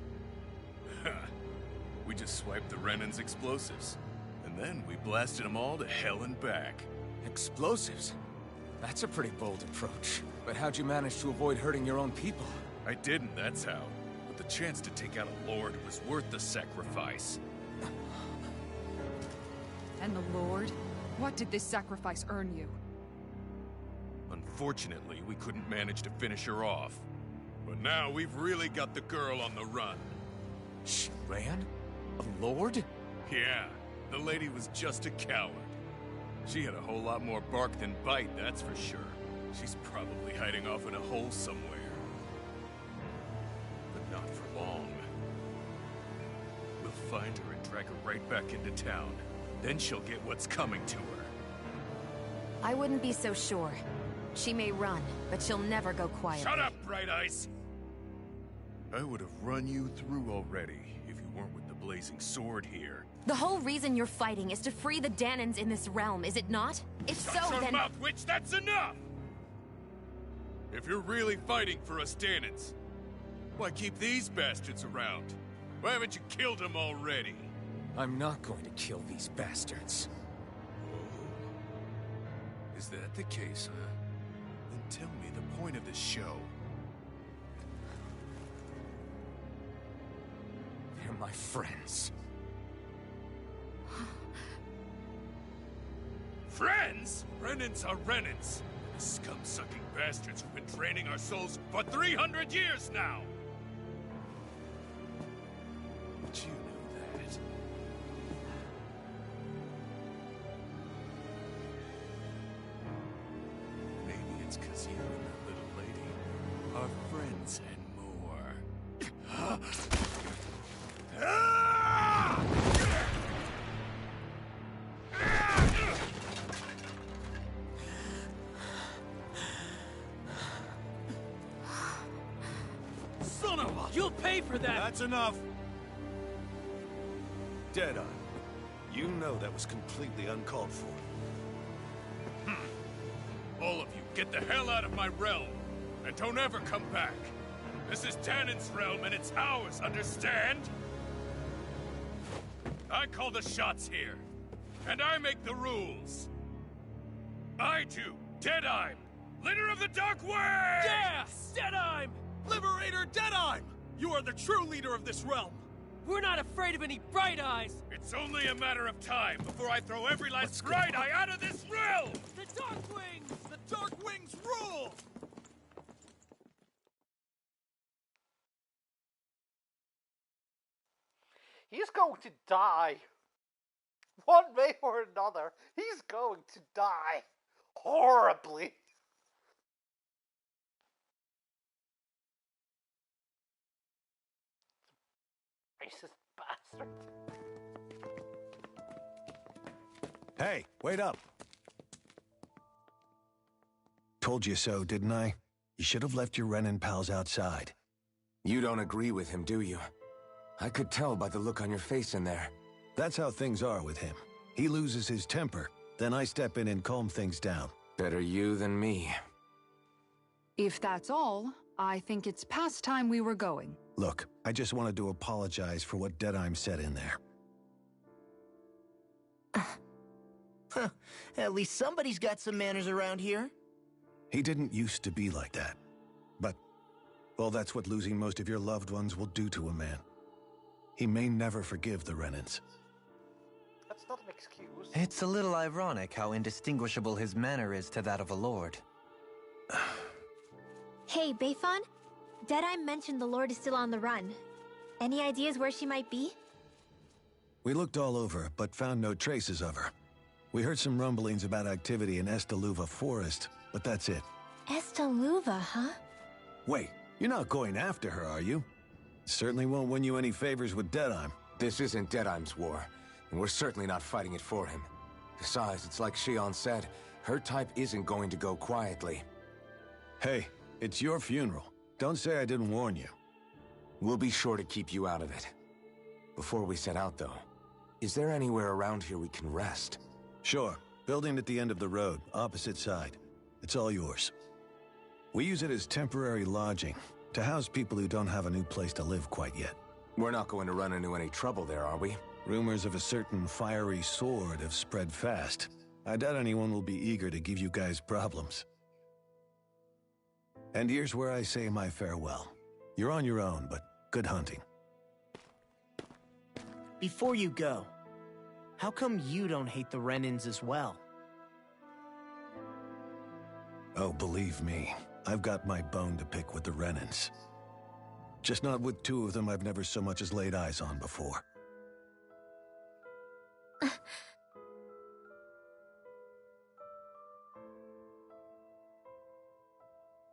We just swiped the Renan's explosives. And then we blasted them all to hell and back. Explosives? That's a pretty bold approach. But how'd you manage to avoid hurting your own people? I didn't, that's how. But the chance to take out a lord was worth the sacrifice. And the Lord? What did this sacrifice earn you? Unfortunately, we couldn't manage to finish her off. But now we've really got the girl on the run. She ran? A lord? Yeah, the lady was just a coward. She had a whole lot more bark than bite, that's for sure. She's probably hiding off in a hole somewhere. But not for long. We'll find her and drag her right back into town. Then she'll get what's coming to her. I wouldn't be so sure. She may run, but she'll never go quietly. Shut up, Bright Eyes! I would have run you through already if you weren't with the blazing sword here. The whole reason you're fighting is to free the Danons in this realm, is it not? If so, Shut your then... mouth, witch! That's enough! If you're really fighting for us Danons, why keep these bastards around? Why haven't you killed them already? I'm not going to kill these bastards. Oh. Is that the case, huh? Then tell me the point of the show. They're my friends. Friends? Renans are Renans. The scum-sucking bastards who've been draining our souls for 300 years now! But you knew that. Maybe it's 'cause you and that little lady Son of a... You'll pay for that! That's enough! Deadeye, you know that was completely uncalled for. All of you, get the hell out of my realm! And don't ever come back! This is Danon's realm and it's ours, understand? I call the shots here. And I make the rules. I do, Deadeye, leader of the Dark Way! Yeah! Deadeye! Liberator Deadeye! You are the true leader of this realm! We're not afraid of any Bright Eyes! It's only a matter of time before I throw every last Bright Eye out of this realm! The Dark Wings! The Dark Wings rule! He's going to die. One way or another, he's going to die. Horribly. Racist bastard. Hey, wait up. Told you so, didn't I? You should have left your Renin pals outside. You don't agree with him, do you? I could tell by the look on your face in there. That's how things are with him. He loses his temper, then I step in and calm things down. Better you than me. If that's all, I think it's past time we were going. Look, I just wanted to apologize for what Deadeye said in there. At least somebody's got some manners around here. He didn't used to be like that. But, well, that's what losing most of your loved ones will do to a man. He may never forgive the Renins. That's not an excuse. It's a little ironic how indistinguishable his manner is to that of a lord. Hey, Bayfon? Deadeye mentioned the Lord is still on the run. Any ideas where she might be? We looked all over, but found no traces of her. We heard some rumblings about activity in Estaluva Forest, but that's it. Estaluva, huh? Wait, you're not going after her, are you? Certainly won't win you any favors with Deadeye. This isn't Deadeye's war, and we're certainly not fighting it for him. Besides, it's like Shion said, her type isn't going to go quietly. Hey, it's your funeral. Don't say I didn't warn you. We'll be sure to keep you out of it. Before we set out, though, is there anywhere around here we can rest? Sure. Building at the end of the road, opposite side. It's all yours. We use it as temporary lodging, to house people who don't have a new place to live quite yet. We're not going to run into any trouble there, are we? Rumors of a certain fiery sword have spread fast. I doubt anyone will be eager to give you guys problems. And here's where I say my farewell. You're on your own, but good hunting. Before you go, how come you don't hate the Renins as well? Oh, believe me, I've got my bone to pick with the Renins. Just not with two of them I've never so much as laid eyes on before.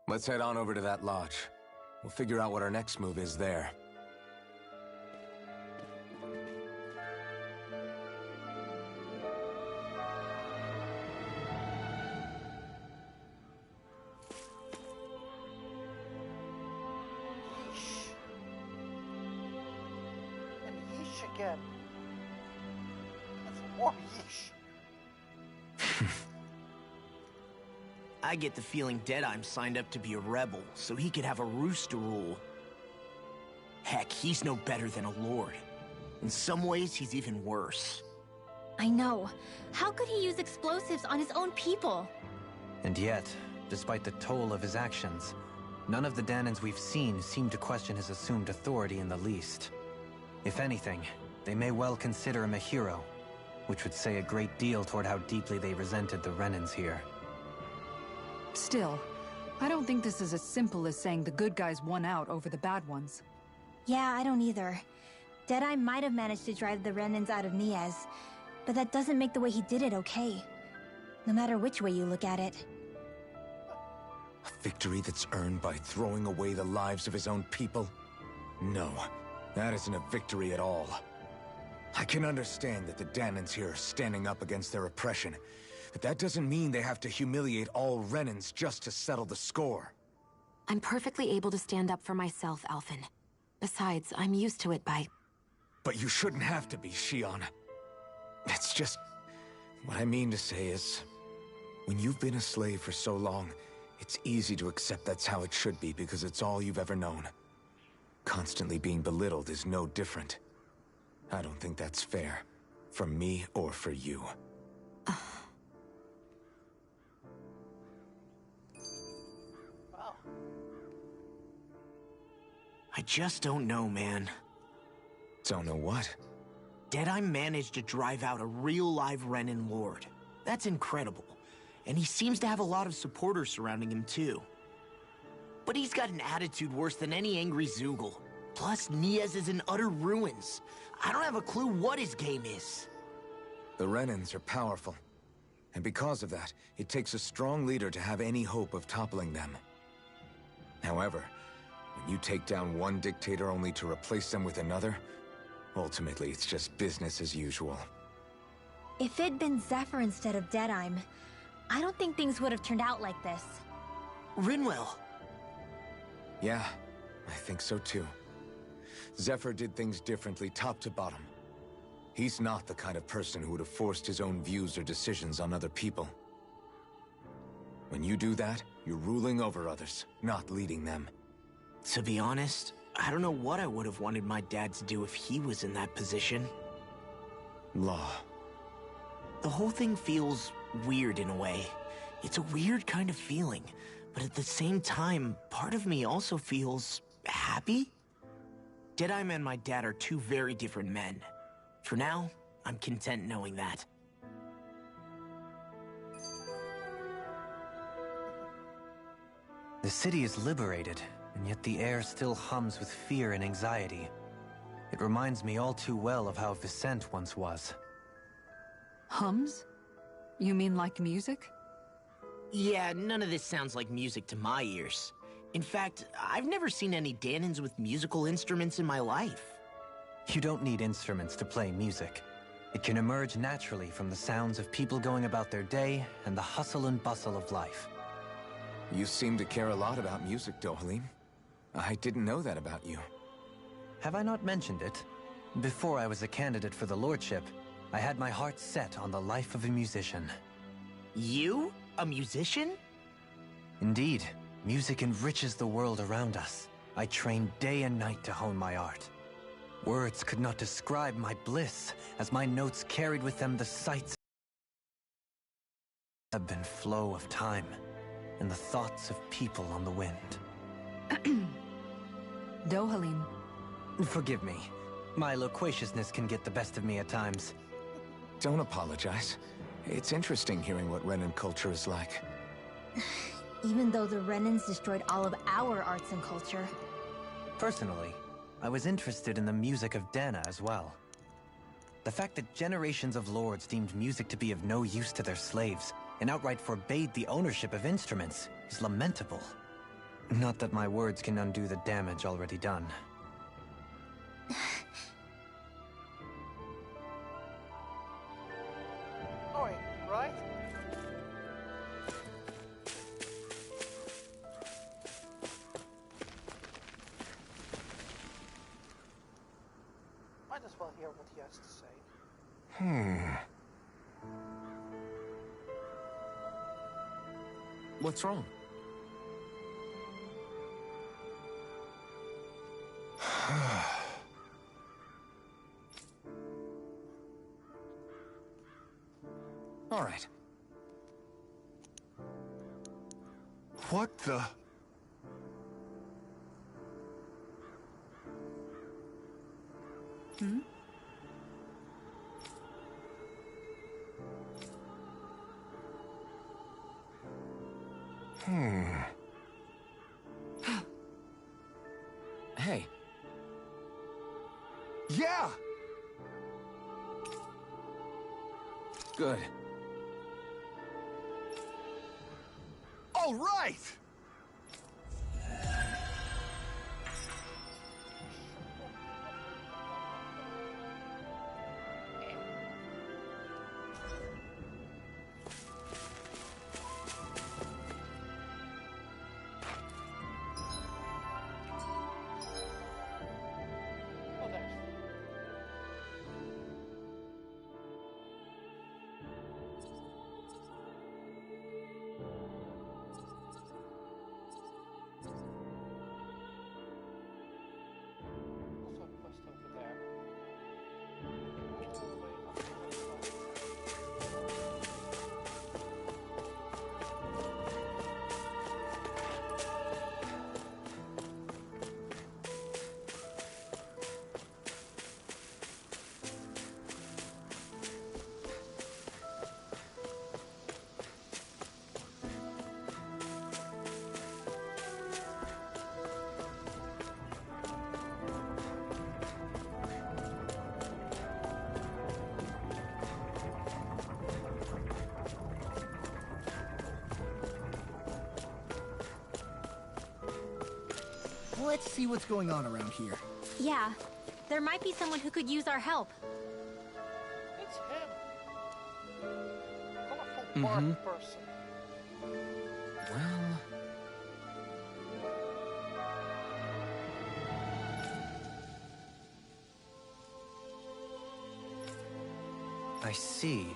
Let's head on over to that lodge. We'll figure out what our next move is there. Yeesh. And yeesh again. And some more yeesh. I get the feeling Deadeye's signed up to be a rebel, so he could have a roost to rule. Heck, he's no better than a lord. In some ways, he's even worse. I know. How could he use explosives on his own people? And yet, despite the toll of his actions, none of the Danons we've seen seem to question his assumed authority in the least. If anything, they may well consider him a hero, which would say a great deal toward how deeply they resented the Renins here. Still, I don't think this is as simple as saying the good guys won out over the bad ones. Yeah, I don't either. Deadeye might have managed to drive the Renins out of Niaz, but that doesn't make the way he did it okay. No matter which way you look at it. A victory that's earned by throwing away the lives of his own people? No, that isn't a victory at all. I can understand that the Danons here are standing up against their oppression, but that doesn't mean they have to humiliate all Renins just to settle the score. I'm perfectly able to stand up for myself, Alphen. Besides, I'm used to it by... But you shouldn't have to be, Shion. It's just... What I mean to say is... When you've been a slave for so long, it's easy to accept that's how it should be because it's all you've ever known. Constantly being belittled is no different. I don't think that's fair. For me or for you. Wow. I just don't know, man. Don't know what? Deadeye managed to drive out a real live Renin Lord. That's incredible. And he seems to have a lot of supporters surrounding him, too. But he's got an attitude worse than any angry Zoogle. Plus, Niaz is in utter ruins. I don't have a clue what his game is. The Renins are powerful. And because of that, it takes a strong leader to have any hope of toppling them. However, when you take down one dictator only to replace them with another, ultimately it's just business as usual. If it'd been Zephyr instead of Deadeye, I don't think things would have turned out like this. Rinwell. Yeah, I think so too. Zephyr did things differently top to bottom. He's not the kind of person who would have forced his own views or decisions on other people. When you do that, you're ruling over others, not leading them. To be honest, I don't know what I would have wanted my dad to do if he was in that position. Law. The whole thing feels weird in a way. It's a weird kind of feeling, but at the same time, part of me also feels happy. Deadeye and my dad are two very different men. For now, I'm content knowing that. The city is liberated, and yet the air still hums with fear and anxiety. It reminds me all too well of how Vicente once was. Hums? You mean like music? Yeah, none of this sounds like music to my ears. In fact, I've never seen any Danins with musical instruments in my life. You don't need instruments to play music. It can emerge naturally from the sounds of people going about their day and the hustle and bustle of life. You seem to care a lot about music, Dohalim. I didn't know that about you. Have I not mentioned it? Before I was a candidate for the lordship, I had my heart set on the life of a musician. You? A musician? Indeed. Music enriches the world around us. I trained day and night to hone my art. Words could not describe my bliss, as my notes carried with them the sights, ebb and flow of time, and the thoughts of people on the wind. Dohalim. Forgive me. My loquaciousness can get the best of me at times. Don't apologize. It's interesting hearing what Renin culture is like. Even though the Renins destroyed all of our arts and culture. Personally, I was interested in the music of Dana as well. The fact that generations of lords deemed music to be of no use to their slaves and outright forbade the ownership of instruments is lamentable. Not that my words can undo the damage already done. Annoying, right? Might as well hear what he has to say. What's wrong? All right. What the? Hmm? Hey. Yeah! Good. All right! Let's see what's going on around here. Yeah, there might be someone who could use our help. It's him. Colorful bark person. Well... I see.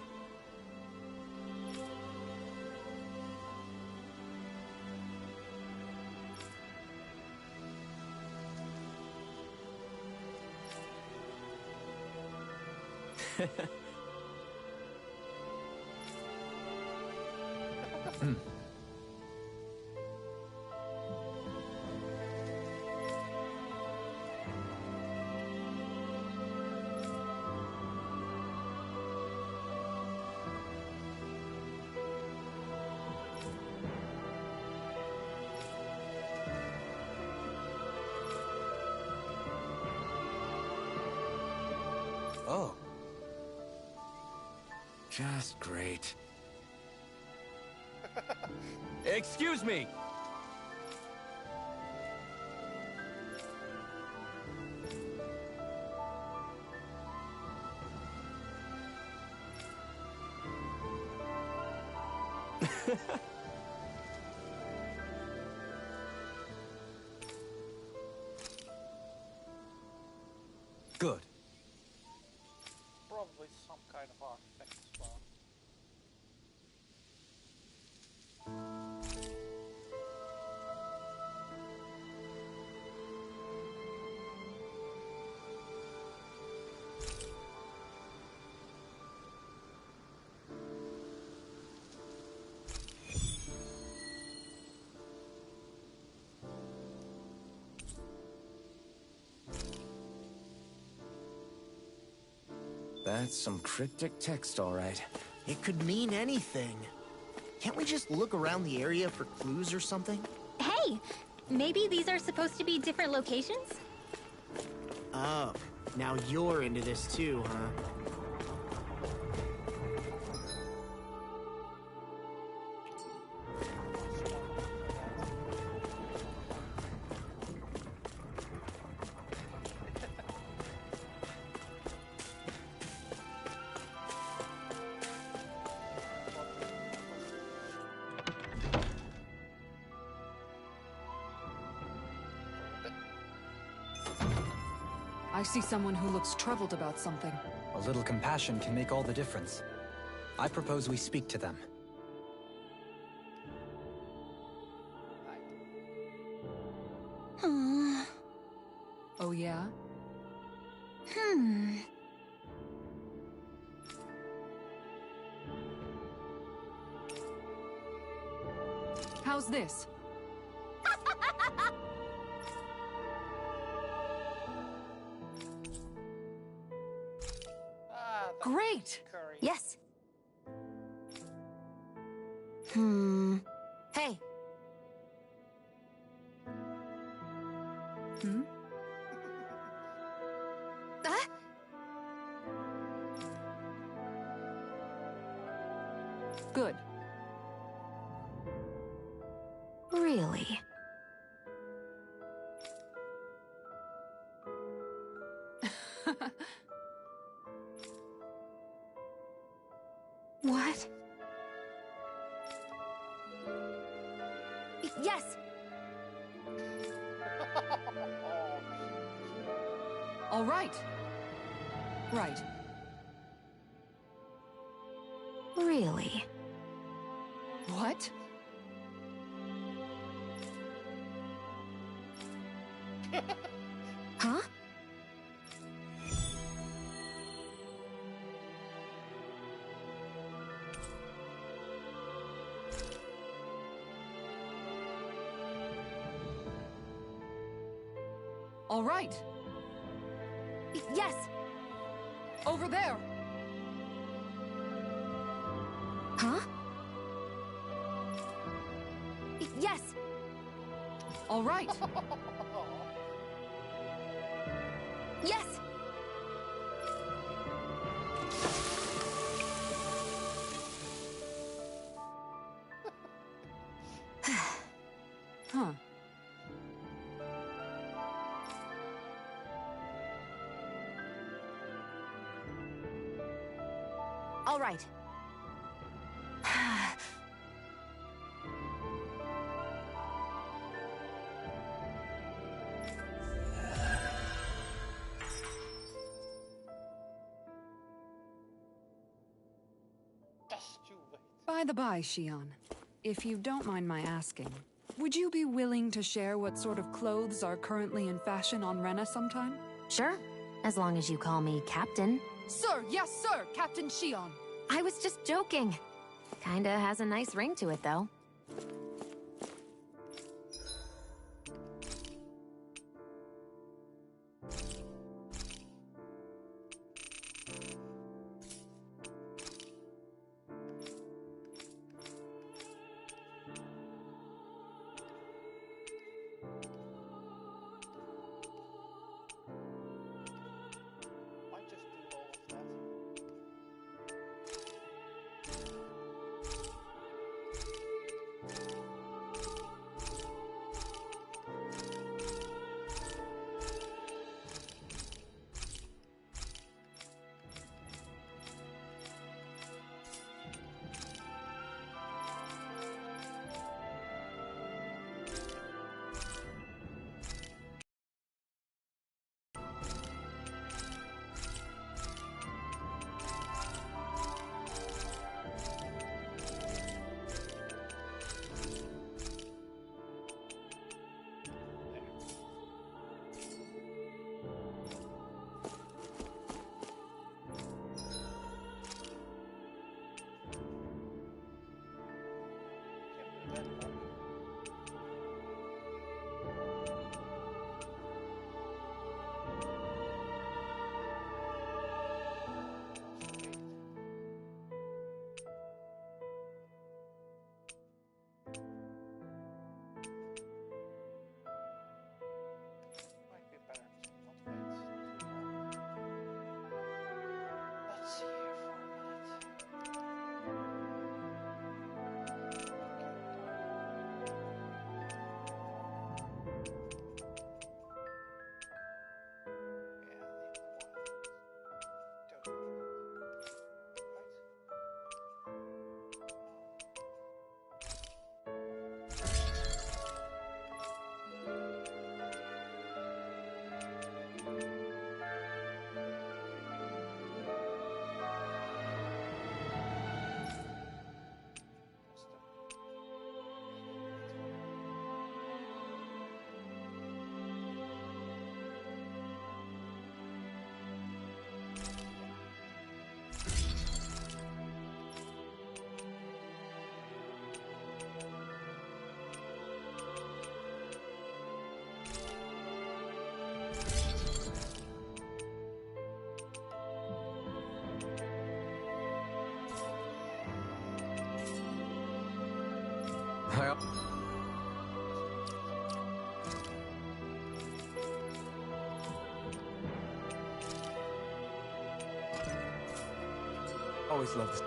Oh. Just great. Excuse me! Good. Probably some kind of artifact as well. That's some cryptic text, all right. It could mean anything. Can't we just look around the area for clues or something? Hey, maybe these are supposed to be different locations? Oh, now you're into this too, huh? I see someone who looks troubled about something. A little compassion can make all the difference. I propose we speak to them. Oh yeah? How's this? Ah, that Great! curry. Yes. Hey. Good. Really? What? Yes! All right. Right. Really? What? Huh? All right. Yes! Over there. Huh? Yes! All right. Yes! Huh. All right. Just you wait. By the by, Shion, if you don't mind my asking, would you be willing to share what sort of clothes are currently in fashion on Rena sometime? Sure, as long as you call me Captain. Sir, yes, sir, Captain Shion. I was just joking. Kinda has a nice ring to it, though. Might just do all of that. Might be better to not wait too long. Let's see here for a minute. Yeah, leave the one. Don't. Right? I always loved this.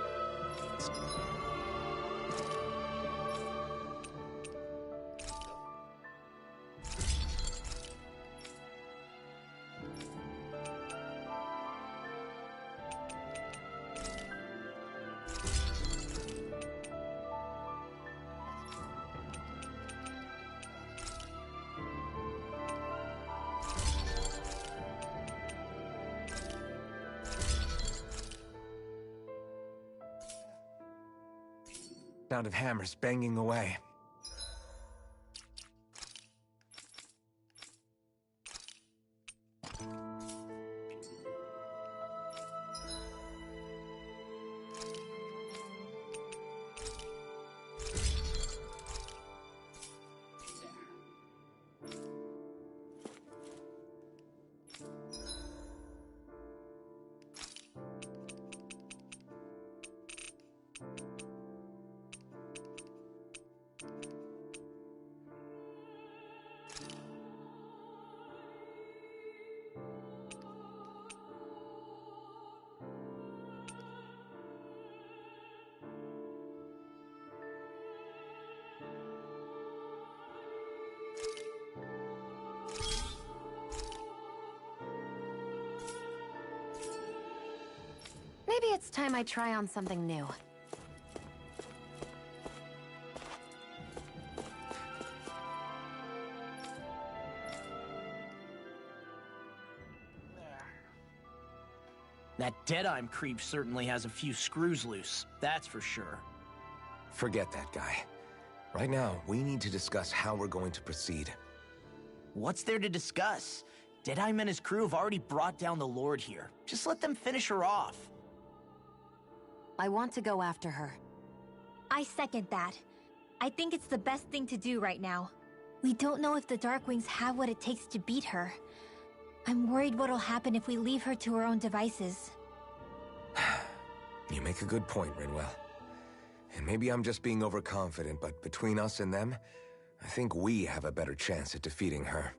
Sound of hammers banging away. Maybe it's time I try on something new. That Deadeye creep certainly has a few screws loose, that's for sure. Forget that guy. Right now, we need to discuss how we're going to proceed. What's there to discuss? Deadeye and his crew have already brought down the Lord here. Just let them finish her off. I want to go after her. I second that. I think it's the best thing to do right now. We don't know if the Darkwings have what it takes to beat her. I'm worried what'll happen if we leave her to her own devices. You make a good point, Rinwell. And maybe I'm just being overconfident, but between us and them, I think we have a better chance at defeating her.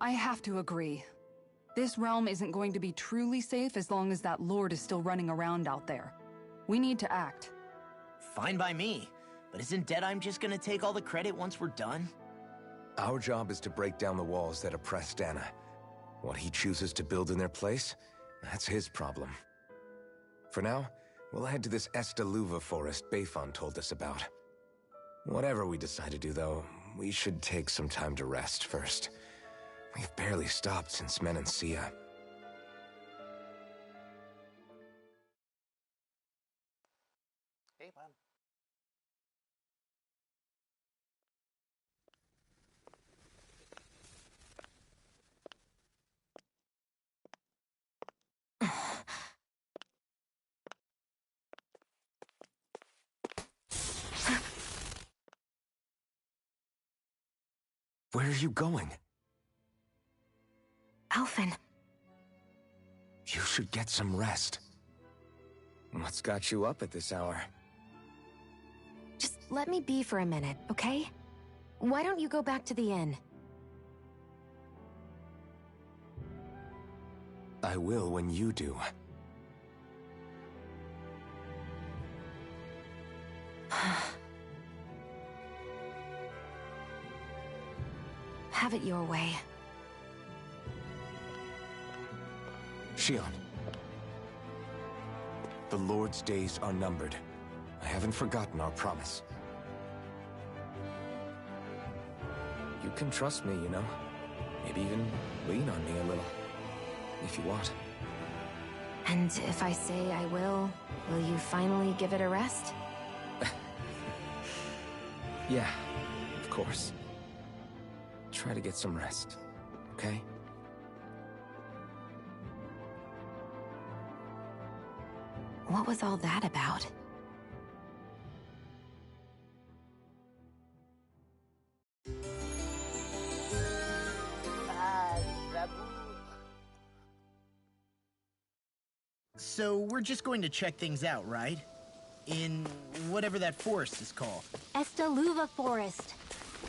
I have to agree. This realm isn't going to be truly safe as long as that Lord is still running around out there. We need to act. Fine by me. But isn't Deadeye just gonna take all the credit once we're done? Our job is to break down the walls that oppress Dana. What he chooses to build in their place, that's his problem. For now, we'll head to this Estaluva forest Bayfon told us about. Whatever we decide to do, though, we should take some time to rest first. We've barely stopped since Menancia. Hey, man. Where are you going? Alphen. You should get some rest. What's got you up at this hour? Just let me be for a minute, okay? Why don't you go back to the inn? I will when you do. Have it your way. Shion. The Lord's days are numbered. I haven't forgotten our promise. You can trust me, you know. Maybe even lean on me a little. If you want. And if I say I will you finally give it a rest? Yeah, of course. Try to get some rest, okay? What was all that about? So we're just going to check things out, right? In whatever that forest is called. Estaluva Forest.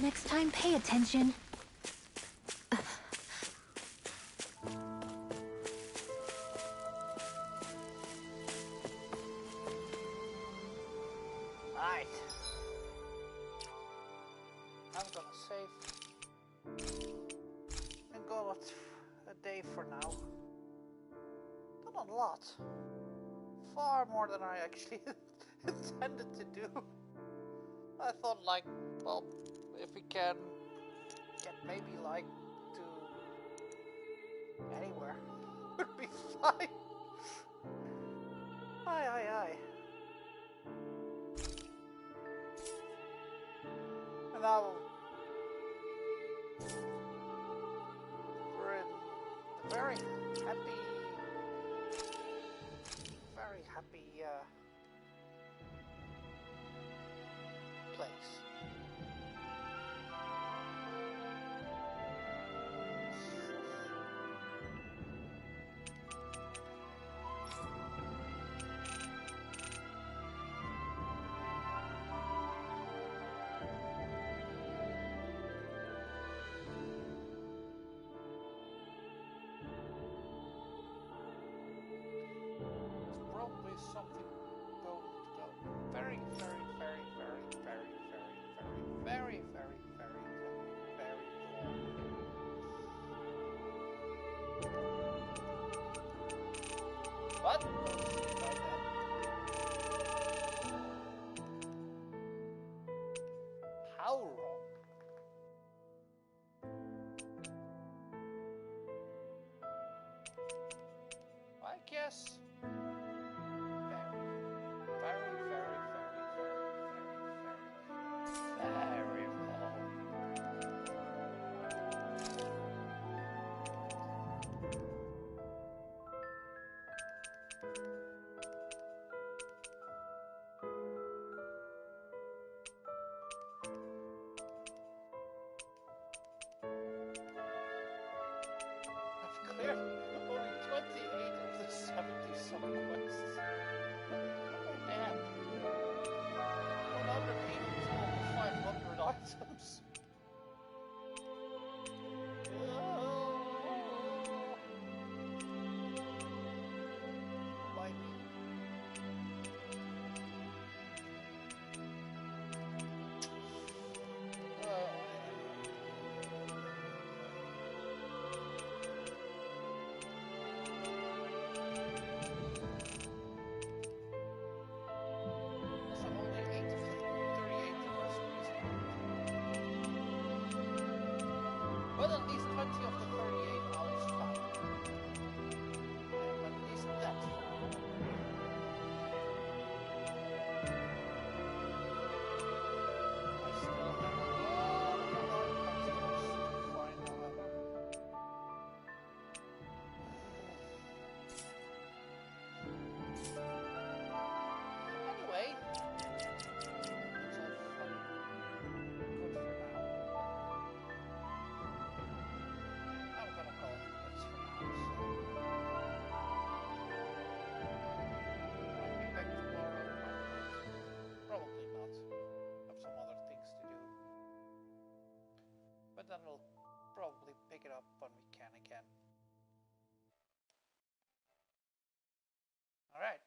Next time, pay attention. Right. I'm gonna save and go a day for now. Not a lot. Far more than I actually intended to do. I thought, like, well, if we can get maybe like to anywhere would be fine. Aye. And now we're in the very happy place. Probably something going to go very guess. Very, very, very, very, very, very, very long. I've cleared only 28 of the 70 subquests. Oh damn. 180 total 500 items. Why me? So only 8 of the 38 mercenaries found. But at least 20 of the 38 owls found. At least that. I still have a lot of customers to find, however. Anyway, let's have fun. Good for now. I'm gonna call it quits for now, so I'll be back tomorrow. Probably not. Have some other things to do. But then we'll probably pick it up when we can again. Alright.